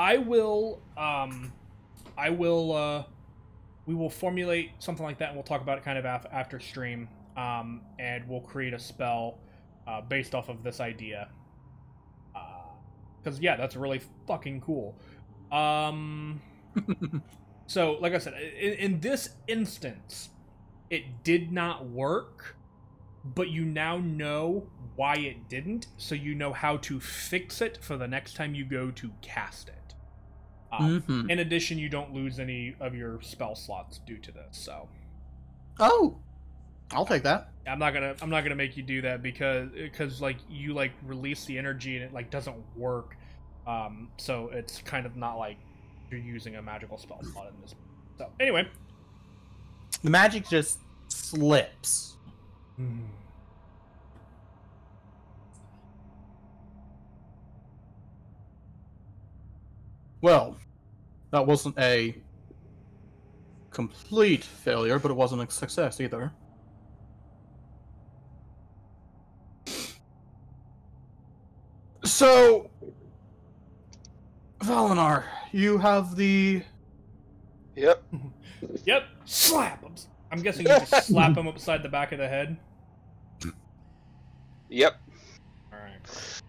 we will formulate something like that, and we'll talk about it kind of after stream. And we'll create a spell based off of this idea. Because, yeah, that's really fucking cool. So, like I said, in this instance, it did not work, but you now know why it didn't, so you know how to fix it for the next time you go to cast it. In addition, you don't lose any of your spell slots due to this, so... Oh! I'll take that. I'm not gonna make you do that because like you like release the energy and it like doesn't work, so it's kind of not like you're using a magical spell slot in this. So anyway, the magic just slips. Well, that wasn't a complete failure, but it wasn't a success either. So, Valinar, you have the... Yep. Yep. Slap him. I'm guessing you just slap him upside the back of the head. Yep. All right.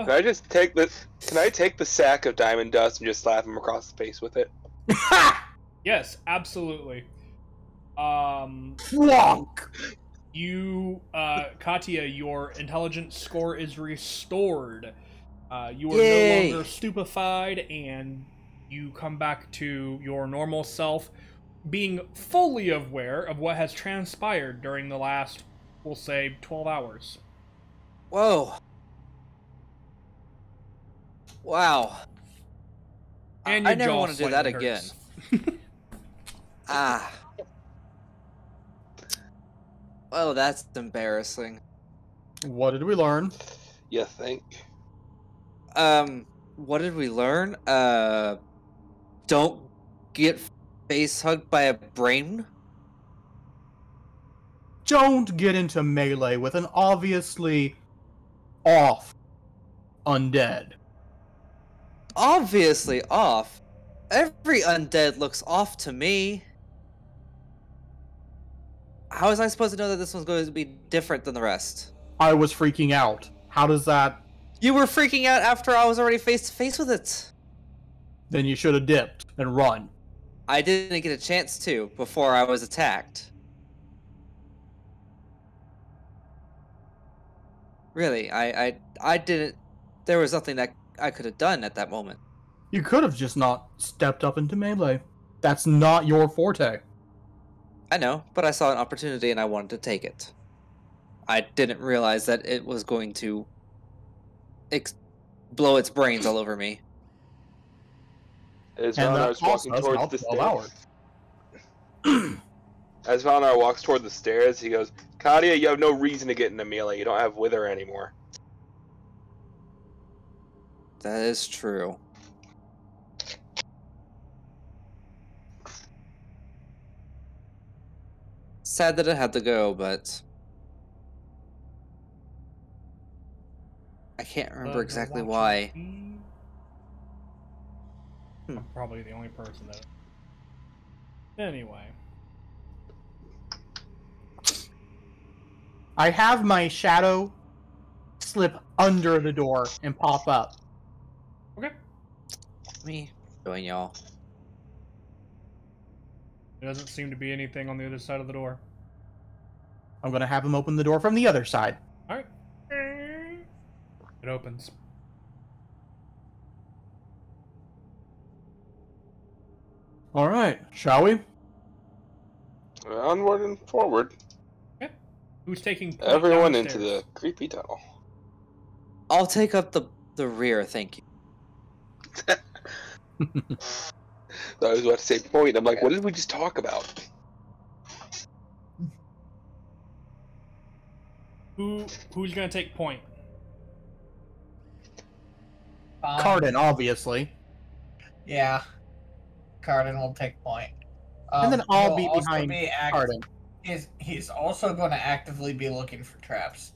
Can I just take this? Can I take the sack of diamond dust and just slap him across the face with it? Yes, absolutely. Flonk! You, Katya, your intelligence score is restored. You are Yay. no longer stupefied, and you come back to your normal self, being fully aware of what has transpired during the last, we'll say, 12 hours. Whoa. Wow. And I your never jaw want to do that slightly again. hurts. Well, that's embarrassing. What did we learn? You think? What did we learn? Don't get face hugged by a brain. Don't get into melee with an obviously off undead. Obviously off. Every undead looks off to me. How was I supposed to know that this one's going to be different than the rest? I was freaking out. How does that... You were freaking out after I was already face to face with it. Then you should have dipped and run. I didn't get a chance to before I was attacked. Really, I didn't. There was nothing that I could have done at that moment. You could have just not stepped up into melee. That's not your forte. I know, but I saw an opportunity and I wanted to take it. I didn't realize that it was going to blow its brains all over me. As And Valnar is walking also towards not the 12 stairs. As Valnar walks toward the stairs, he goes, Kadia, you have no reason to get into melee. You don't have Wither anymore. That is true. Sad that it had to go, but I can't remember exactly why. I'm probably the only person that. Anyway. I have my shadow slip under the door and pop up. Okay. Me join y'all. There doesn't seem to be anything on the other side of the door. I'm gonna have him open the door from the other side. Alright. It opens. Alright, shall we? Onward and forward. Okay. Who's taking point Everyone downstairs? into the creepy tunnel. I'll take up the rear, thank you. I was about to say point. I'm like, what did we just talk about? Who's gonna take point? Cardin, obviously. Yeah. Cardin will take point. And then I'll be he'll also behind Cardin. He's also going to actively be looking for traps.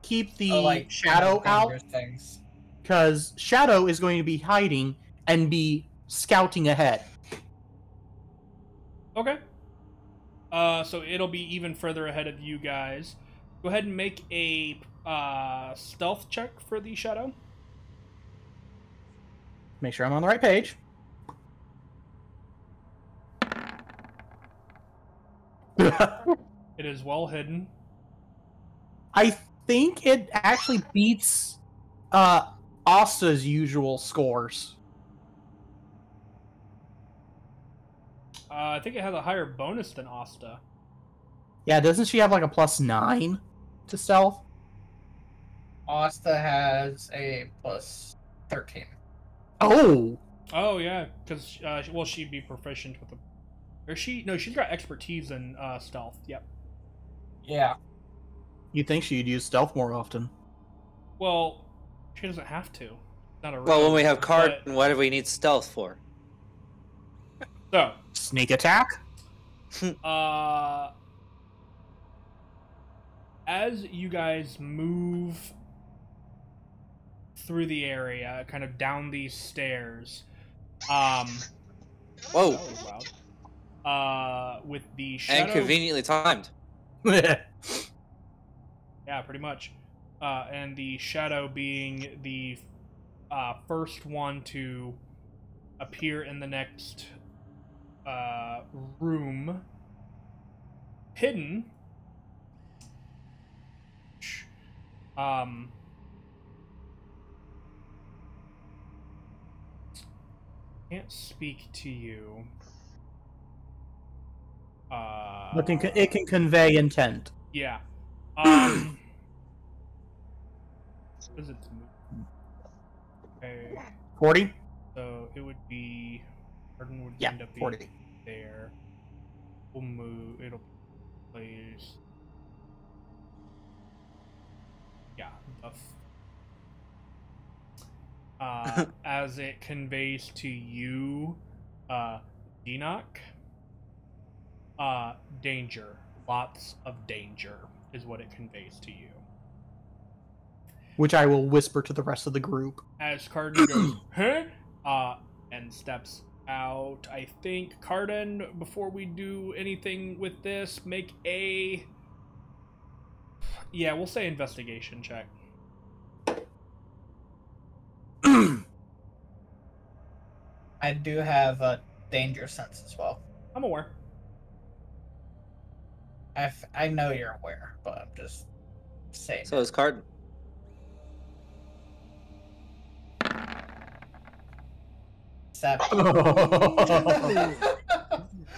Keep the Or, like, shadow out, dangerous things. because Shadow is going to be hiding and be scouting ahead. Okay. So it'll be even further ahead of you guys. Go ahead and make a stealth check for the shadow. Make sure I'm on the right page. It is well hidden. I think it actually beats Asta's usual scores. I think it has a higher bonus than Asta. Yeah, doesn't she have like a +9 to stealth? Asta has a plus 13. Oh! Oh yeah, because well, she'd be proficient with the. Or she? No, she's got expertise in stealth. Yep. Yeah. You'd think she'd use stealth more often. Well, she doesn't have to. Not a. Well, when we have card, but- what do we need stealth for? So, Sneak attack? as you guys move through the area, kind of down these stairs, Whoa! that was loud. With the shadow, And conveniently timed. yeah, pretty much, and the shadow being the first one to appear in the next room, hidden. Can't speak to you. But it can convey intent. Yeah. What is it? Okay. 40? So it would be. Arden would Yeah, end up being 40. there. We'll move. It'll place. Yeah. As it conveys to you, Enoch. Danger. Lots of danger is what it conveys to you. Which I will whisper to the rest of the group. As Cardin goes, huh? And steps out. I think, Cardin, before we do anything with this, make a... Yeah, we'll say investigation check. I do have a danger sense as well. I'm aware. I know you're aware, but I'm just saying. So is Card. Seven.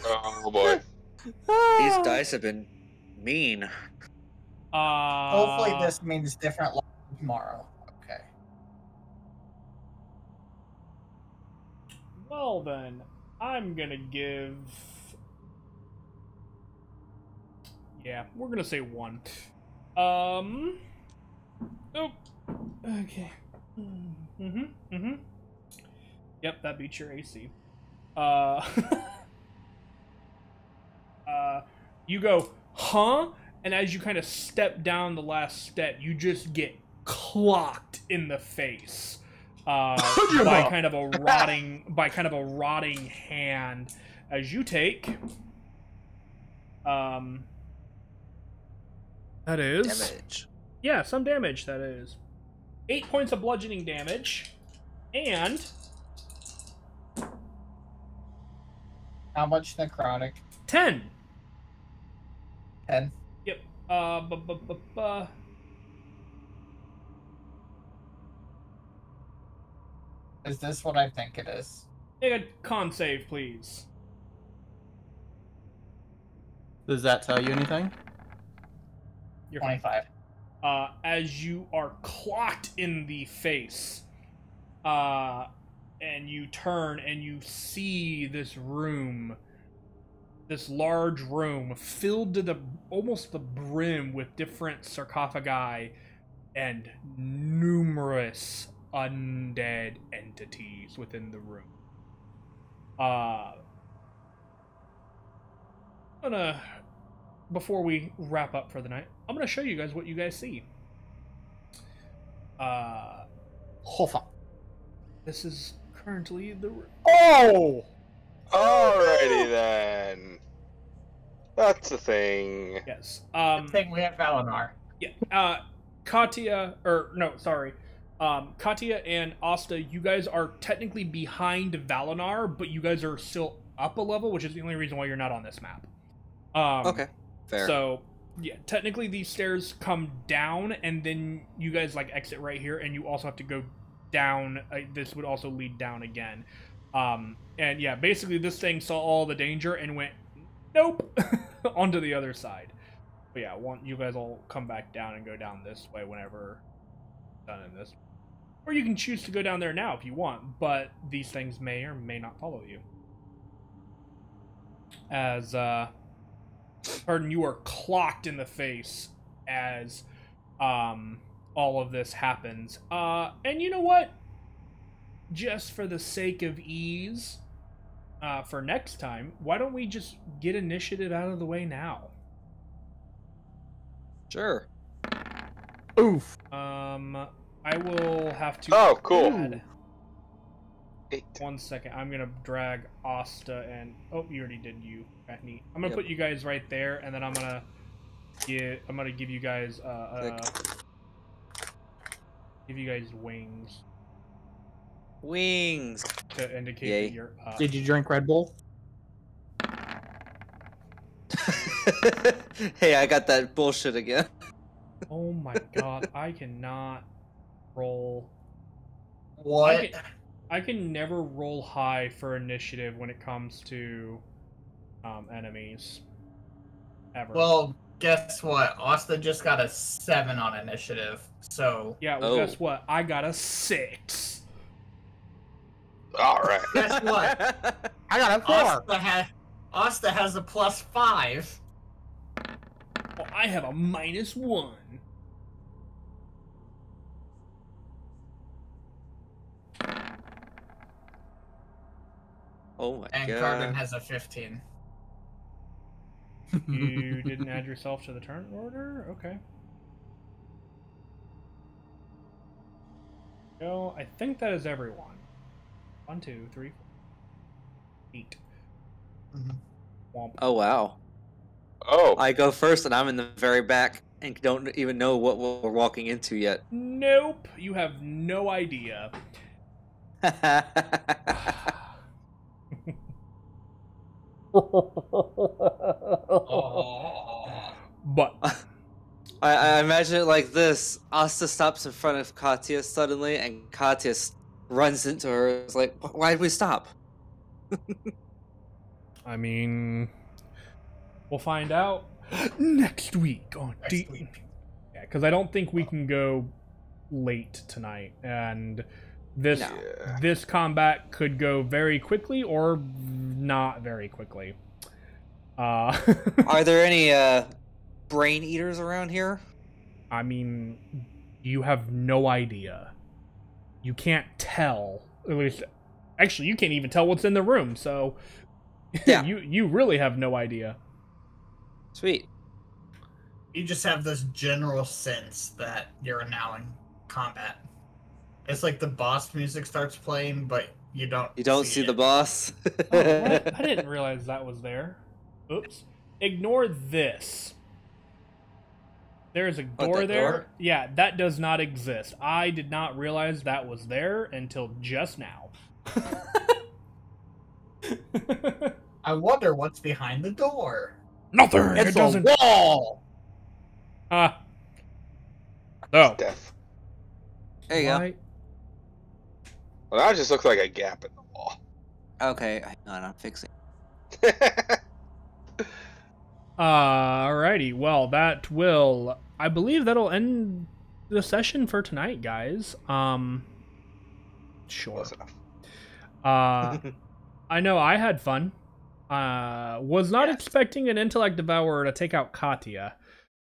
Oh boy. These dice have been mean. Hopefully this means different luck tomorrow. Okay. Well then, I'm gonna give. Yeah, we're gonna say 1. Oh. Okay. Yep, that beats your AC. You go, huh? And as you kind of step down the last step, you just get clocked in the face by kind of a rotting hand as you take that is Damage. yeah, some damage. That is 8 points of bludgeoning damage and How much necrotic? 10. 10. Yep. Is this what I think it is? Make a con save, please. Does that tell you anything? You're 25. as you are clocked in the face, and you turn and you see this room, this large room filled to the almost the brim with different sarcophagi and numerous undead entities within the room. Before we wrap up for the night, I'm gonna show you guys what you guys see. Hoffa. This is currently the room. Oh! Alrighty then. That's a thing. Yes. I think we have Valinor. Yeah. Katya, or no, sorry. Katya and Asta, you guys are technically behind Valinor, but you guys are still up a level, which is the only reason why you're not on this map. Okay, fair. So, yeah, technically these stairs come down, and then you guys, like, exit right here, and you also have to go down. This would also lead down again. And, yeah, basically this thing saw all the danger and went, nope, onto the other side. But, yeah, you guys all come back down and go down this way whenever done in this. Or you can choose to go down there now if you want, but these things may or may not follow you. As, pardon, you are clocked in the face as all of this happens. And you know what? Just for the sake of ease, for next time, why don't we just get initiative out of the way now? Sure. Oof. I will have to. Oh, cool. add- 8. 1 second. I'm gonna drag Asta and you already did you. Okay, neat. I'm gonna Yep. put you guys right there, and then I'm gonna give you guys wings Wings. to indicate Yay. that you're up. Did you drink Red Bull? Hey, I got that bullshit again. Oh my god, I cannot roll. What? I can never roll high for initiative when it comes to enemies. Ever. Well, guess what? Asta just got a 7 on initiative, so... yeah, well, Oh. guess what? I got a 6. Alright. Guess what? I got a 4. Asta has a +5. Well, I have a -1. Oh my And god. Garden has a 15. You didn't add yourself to the turn order? Okay. No, I think that is everyone. 1, 2, 3, 4, 8. Mhm. Womp. Oh wow. Oh. I go first and I'm in the very back and don't even know what we're walking into yet. Nope, you have no idea. Oh. But I imagine it like this. Asta stops in front of Katya suddenly, and Katya runs into her. It's like, why did we stop? I mean, we'll find out next week on Next week. Yeah, because I don't think we can go late tonight, and this No. this combat could go very quickly or not very quickly. Are there any brain eaters around here? I mean, you have no idea. You can't tell. At least, actually, you can't even tell what's in the room. So, Yeah. you really have no idea. Sweet. You just have this general sense that you're now in combat. It's like the boss music starts playing, but you don't. You don't see it. the boss. Oh, what? I didn't realize that was there. Oops. Ignore this. There's a door that there. door? Yeah, that does not exist. I did not realize that was there until just now. I wonder what's behind the door. Nothing. It's It doesn't. a wall. Ah. Oh. Death. There you Why- Well, that just looks like a gap in the wall. go. Okay, hang on, I'm fixing. Alrighty. Well, that will. I believe that'll end the session for tonight, guys. Sure. Close enough. I know I had fun. Was not Yes. expecting an intellect devourer to take out Katya.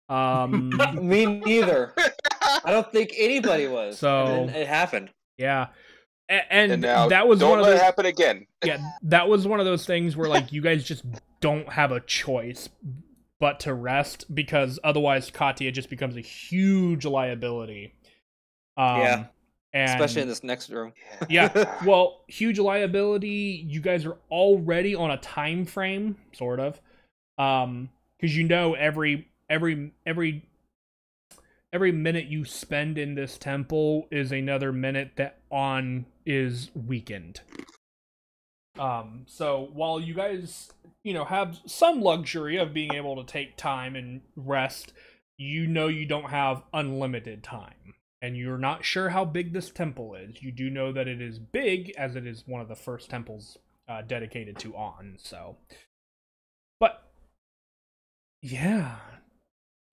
Me neither. I don't think anybody was. So- And then it happened. Yeah. And And now, that was don't one of let those. it happen again. Yeah, that was one of those things where like you guys just don't have a choice but to rest because otherwise Katya just becomes a huge liability. Yeah. and Especially in this next room. yeah, well, huge liability. You guys are already on a time frame, sort of, because you know every minute you spend in this temple is another minute that is weakened. So while you guys, have some luxury of being able to take time and rest, you know you don't have unlimited time. And you're not sure how big this temple is. You do know that it is big, as it is one of the first temples dedicated to On, so. But, yeah.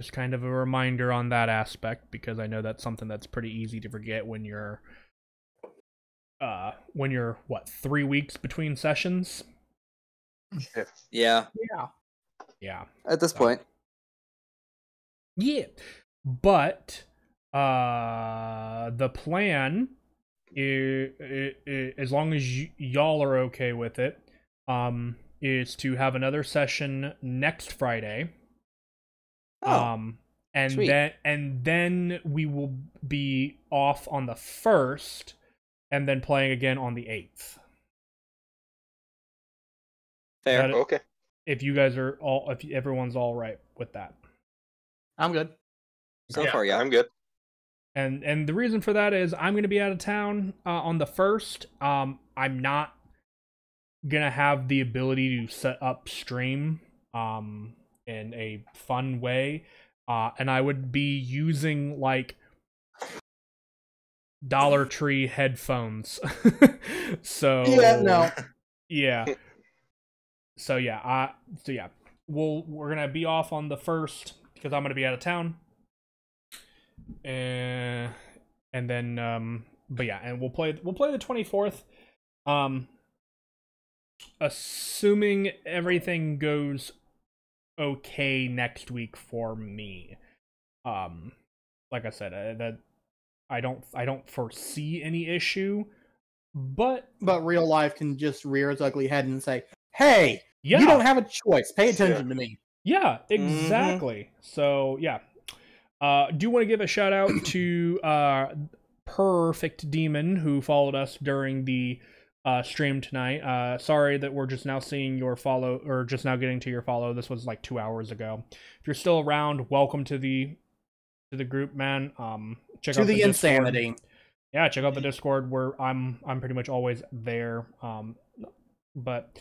Just kind of a reminder on that aspect, because I know that's something that's pretty easy to forget when you're, 3 weeks between sessions? Yeah. Yeah. At this point. Yeah. But, the plan as long as y'all are okay with it, is to have another session next Friday. Oh, and sweet. then we will be off on the 1st, and then playing again on the 8th. fair. That- Okay. If you guys are if everyone's all right with that. I'm good. So far, yeah. I'm good. And the reason for that is I'm going to be out of town on the 1st. I'm not going to have the ability to set up stream in a fun way. And I would be using like Dollar Tree headphones. So Yeah, no. Yeah. So yeah, we're going to be off on the 1st because I'm going to be out of town. And then but yeah, and we'll play the 24th, assuming everything goes okay next week for me. Like I said, that I don't foresee any issue, but Real life can just rear its ugly head and say, "Hey, yeah, you don't have a choice. Pay attention to me." yeah, exactly. So yeah. Do want to give a shout out to Perfect Demon, who followed us during the stream tonight. Sorry that we're just now seeing your follow, or just now getting to your follow. This was like 2 hours ago. If you're still around, welcome to the group, man. Check To out the Discord. insanity. Yeah, check out the Discord where I'm pretty much always there. But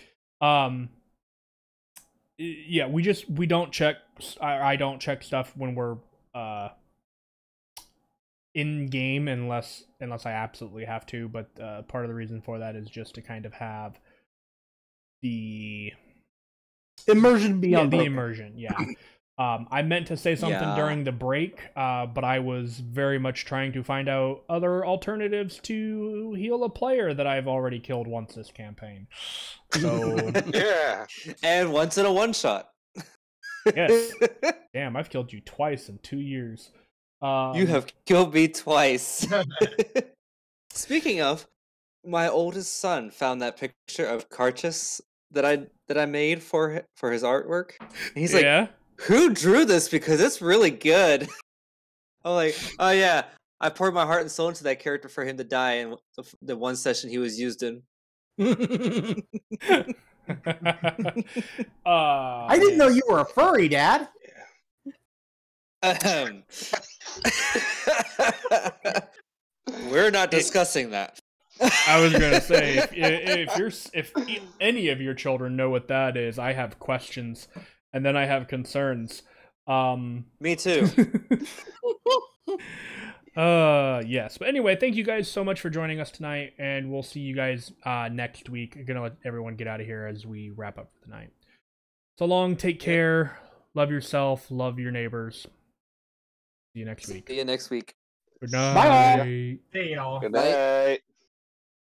yeah, we don't check. I don't check stuff when we're in game unless I absolutely have to. But part of the reason for that is just to kind of have the Immersion beyond the broken. immersion. Yeah. I meant to say something during the break, but I was very much trying to find out other alternatives to heal a player that I've already killed once this campaign. So Yeah. And once in a one shot. yes. Damn, I've killed you twice in 2 years. You have killed me twice. Speaking of, my oldest son found that picture of Carchus that I made for his artwork. And he's like, who drew this? Because it's really good. I'm like, oh yeah, I poured my heart and soul into that character for him to die in the one session he was used in. I didn't know you were a furry, Dad. We're not discussing that. I was gonna say, if any of your children know what that is, I have questions, and then I have concerns. Me too. Yes, but anyway, thank you guys so much for joining us tonight, and we'll see you guys next week. I'm gonna let everyone get out of here as we wrap up for the night. So long, take care, love yourself, love your neighbors. See you next week. See you next week. Good night. Bye. See y'all. Good night.